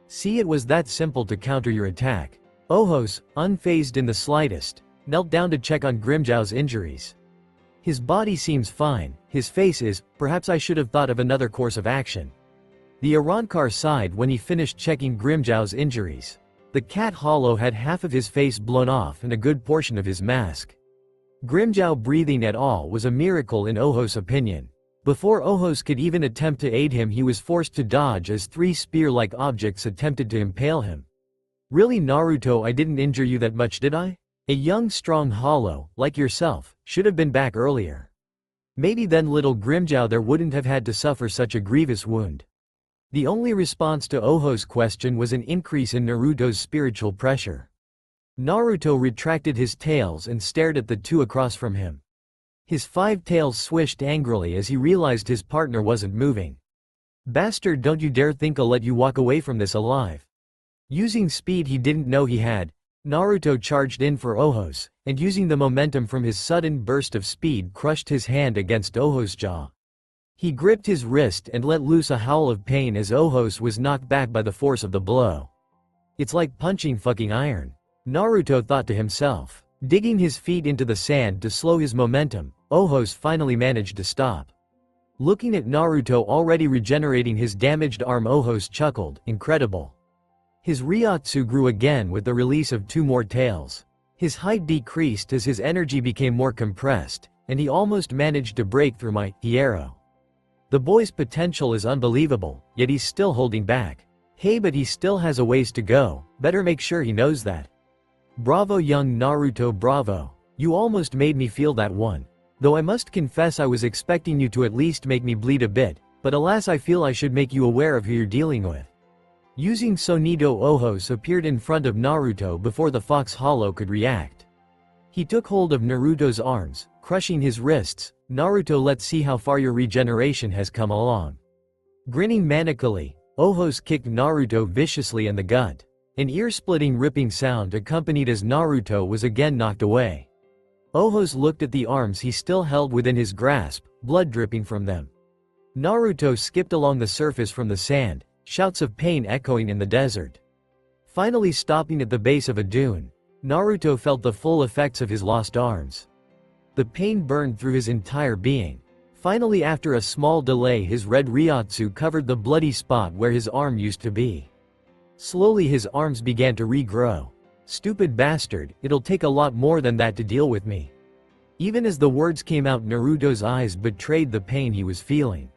See, it was that simple to counter your attack. Ohos, unfazed in the slightest, knelt down to check on Grimmjow's injuries. His body seems fine, his face is. Perhaps I should have thought of another course of action. The Arrancar sighed when he finished checking Grimmjow's injuries. The cat Hollow had half of his face blown off and a good portion of his mask. Grimmjow breathing at all was a miracle in Ohos' opinion. Before Ohos could even attempt to aid him, he was forced to dodge as three spear-like objects attempted to impale him. Really, Naruto, I didn't injure you that much, did I? A young strong Hollow, like yourself, should have been back earlier. Maybe then little Grimmjow there wouldn't have had to suffer such a grievous wound. The only response to Ohos' question was an increase in Naruto's spiritual pressure. Naruto retracted his tails and stared at the two across from him. His 5 tails swished angrily as he realized his partner wasn't moving. Bastard, don't you dare think I'll let you walk away from this alive. Using speed he didn't know he had, Naruto charged in for Ohos, and using the momentum from his sudden burst of speed crushed his hand against Ohos' jaw. He gripped his wrist and let loose a howl of pain as Ohos was knocked back by the force of the blow. It's like punching fucking iron, Naruto thought to himself. Digging his feet into the sand to slow his momentum, Ohos finally managed to stop. Looking at Naruto already regenerating his damaged arm, Ohos chuckled. Incredible. His Ryotsu grew again with the release of 2 more tails. His height decreased as his energy became more compressed, and he almost managed to break through my Hierro. The boy's potential is unbelievable, yet he's still holding back. Hey, but he still has a ways to go, better make sure he knows that. Bravo young Naruto, bravo. You almost made me feel that one. Though I must confess I was expecting you to at least make me bleed a bit, but alas, I feel I should make you aware of who you're dealing with. Using Sonido, Ohos appeared in front of Naruto before the Fox Hollow could react. He took hold of Naruto's arms, crushing his wrists. Naruto, let's see how far your regeneration has come along. Grinning manically, Ohos kicked Naruto viciously in the gut. An ear-splitting ripping sound accompanied as Naruto was again knocked away. Ohos looked at the arms he still held within his grasp, blood dripping from them. Naruto skipped along the surface from the sand, shouts of pain echoing in the desert. Finally stopping at the base of a dune, Naruto felt the full effects of his lost arms. The pain burned through his entire being. Finally, after a small delay, his red Ryotsu covered the bloody spot where his arm used to be. Slowly his arms began to regrow. Stupid bastard, it'll take a lot more than that to deal with me. Even as the words came out, Naruto's eyes betrayed the pain he was feeling.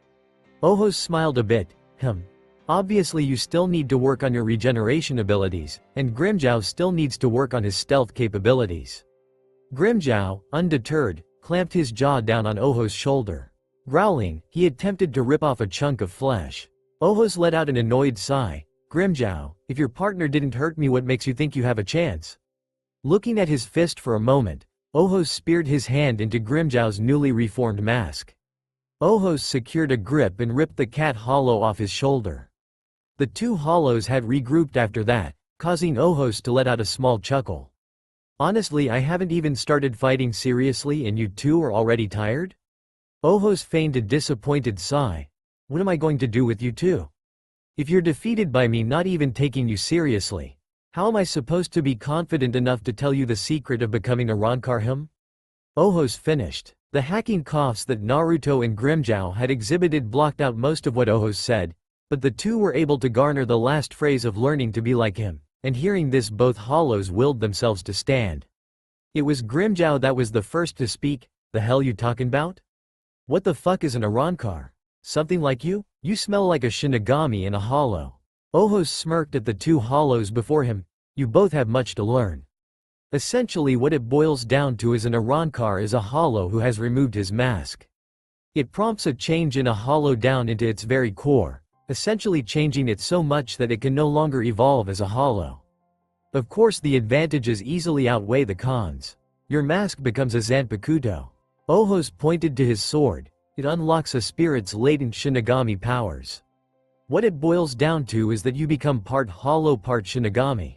Ohos smiled a bit. Obviously you still need to work on your regeneration abilities, and Grimmjow still needs to work on his stealth capabilities. Grimmjow, undeterred, clamped his jaw down on Ohos' shoulder. Growling, he attempted to rip off a chunk of flesh. Ohos let out an annoyed sigh. Grimmjow, if your partner didn't hurt me, what makes you think you have a chance? Looking at his fist for a moment, Ohos speared his hand into Grimmjow's newly reformed mask. Ohos secured a grip and ripped the cat Hollow off his shoulder. The two Hollows had regrouped after that, causing Ohos to let out a small chuckle. Honestly, I haven't even started fighting seriously and you two are already tired? Ohos feigned a disappointed sigh. What am I going to do with you two? If you're defeated by me not even taking you seriously, how am I supposed to be confident enough to tell you the secret of becoming a Ronkarhim? Ohos finished. The hacking coughs that Naruto and Grimmjow had exhibited blocked out most of what Ohos said, but the two were able to garner the last phrase of learning to be like him, and hearing this both hollows willed themselves to stand. It was Grimmjow that was the first to speak. The hell you talking about? What the fuck is an Arrancar? Something like you? You smell like a Shinigami and a hollow. Ohos smirked at the two hollows before him. You both have much to learn. Essentially what it boils down to is an Arrancar is a hollow who has removed his mask. It prompts a change in a hollow down into its very core, essentially changing it so much that it can no longer evolve as a hollow. Of course the advantages easily outweigh the cons. Your mask becomes a Zanpakuto. Ohos pointed to his sword. It unlocks a spirit's latent Shinigami powers. What it boils down to is that you become part hollow part Shinigami.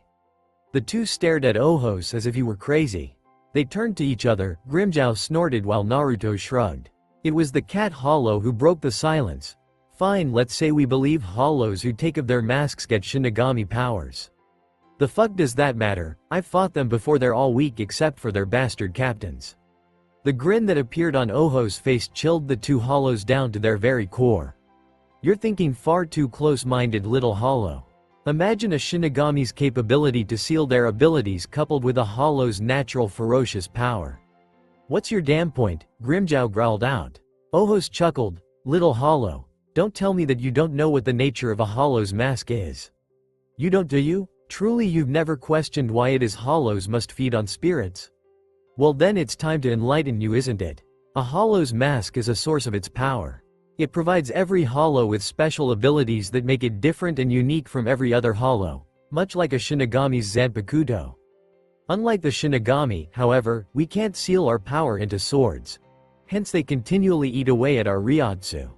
The two stared at Ohos as if he were crazy. They turned to each other. Grimmjow snorted while Naruto shrugged. It was the cat hollow who broke the silence. Fine, let's say we believe hollows who take off their masks get Shinigami powers. The fuck does that matter? I've fought them before, they're all weak except for their bastard captains. The grin that appeared on Ohos' face chilled the two hollows down to their very core. You're thinking far too close-minded, little hollow. Imagine a Shinigami's capability to seal their abilities coupled with a hollow's natural ferocious power. What's your damn point? Grimmjow growled out. Ohos chuckled. Little hollow, don't tell me that you don't know what the nature of a hollow's mask is. You don't, do you? Truly you've never questioned why it is hollows must feed on spirits? Well then it's time to enlighten you, isn't it? A hollow's mask is a source of its power. It provides every hollow with special abilities that make it different and unique from every other hollow, much like a Shinigami's Zanpakuto. Unlike the Shinigami, however, we can't seal our power into swords. Hence they continually eat away at our Ryotsu.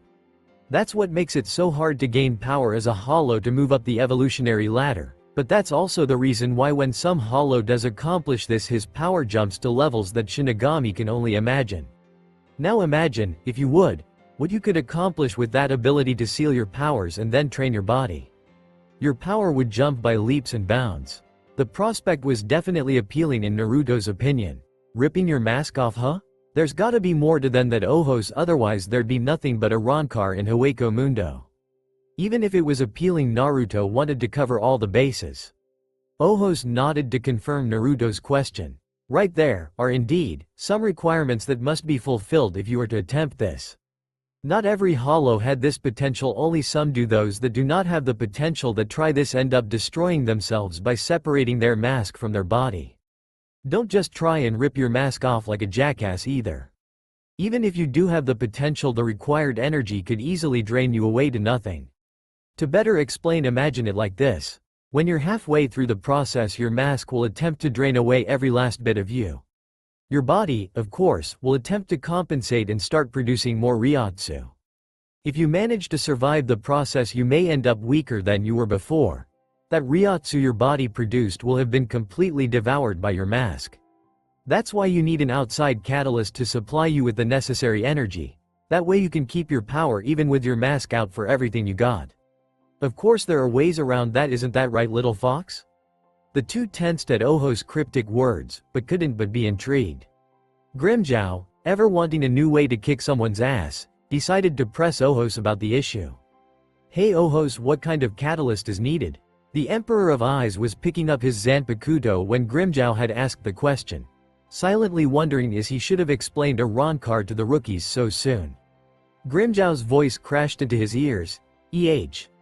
That's what makes it so hard to gain power as a hollow to move up the evolutionary ladder, but that's also the reason why when some hollow does accomplish this, his power jumps to levels that Shinigami can only imagine. Now imagine, if you would, what you could accomplish with that ability to seal your powers and then train your body. Your power would jump by leaps and bounds. The prospect was definitely appealing in Naruto's opinion. Ripping your mask off, huh? There's gotta be more to than that, Ohos, otherwise there'd be nothing but a Roncar in Hueco Mundo. Even if it was appealing, Naruto wanted to cover all the bases. Ohos nodded to confirm Naruto's question. Right, there are indeed some requirements that must be fulfilled if you were to attempt this. Not every hollow had this potential, only some do. Those that do not have the potential that try this end up destroying themselves by separating their mask from their body. Don't just try and rip your mask off like a jackass either. Even if you do have the potential, the required energy could easily drain you away to nothing. To better explain, imagine it like this. When you're halfway through the process, your mask will attempt to drain away every last bit of you. Your body, of course, will attempt to compensate and start producing more Ryotsu. If you manage to survive the process, you may end up weaker than you were before. That Ryotsu your body produced will have been completely devoured by your mask. That's why you need an outside catalyst to supply you with the necessary energy. That way you can keep your power even with your mask out for everything you got. Of course there are ways around that, isn't that right, little fox? The two tensed at Ohos' cryptic words, but couldn't but be intrigued. Grimmjow, ever wanting a new way to kick someone's ass, decided to press Ohos about the issue. Hey Ohos, what kind of catalyst is needed? The Emperor of Eyes was picking up his Zanpakuto when Grimmjow had asked the question, silently wondering as he should have explained a Roncar to the rookies so soon. Grimmjow's voice crashed into his ears.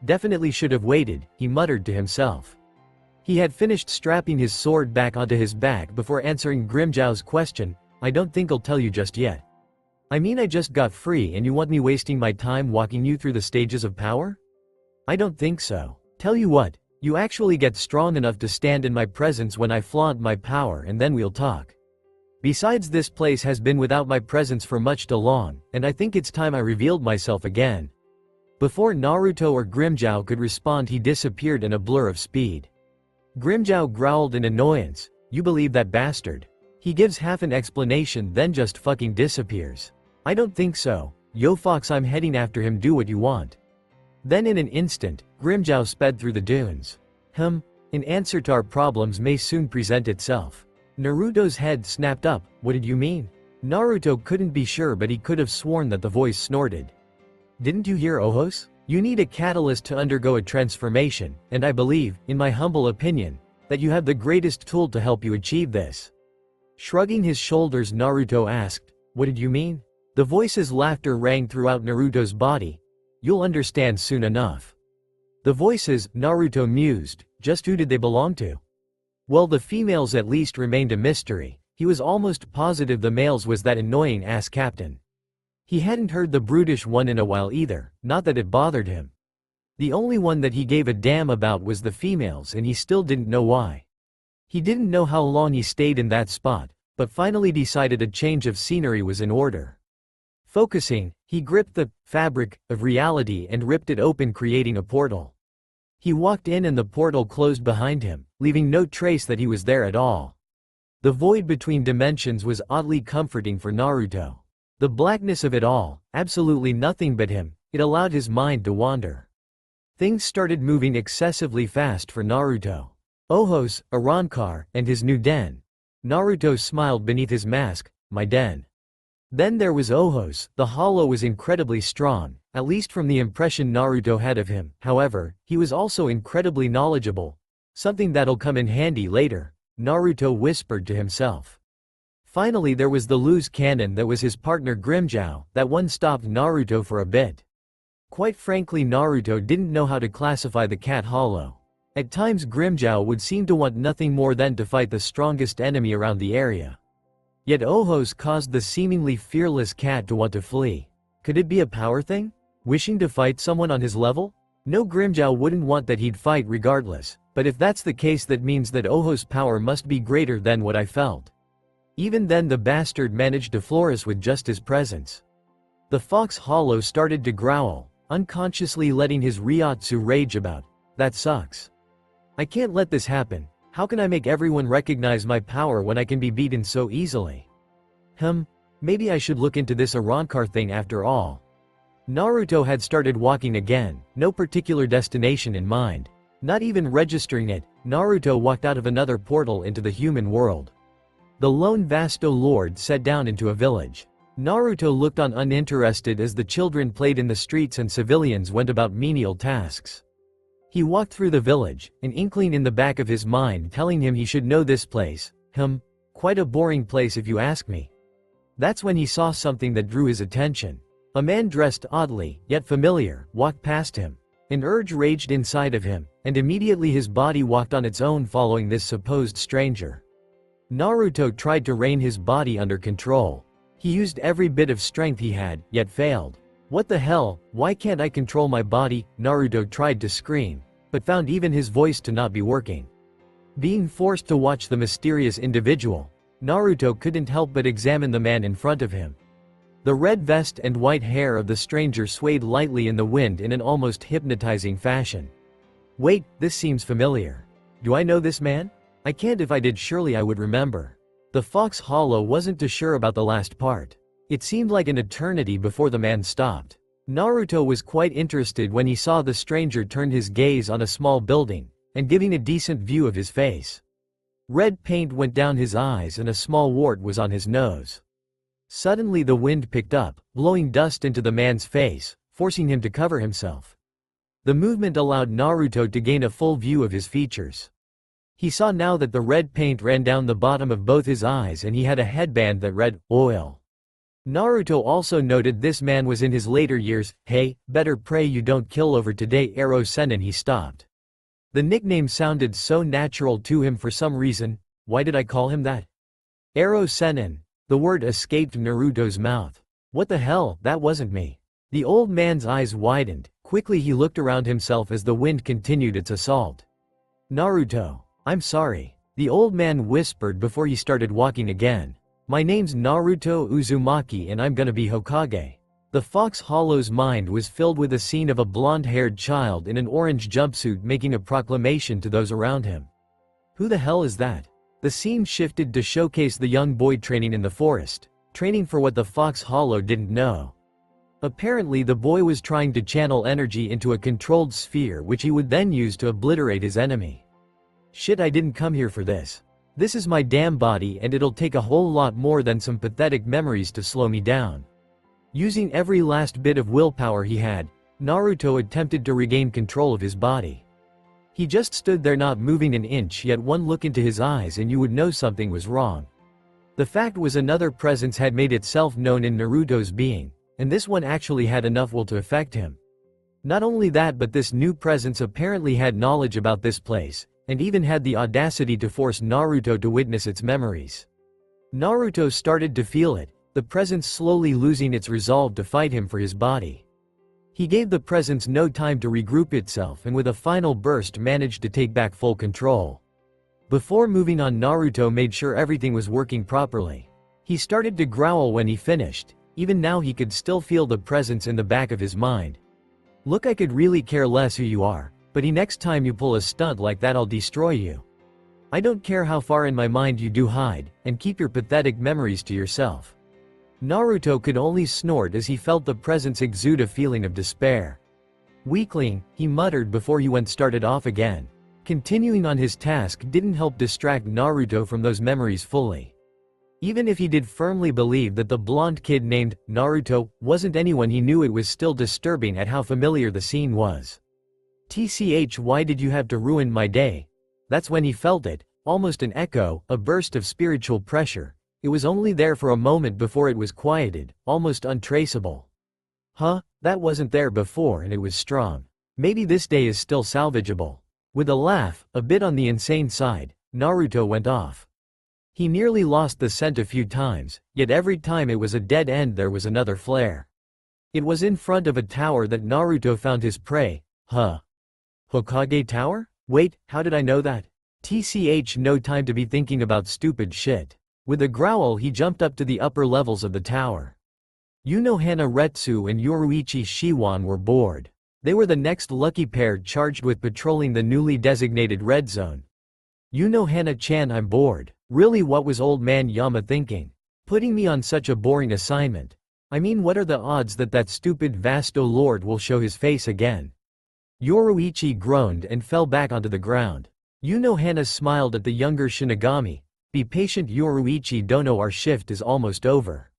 Definitely should have waited, he muttered to himself. He had finished strapping his sword back onto his back before answering Grimmjow's question. I don't think I'll tell you just yet. I mean, I just got free and you want me wasting my time walking you through the stages of power? I don't think so. Tell you what, you actually get strong enough to stand in my presence when I flaunt my power, and then we'll talk. Besides, this place has been without my presence for much too long, and I think it's time I revealed myself again. Before Naruto or Grimmjow could respond, he disappeared in a blur of speed. Grimmjow growled in annoyance. You believe that bastard? He gives half an explanation then just fucking disappears. I don't think so. Yo Fox, I'm heading after him, do what you want. Then in an instant, Grimmjow sped through the dunes. An answer to our problems may soon present itself. Naruto's head snapped up. What did you mean? Naruto couldn't be sure, but he could have sworn that the voice snorted. Didn't you hear, Ojos? You need a catalyst to undergo a transformation, and I believe, in my humble opinion, that you have the greatest tool to help you achieve this. Shrugging his shoulders, Naruto asked, what did you mean? The voice's laughter rang throughout Naruto's body. You'll understand soon enough. The voices, Naruto mused, just who did they belong to? Well, the females at least remained a mystery. He was almost positive the males was that annoying ass captain. He hadn't heard the brutish one in a while either, not that it bothered him. The only one that he gave a damn about was the females, and he still didn't know why. He didn't know how long he stayed in that spot, but finally decided a change of scenery was in order. Focusing, he gripped the fabric of reality and ripped it open, creating a portal. He walked in and the portal closed behind him, leaving no trace that he was there at all. The void between dimensions was oddly comforting for Naruto. The blackness of it all, absolutely nothing but him, it allowed his mind to wander. Things started moving excessively fast for Naruto. Ojos, Arrancar, and his new den. Naruto smiled beneath his mask, my den. Then there was Ojos. The hollow was incredibly strong, at least from the impression Naruto had of him. However, he was also incredibly knowledgeable. Something that'll come in handy later, Naruto whispered to himself. Finally there was the loose cannon that was his partner Grimmjow. That one stopped Naruto for a bit. Quite frankly, Naruto didn't know how to classify the cat hollow. At times Grimmjow would seem to want nothing more than to fight the strongest enemy around the area. Yet Ojos caused the seemingly fearless cat to want to flee. Could it be a power thing? Wishing to fight someone on his level? No, Grimmjow wouldn't want that, he'd fight regardless, but if that's the case that means that Ojos' power must be greater than what I felt. Even then the bastard managed to floor us with just his presence. The fox hollow started to growl, unconsciously letting his Ryotsu rage about. That sucks. I can't let this happen. How can I make everyone recognize my power when I can be beaten so easily? Maybe I should look into this Arrancar thing after all. Naruto had started walking again, no particular destination in mind. Not even registering it, Naruto walked out of another portal into the human world. The lone Vasto Lord sat down into a village. Naruto looked on uninterested as the children played in the streets and civilians went about menial tasks. He walked through the village, an inkling in the back of his mind telling him he should know this place. Quite a boring place if you ask me. That's when he saw something that drew his attention. A man dressed oddly, yet familiar, walked past him. An urge raged inside of him, and immediately his body walked on its own following this supposed stranger. Naruto tried to rein his body under control. He used every bit of strength he had, yet failed. What the hell, why can't I control my body? Naruto tried to scream, but found even his voice to not be working. Being forced to watch the mysterious individual, Naruto couldn't help but examine the man in front of him. The red vest and white hair of the stranger swayed lightly in the wind in an almost hypnotizing fashion. Wait, this seems familiar. Do I know this man? I can't. If I did, surely I would remember. The fox hollow wasn't too sure about the last part. It seemed like an eternity before the man stopped. Naruto was quite interested when he saw the stranger turn his gaze on a small building, and giving a decent view of his face. Red paint went down his eyes and a small wart was on his nose. Suddenly the wind picked up, blowing dust into the man's face, forcing him to cover himself. The movement allowed Naruto to gain a full view of his features. He saw now that the red paint ran down the bottom of both his eyes and he had a headband that read, oil. Naruto also noted this man was in his later years. Hey, better pray you don't kill over today, Ero Sennin. He stopped. The nickname sounded so natural to him for some reason. Why did I call him that? Ero Sennin. The word escaped Naruto's mouth. What the hell, that wasn't me. The old man's eyes widened. Quickly he looked around himself as the wind continued its assault. Naruto. I'm sorry. The old man whispered before he started walking again. My name's Naruto Uzumaki and I'm gonna be Hokage. The fox hollow's mind was filled with a scene of a blonde-haired child in an orange jumpsuit making a proclamation to those around him. Who the hell is that? The scene shifted to showcase the young boy training in the forest, training for what the Fox Hollow didn't know. Apparently the boy was trying to channel energy into a controlled sphere which he would then use to obliterate his enemy. Shit, I didn't come here for this. This is my damn body and it'll take a whole lot more than some pathetic memories to slow me down. Using every last bit of willpower he had, Naruto attempted to regain control of his body. He just stood there not moving an inch, yet one look into his eyes and you would know something was wrong. The fact was another presence had made itself known in Naruto's being, and this one actually had enough will to affect him. Not only that, but this new presence apparently had knowledge about this place, and even had the audacity to force Naruto to witness its memories. Naruto started to feel it, the presence slowly losing its resolve to fight him for his body. He gave the presence no time to regroup itself and with a final burst managed to take back full control. Before moving on, Naruto made sure everything was working properly. He started to growl when he finished. Even now he could still feel the presence in the back of his mind. Look, I could really care less who you are, but next time you pull a stunt like that I'll destroy you. I don't care how far in my mind you do hide, and keep your pathetic memories to yourself. Naruto could only snort as he felt the presence exude a feeling of despair. Weakling, he muttered before he started off again. Continuing on his task didn't help distract Naruto from those memories fully. Even if he did firmly believe that the blonde kid named Naruto wasn't anyone he knew, it was still disturbing at how familiar the scene was. TCH, why did you have to ruin my day? That's when he felt it, almost an echo, a burst of spiritual pressure. It was only there for a moment before it was quieted, almost untraceable. Huh, that wasn't there before and it was strong. Maybe this day is still salvageable. With a laugh, a bit on the insane side, Naruto went off. He nearly lost the scent a few times, yet every time it was a dead end there was another flare. It was in front of a tower that Naruto found his prey. Huh. Hokage Tower? Wait, how did I know that? TCH, no time to be thinking about stupid shit. With a growl he jumped up to the upper levels of the tower. Unohana Retsu and Yoruichi Shiwan were bored. They were the next lucky pair charged with patrolling the newly designated red zone. Unohana-chan, I'm bored. Really, what was old man Yama thinking? Putting me on such a boring assignment. I mean, what are the odds that that stupid Vasto Lord will show his face again? Yoruichi groaned and fell back onto the ground. Unohana smiled at the younger Shinigami. Be patient, Yoruichi dono, our shift is almost over.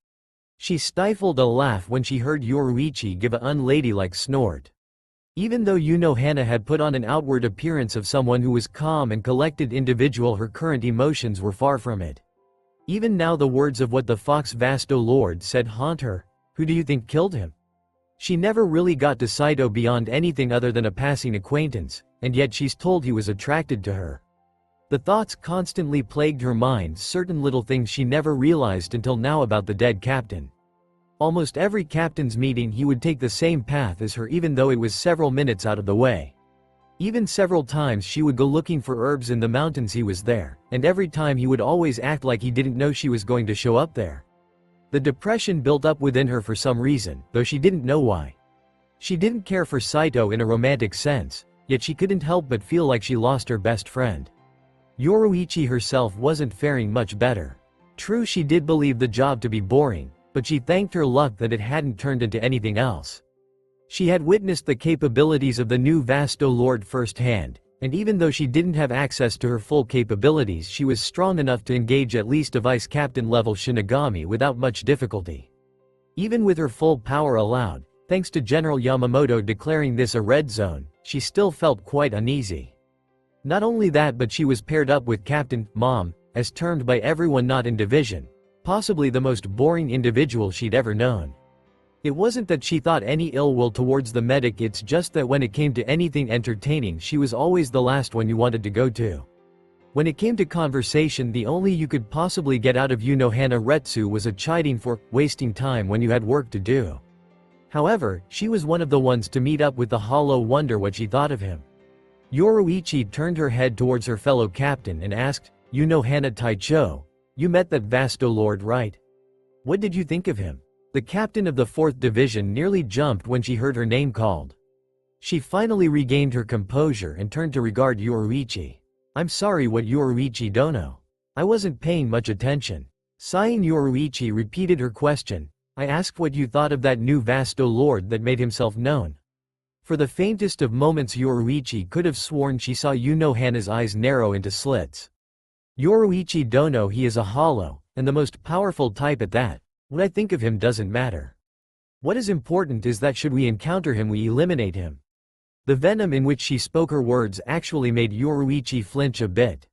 She stifled a laugh when she heard Yoruichi give an unladylike snort. Even though Unohana had put on an outward appearance of someone who was calm and collected individual, her current emotions were far from it. Even now the words of what the Fox Vasto Lord said haunt her. Who do you think killed him? She never really got to Saito beyond anything other than a passing acquaintance, and yet she's told he was attracted to her. The thoughts constantly plagued her mind, certain little things she never realized until now about the dead captain. Almost every captain's meeting he would take the same path as her, even though it was several minutes out of the way. Even several times she would go looking for herbs in the mountains he was there, and every time he would always act like he didn't know she was going to show up there. The depression built up within her for some reason, though she didn't know why. She didn't care for Saito in a romantic sense, yet she couldn't help but feel like she lost her best friend. Yoruichi herself wasn't faring much better. True, she did believe the job to be boring, but she thanked her luck that it hadn't turned into anything else. She had witnessed the capabilities of the new Vasto Lord firsthand, and even though she didn't have access to her full capabilities, she was strong enough to engage at least a vice captain level Shinigami without much difficulty. Even with her full power allowed, thanks to General Yamamoto declaring this a red zone, she still felt quite uneasy. Not only that, but she was paired up with Captain Mom, as termed by everyone not in division, possibly the most boring individual she'd ever known. It wasn't that she thought any ill will towards the medic, it's just that when it came to anything entertaining she was always the last one you wanted to go to. When it came to conversation, the only you could possibly get out of Unohana Retsu was a chiding for wasting time when you had work to do. However, she was one of the ones to meet up with the Hollow, wonder what she thought of him. Yoruichi turned her head towards her fellow captain and asked, Unohana Taicho, you met that Vasto Lord, right? What did you think of him? The captain of the 4th Division nearly jumped when she heard her name called. She finally regained her composure and turned to regard Yoruichi. I'm sorry, what Yoruichi dono? I wasn't paying much attention. Sighing, Yoruichi repeated her question. I asked what you thought of that new Vasto Lord that made himself known. For the faintest of moments Yoruichi could have sworn she saw Hana's eyes narrow into slits. Yoruichi dono, he is a hollow, and the most powerful type at that. What I think of him doesn't matter. What is important is that should we encounter him we eliminate him. The venom in which she spoke her words actually made Yoruichi flinch a bit.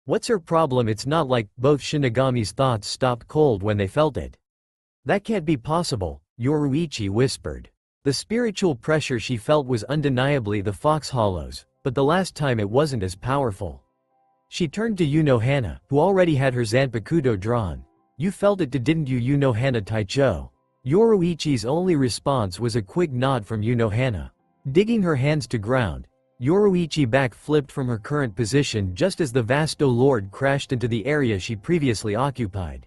What's her problem? It's not like both Shinigami's thoughts stopped cold when they felt it. That can't be possible, Yoruichi whispered. The spiritual pressure she felt was undeniably the Fox Hollows, but the last time it wasn't as powerful. She turned to Hana, who already had her Zanpakuto drawn. You felt it too, didn't you, Hana Taicho? Yoruichi's only response was a quick nod from Hana. Digging her hands to ground, Yoruichi back flipped from her current position just as the Vasto Lord crashed into the area she previously occupied.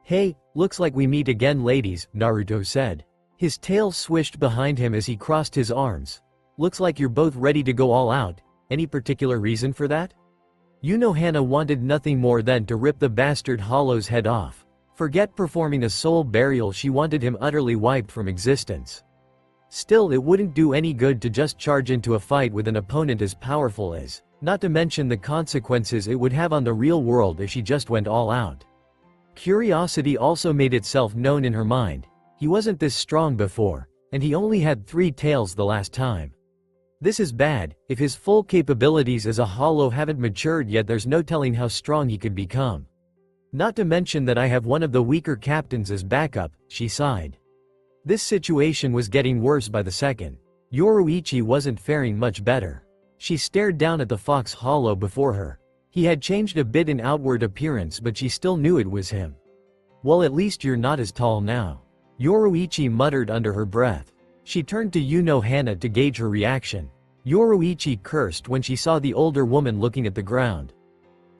Hey, looks like we meet again, ladies, Naruto said. His tail swished behind him as he crossed his arms. Looks like you're both ready to go all out. Any particular reason for that? Hana wanted nothing more than to rip the bastard Hollow's head off. Forget performing a soul burial, she wanted him utterly wiped from existence. Still, it wouldn't do any good to just charge into a fight with an opponent as powerful as, not to mention the consequences it would have on the real world if she just went all out. Curiosity also made itself known in her mind. He wasn't this strong before, and he only had 3 tails the last time. This is bad. If his full capabilities as a hollow haven't matured yet, there's no telling how strong he could become. Not to mention that I have one of the weaker captains as backup, she sighed. This situation was getting worse by the second. Yoruichi wasn't faring much better. She stared down at the Fox Hollow before her. He had changed a bit in outward appearance, but she still knew it was him. Well, at least you're not as tall now, Yoruichi muttered under her breath. She turned to Hana to gauge her reaction. Yoruichi cursed when she saw the older woman looking at the ground.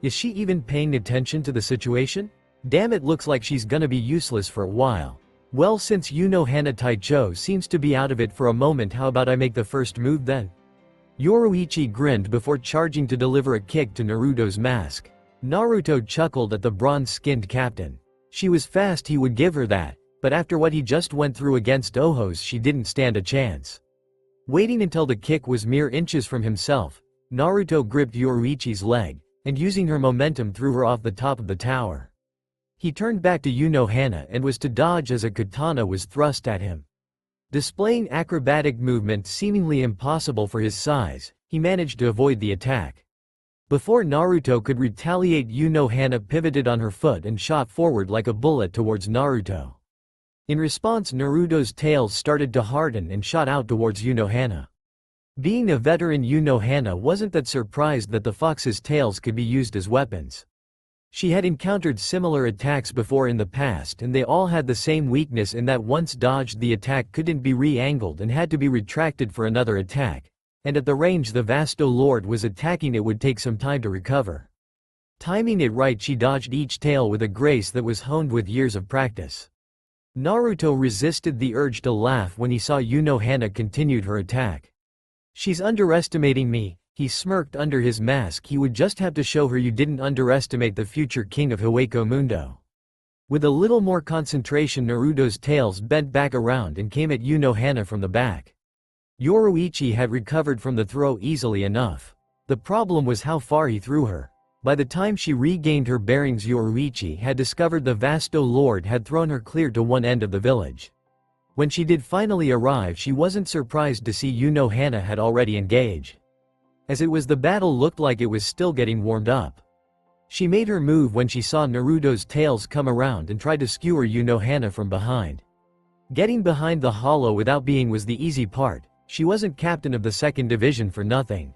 Is she even paying attention to the situation? Damn, it looks like she's gonna be useless for a while. Well, since Hana Taicho seems to be out of it for a moment, how about I make the first move then? Yoruichi grinned before charging to deliver a kick to Naruto's mask. Naruto chuckled at the bronze-skinned captain. She was fast, he would give her that, but after what he just went through against Ohos, she didn't stand a chance. Waiting until the kick was mere inches from himself, Naruto gripped Yoruichi's leg, and using her momentum threw her off the top of the tower. He turned back to Hana and was to dodge as a katana was thrust at him. Displaying acrobatic movement seemingly impossible for his size, he managed to avoid the attack. Before Naruto could retaliate, Hana pivoted on her foot and shot forward like a bullet towards Naruto. In response, Naruto's tails started to harden and shot out towards Hana. Being a veteran, Hana wasn't that surprised that the fox's tails could be used as weapons. She had encountered similar attacks before in the past, and they all had the same weakness in that once dodged, the attack couldn't be re-angled and had to be retracted for another attack, and at the range the Vasto Lord was attacking it would take some time to recover. Timing it right, she dodged each tail with a grace that was honed with years of practice. Naruto resisted the urge to laugh when he saw Hana continued her attack. She's underestimating me, he smirked under his mask. He would just have to show her you didn't underestimate the future king of Hueco Mundo. With a little more concentration, Naruto's tails bent back around and came at Hana from the back. Yoruichi had recovered from the throw easily enough. The problem was how far he threw her. By the time she regained her bearings, Yoruichi had discovered the Vasto Lord had thrown her clear to one end of the village. When she did finally arrive, she wasn't surprised to see Hana had already engaged. As it was, the battle looked like it was still getting warmed up. She made her move when she saw Naruto's tails come around and tried to skewer Hana from behind. Getting behind the hollow without being was the easy part. She wasn't captain of the 2nd division for nothing.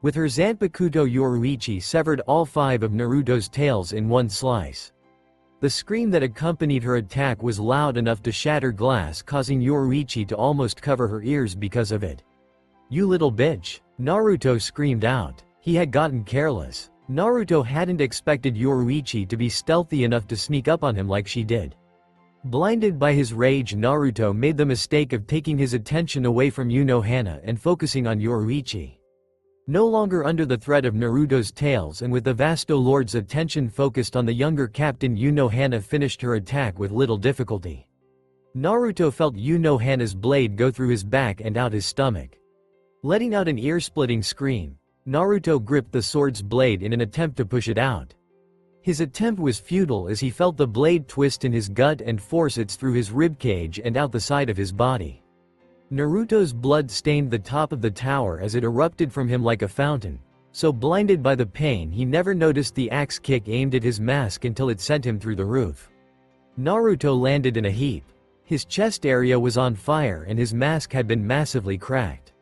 With her Zanpakuto, Yoruichi severed all 5 of Naruto's tails in one slice. The scream that accompanied her attack was loud enough to shatter glass, causing Yoruichi to almost cover her ears because of it. You little bitch, Naruto screamed out. He had gotten careless. Naruto hadn't expected Yoruichi to be stealthy enough to sneak up on him like she did. Blinded by his rage, Naruto made the mistake of taking his attention away from Hana and focusing on Yoruichi. No longer under the threat of Naruto's tails and with the Vasto Lord's attention focused on the younger captain, Hana finished her attack with little difficulty. Naruto felt Hana's blade go through his back and out his stomach. Letting out an ear-splitting scream, Naruto gripped the sword's blade in an attempt to push it out. His attempt was futile as he felt the blade twist in his gut and force it through his ribcage and out the side of his body. Naruto's blood stained the top of the tower as it erupted from him like a fountain. So blinded by the pain, he never noticed the axe kick aimed at his mask until it sent him through the roof. Naruto landed in a heap. His chest area was on fire and his mask had been massively cracked.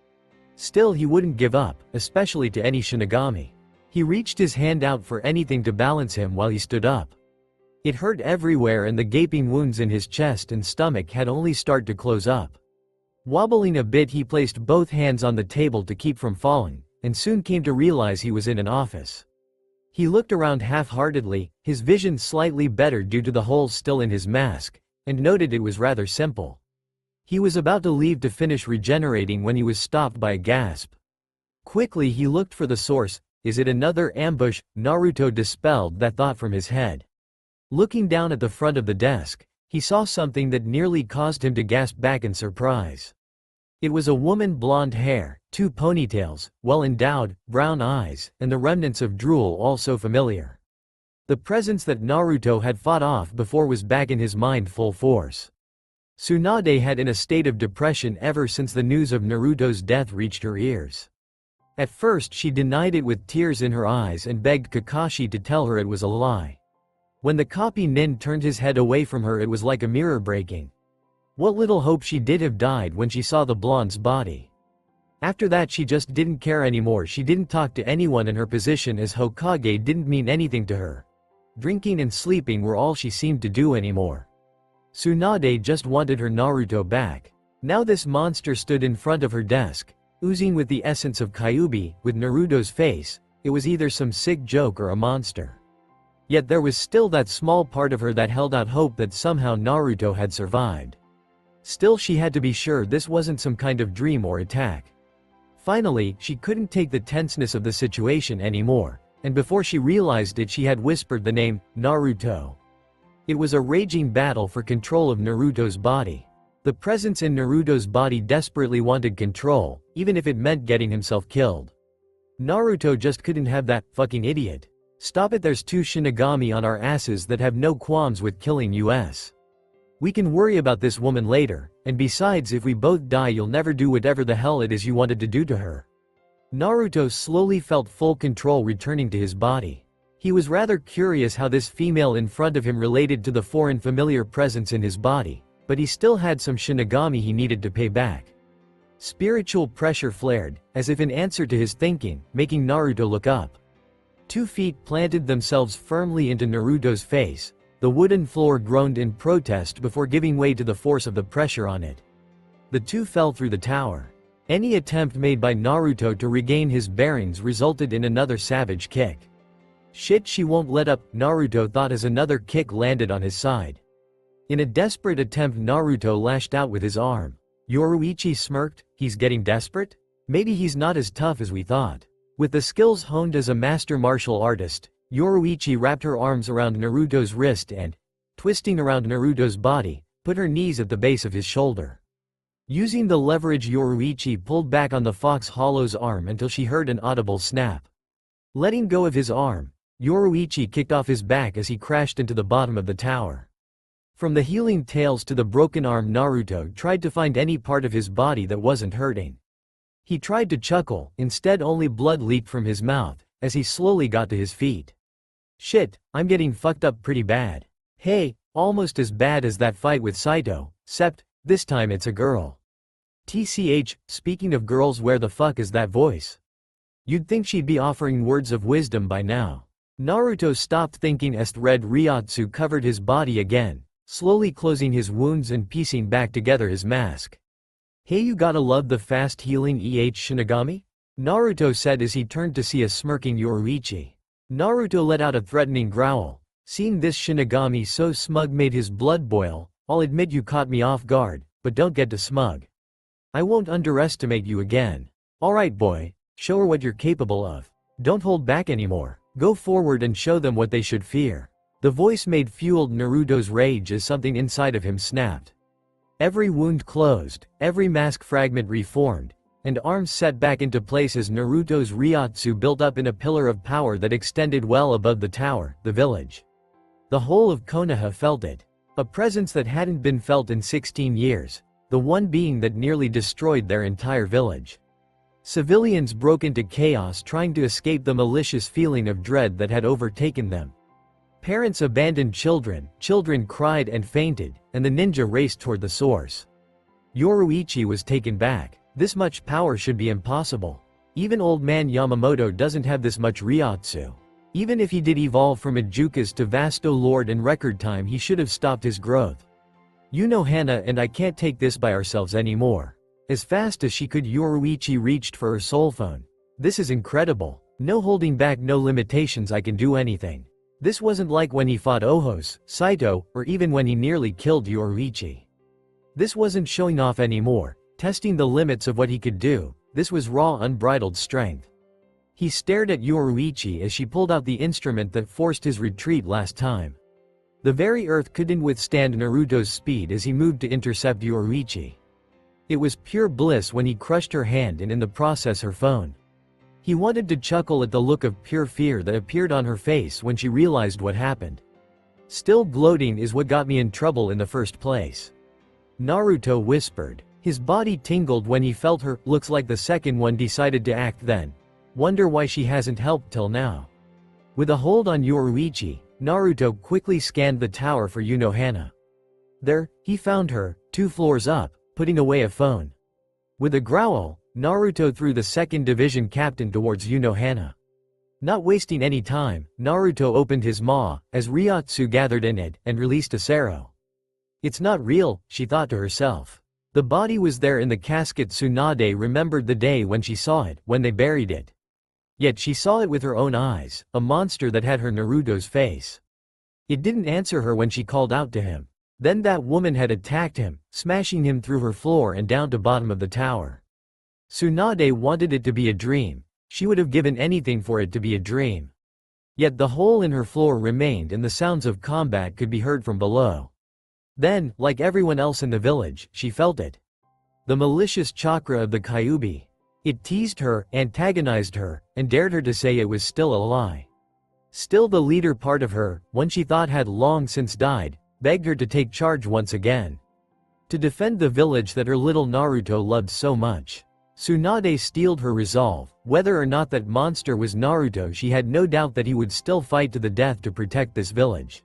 Still, he wouldn't give up, especially to any Shinigami. He reached his hand out for anything to balance him while he stood up. It hurt everywhere and the gaping wounds in his chest and stomach had only started to close up. Wobbling a bit, he placed both hands on the table to keep from falling, and soon came to realize he was in an office. He looked around half-heartedly, his vision slightly better due to the holes still in his mask, and noted it was rather simple. He was about to leave to finish regenerating when he was stopped by a gasp. Quickly he looked for the source. Is it another ambush? Naruto dispelled that thought from his head. Looking down at the front of the desk, he saw something that nearly caused him to gasp back in surprise. It was a woman, blonde hair, 2 ponytails, well-endowed, brown eyes, and the remnants of drool all so familiar. The presence that Naruto had fought off before was back in his mind full force. Tsunade had in a state of depression ever since the news of Naruto's death reached her ears. At first she denied it with tears in her eyes and begged Kakashi to tell her it was a lie. When the copy nin turned his head away from her, it was like a mirror breaking. What little hope she did have died when she saw the blonde's body. After that she just didn't care anymore. She didn't talk to anyone, and her position as Hokage didn't mean anything to her. Drinking and sleeping were all she seemed to do anymore. Tsunade just wanted her Naruto back. Now this monster stood in front of her desk, oozing with the essence of Kyuubi, with Naruto's face. It was either some sick joke or a monster. Yet there was still that small part of her that held out hope that somehow Naruto had survived. Still, she had to be sure this wasn't some kind of dream or attack. Finally, she couldn't take the tenseness of the situation anymore, and before she realized it, she had whispered the name, Naruto. It was a raging battle for control of Naruto's body. The presence in Naruto's body desperately wanted control, even if it meant getting himself killed. Naruto just couldn't have that. Fucking idiot. Stop it, there's 2 Shinigami on our asses that have no qualms with killing us. We can worry about this woman later, and besides, if we both die you'll never do whatever the hell it is you wanted to do to her. Naruto slowly felt full control returning to his body. He was rather curious how this female in front of him related to the foreign familiar presence in his body, but he still had some Shinigami he needed to pay back. Spiritual pressure flared, as if in answer to his thinking, making Naruto look up. 2 feet planted themselves firmly into Naruto's face. The wooden floor groaned in protest before giving way to the force of the pressure on it. The 2 fell through the tower. Any attempt made by Naruto to regain his bearings resulted in another savage kick. Shit, she won't let up, Naruto thought as another kick landed on his side. In a desperate attempt, Naruto lashed out with his arm. Yoruichi smirked. He's getting desperate? Maybe he's not as tough as we thought. With the skills honed as a master martial artist, Yoruichi wrapped her arms around Naruto's wrist and, twisting around Naruto's body, put her knees at the base of his shoulder. Using the leverage, Yoruichi pulled back on the Fox Hollow's arm until she heard an audible snap. Letting go of his arm, Yoruichi kicked off his back as he crashed into the bottom of the tower. From the healing tails to the broken arm, Naruto tried to find any part of his body that wasn't hurting. He tried to chuckle, instead only blood leaked from his mouth, as he slowly got to his feet. Shit, I'm getting fucked up pretty bad. Hey, almost as bad as that fight with Saito, except, this time it's a girl. TCH, speaking of girls, where the fuck is that voice? You'd think she'd be offering words of wisdom by now. Naruto stopped thinking as Red Ryotsu covered his body again, slowly closing his wounds and piecing back together his mask. Hey, you gotta love the fast healing Shinigami? Naruto said as he turned to see a smirking Yoruichi. Naruto let out a threatening growl. Seeing this Shinigami so smug made his blood boil. I'll admit you caught me off guard, but don't get too smug. I won't underestimate you again. Alright boy, Show her what you're capable of. Don't hold back anymore. Go forward and show them what they should fear. The voice made fueled Naruto's rage as something inside of him snapped. Every wound closed, every mask fragment reformed, and arms set back into place as Naruto's Ryotsu built up in a pillar of power that extended well above the tower, the village. The whole of Konoha felt it. A presence that hadn't been felt in 16 years. The one being that nearly destroyed their entire village. Civilians broke into chaos trying to escape the malicious feeling of dread that had overtaken them. Parents abandoned children, children cried and fainted, and the ninja raced toward the source. Yoruichi was taken back. This much power should be impossible. Even old man Yamamoto doesn't have this much Ryotsu. Even if he did evolve from Ijukas to Vasto Lord in record time, he should have stopped his growth. Hana and I can't take this by ourselves anymore. As fast as she could, Yoruichi reached for her soul phone. This is incredible. No holding back, no limitations, I can do anything. This wasn't like when he fought Ohos, Saito, or even when he nearly killed Yoruichi. This wasn't showing off anymore, testing the limits of what he could do. This was raw, unbridled strength. He stared at Yoruichi as she pulled out the instrument that forced his retreat last time. The very earth couldn't withstand Naruto's speed as he moved to intercept Yoruichi. It was pure bliss when he crushed her hand and in the process her phone. He wanted to chuckle at the look of pure fear that appeared on her face when she realized what happened. Still gloating is what got me in trouble in the first place. Naruto whispered. His body tingled when he felt her. Looks like the second one decided to act then. Wonder why she hasn't helped till now. With a hold on Yoruichi, Naruto quickly scanned the tower for Hana. There, he found her, 2 floors up, putting away a phone. With a growl, Naruto threw the 2nd Division captain towards Hana. Not wasting any time, Naruto opened his maw, as Ryotsu gathered in it, and released a Sero. It's not real, she thought to herself. The body was there in the casket. Tsunade remembered the day when she saw it, when they buried it. Yet she saw it with her own eyes, a monster that had her Naruto's face. It didn't answer her when she called out to him. Then that woman had attacked him, smashing him through her floor and down to bottom of the tower. Tsunade wanted it to be a dream. She would have given anything for it to be a dream. Yet the hole in her floor remained and the sounds of combat could be heard from below. Then, like everyone else in the village, she felt it. The malicious chakra of the Kyuubi. It teased her, antagonized her, and dared her to say it was still a lie. Still the leader part of her, one she thought had long since died, begged her to take charge once again. To defend the village that her little Naruto loved so much. Tsunade steeled her resolve. Whether or not that monster was Naruto, she had no doubt that he would still fight to the death to protect this village.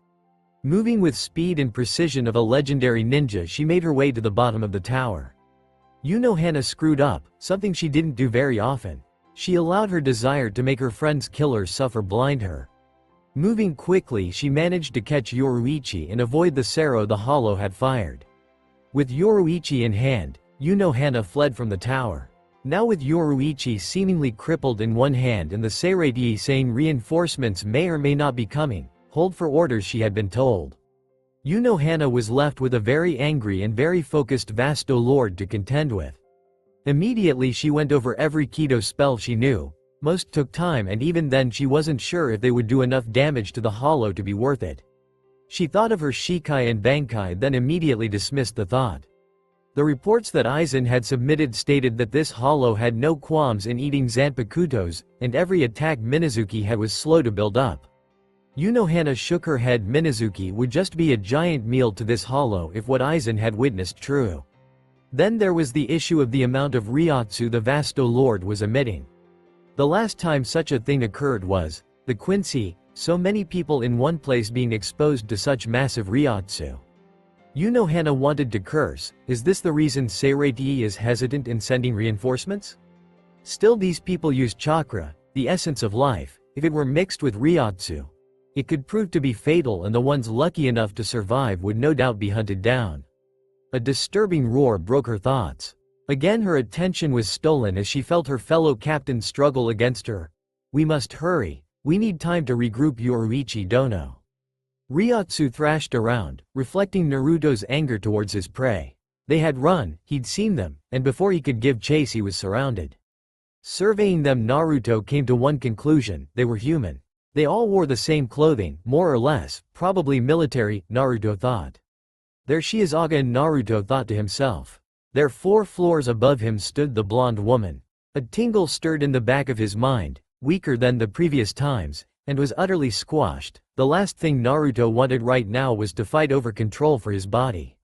Moving with speed and precision of a legendary ninja, she made her way to the bottom of the tower. Hana screwed up, something she didn't do very often. She allowed her desire to make her friend's killer suffer blind her. Moving quickly, she managed to catch Yoruichi and avoid the Sero the Hollow had fired. With Yoruichi in hand, Hana fled from the tower. Now with Yoruichi seemingly crippled in one hand and the Seireitei saying reinforcements may or may not be coming, hold for orders she had been told. Hana was left with a very angry and very focused Vasto Lord to contend with. Immediately she went over every Kido spell she knew. Most took time and even then she wasn't sure if they would do enough damage to the Hollow to be worth it. She thought of her Shikai and Bankai, then immediately dismissed the thought. The reports that Aizen had submitted stated that this Hollow had no qualms in eating Zanpakutos, and every attack Minazuki had was slow to build up. Hana shook her head. Minazuki would just be a giant meal to this Hollow if what Aizen had witnessed true. Then there was the issue of the amount of Ryotsu the Vasto Lord was emitting. The last time such a thing occurred was the Quincy, so many people in one place being exposed to such massive Ryotsu. Hana wanted to curse. Is this the reason Seireitei is hesitant in sending reinforcements? Still, these people use chakra, the essence of life. If it were mixed with Ryotsu, it could prove to be fatal and the ones lucky enough to survive would no doubt be hunted down. A disturbing roar broke her thoughts. Again her attention was stolen as she felt her fellow captain struggle against her. We must hurry. We need time to regroup. Yoruichi Dono. Ryotsu thrashed around, reflecting Naruto's anger towards his prey. They had run, he'd seen them, and before he could give chase he was surrounded. Surveying them, Naruto came to one conclusion: they were human. They all wore the same clothing, more or less, probably military, Naruto thought. There she is, Aga, Naruto thought to himself. There 4 floors above him stood the blonde woman. A tingle stirred in the back of his mind, weaker than the previous times, and was utterly squashed. The last thing Naruto wanted right now was to fight over control for his body.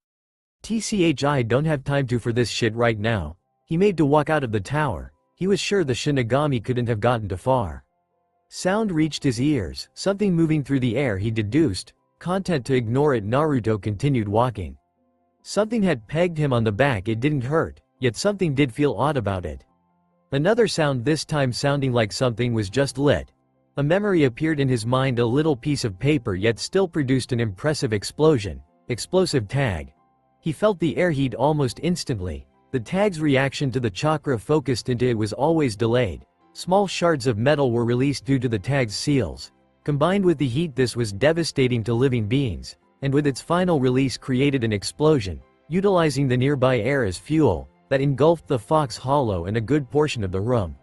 I don't have time for this shit right now. He made to walk out of the tower. He was sure the Shinigami couldn't have gotten too far. Sound reached his ears, something moving through the air, he deduced. Content to ignore it, Naruto continued walking. Something had pegged him on the back. It didn't hurt, yet something did feel odd about it. Another sound, this time sounding like something was just lit. A memory appeared in his mind, a little piece of paper, yet still produced an impressive explosion. Explosive tag. He felt the air heat almost instantly. The tag's reaction to the chakra focused into it was always delayed. Small shards of metal were released due to the tag's seals. Combined with the heat, this was devastating to living beings, and with its final release created an explosion, utilizing the nearby air as fuel, that engulfed the Fox Hollow and a good portion of the room.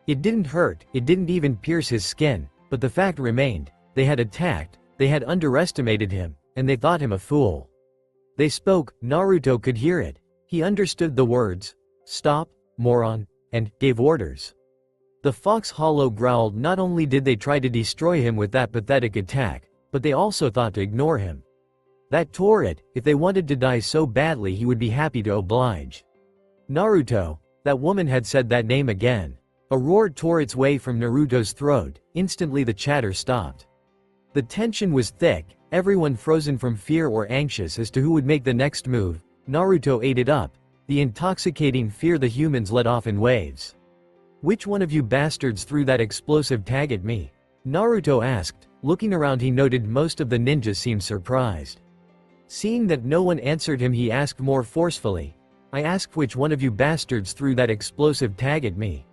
It didn't hurt, it didn't even pierce his skin, but the fact remained: they had attacked, they had underestimated him, and they thought him a fool. They spoke, Naruto could hear it. He understood the words, "Stop, moron," and gave orders. The Fox Hollow growled. Not only did they try to destroy him with that pathetic attack, but they also thought to ignore him. That tore it. If they wanted to die so badly, he would be happy to oblige. Naruto. That woman had said that name again. A roar tore its way from Naruto's throat. Instantly the chatter stopped. The tension was thick, everyone frozen from fear or anxious as to who would make the next move. Naruto ate it up. The intoxicating fear the humans let off in waves. "Which one of you bastards threw that explosive tag at me?" Naruto asked. Looking around, he noted most of the ninjas seemed surprised. Seeing that no one answered him, he asked more forcefully, "I asked which one of you bastards threw that explosive tag at me.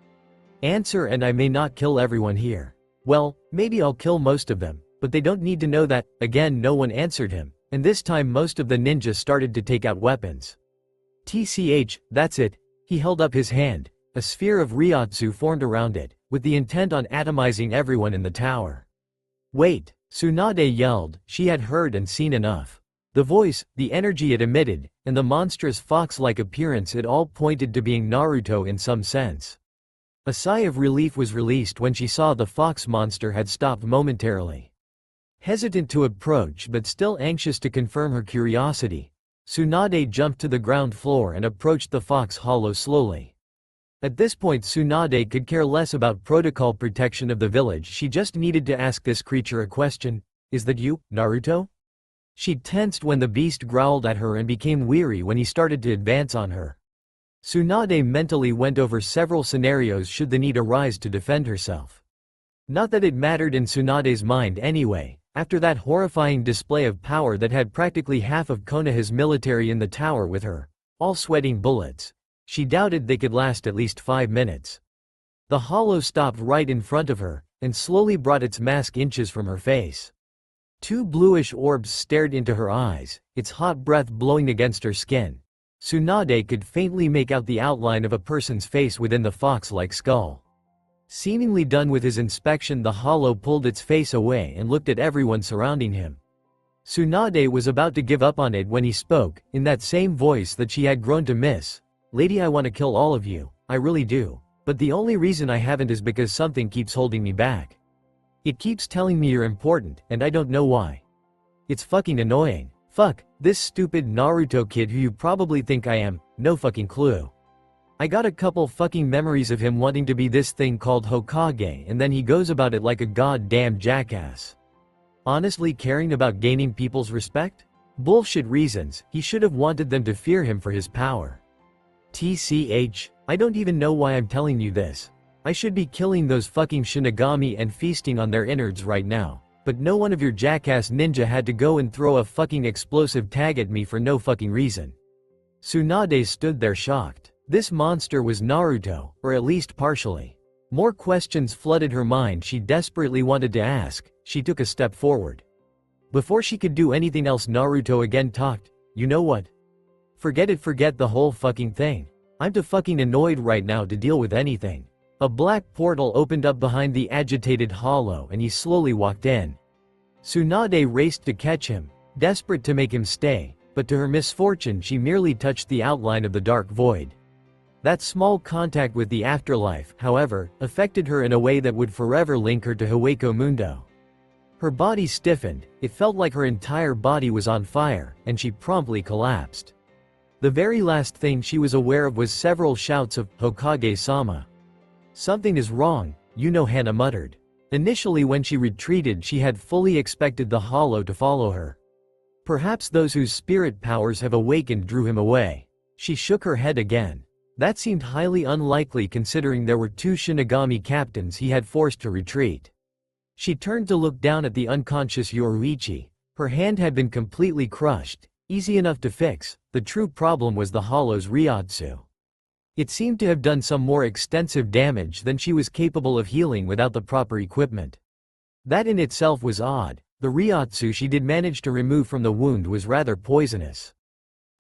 Answer, and I may not kill everyone here. Well, maybe I'll kill most of them, but they don't need to know that." Again no one answered him, and this time most of the ninjas started to take out weapons. That's it. He held up his hand. A sphere of Ryotsu formed around it, with the intent on atomizing everyone in the tower. "Wait," Tsunade yelled. She had heard and seen enough. The voice, the energy it emitted, and the monstrous fox-like appearance, it all pointed to being Naruto in some sense. A sigh of relief was released when she saw the fox monster had stopped momentarily. Hesitant to approach but still anxious to confirm her curiosity, Tsunade jumped to the ground floor and approached the Fox Hollow slowly. At this point Tsunade could care less about protocol protection of the village. She just needed to ask this creature a question. "Is that you, Naruto?" She tensed when the beast growled at her and became weary when he started to advance on her. Tsunade mentally went over several scenarios should the need arise to defend herself. Not that it mattered in Tsunade's mind anyway. After that horrifying display of power that had practically half of Konoha's military in the tower with her, all sweating bullets, she doubted they could last at least 5 minutes. The hollow stopped right in front of her, and slowly brought its mask inches from her face. 2 bluish orbs stared into her eyes, its hot breath blowing against her skin. Tsunade could faintly make out the outline of a person's face within the fox-like skull. Seemingly done with his inspection, the hollow pulled its face away and looked at everyone surrounding him. Tsunade was about to give up on it when he spoke, in that same voice that she had grown to miss. "Lady, I want to kill all of you, I really do. But the only reason I haven't is because something keeps holding me back. It keeps telling me you're important, and I don't know why. It's fucking annoying. Fuck, this stupid Naruto kid who you probably think I am, no fucking clue. I got a couple fucking memories of him wanting to be this thing called Hokage, and then he goes about it like a goddamn jackass. Honestly caring about gaining people's respect? Bullshit reasons. He should have wanted them to fear him for his power. I don't even know why I'm telling you this. I should be killing those fucking Shinigami and feasting on their innards right now. But no one of your jackass ninja had to go and throw a fucking explosive tag at me for no fucking reason." Tsunade stood there shocked. This monster was Naruto, or at least partially. More questions flooded her mind she desperately wanted to ask. She took a step forward. Before she could do anything else, Naruto again talked. "You know what? Forget it, forget the whole fucking thing. I'm too fucking annoyed right now to deal with anything. A black portal opened up behind the agitated hollow and he slowly walked in. Tsunade raced to catch him, desperate to make him stay, but to her misfortune she merely touched the outline of the dark void. That small contact with the afterlife, however, affected her in a way that would forever link her to Hueco Mundo. Her body stiffened, it felt like her entire body was on fire, and she promptly collapsed. The very last thing she was aware of was several shouts of "Hokage-sama." "Something is wrong," Hana muttered. Initially when she retreated she had fully expected the hollow to follow her. Perhaps those whose spirit powers have awakened drew him away. She shook her head again. That seemed highly unlikely considering there were two Shinigami captains he had forced to retreat. She turned to look down at the unconscious Yoruichi. Her hand had been completely crushed, easy enough to fix. The true problem was the hollow's Ryotsu. It seemed to have done some more extensive damage than she was capable of healing without the proper equipment. That in itself was odd. The Ryotsu she did manage to remove from the wound was rather poisonous.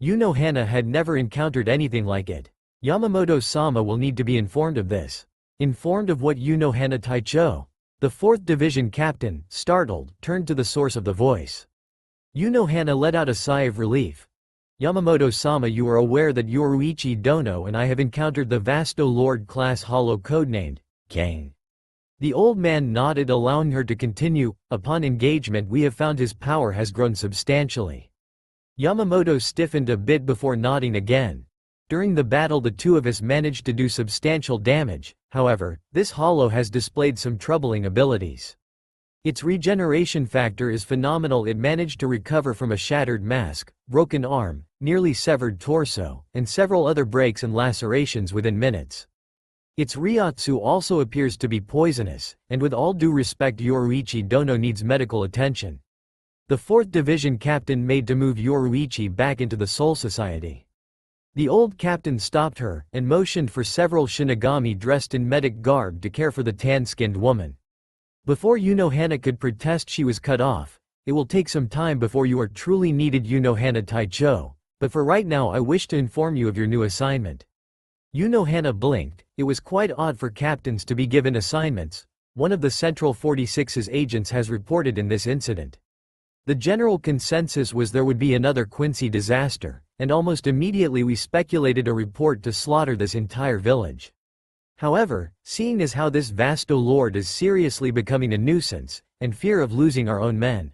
Hana had never encountered anything like it. Yamamoto-sama will need to be informed of this. Informed of what Hana Taicho? The 4th Division captain, startled, turned to the source of the voice. Hana let out a sigh of relief. "Yamamoto-sama, you are aware that Yoruichi Dono and I have encountered the Vasto Lord class hollow codenamed Kang." The old man nodded, allowing her to continue. "Upon engagement we have found his power has grown substantially." Yamamoto stiffened a bit before nodding again. "During the battle the two of us managed to do substantial damage, however, this hollow has displayed some troubling abilities. Its regeneration factor is phenomenal. It managed to recover from a shattered mask, broken arm, nearly severed torso, and several other breaks and lacerations within minutes. Its Ryotsu also appears to be poisonous, and with all due respect Yoruichi Dono needs medical attention." The 4th Division captain made to move Yoruichi back into the Soul Society. The old captain stopped her, and motioned for several Shinigami dressed in medic garb to care for the tan-skinned woman. Before Hana could protest she was cut off. "It will take some time before you are truly needed Hana Taicho, but for right now I wish to inform you of your new assignment." Hana blinked. It was quite odd for captains to be given assignments. One of the Central 46's agents has reported in this incident. The general consensus was there would be another Quincy disaster, and almost immediately we speculated a report to slaughter this entire village. However, seeing as how this Vasto Lord is seriously becoming a nuisance, and fear of losing our own men,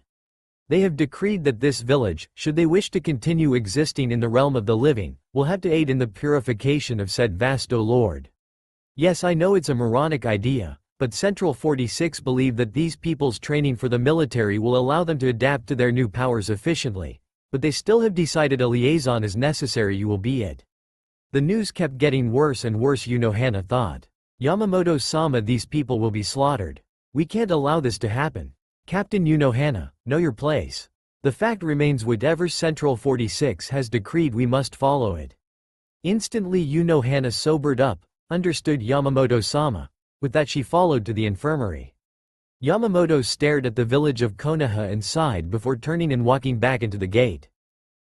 they have decreed that this village, should they wish to continue existing in the realm of the living, will have to aid in the purification of said Vasto Lord. Yes, I know it's a moronic idea, but Central 46 believe that these people's training for the military will allow them to adapt to their new powers efficiently, but they still have decided a liaison is necessary. You will be it. The news kept getting worse and worse. Hana thought. "Yamamoto-sama, these people will be slaughtered. We can't allow this to happen. Captain Hana, know your place. The fact remains whatever Central 46 has decreed we must follow it." Instantly Hana sobered up. "Understood Yamamoto-sama." With that she followed to the infirmary. Yamamoto stared at the village of Konoha and sighed before turning and walking back into the gate.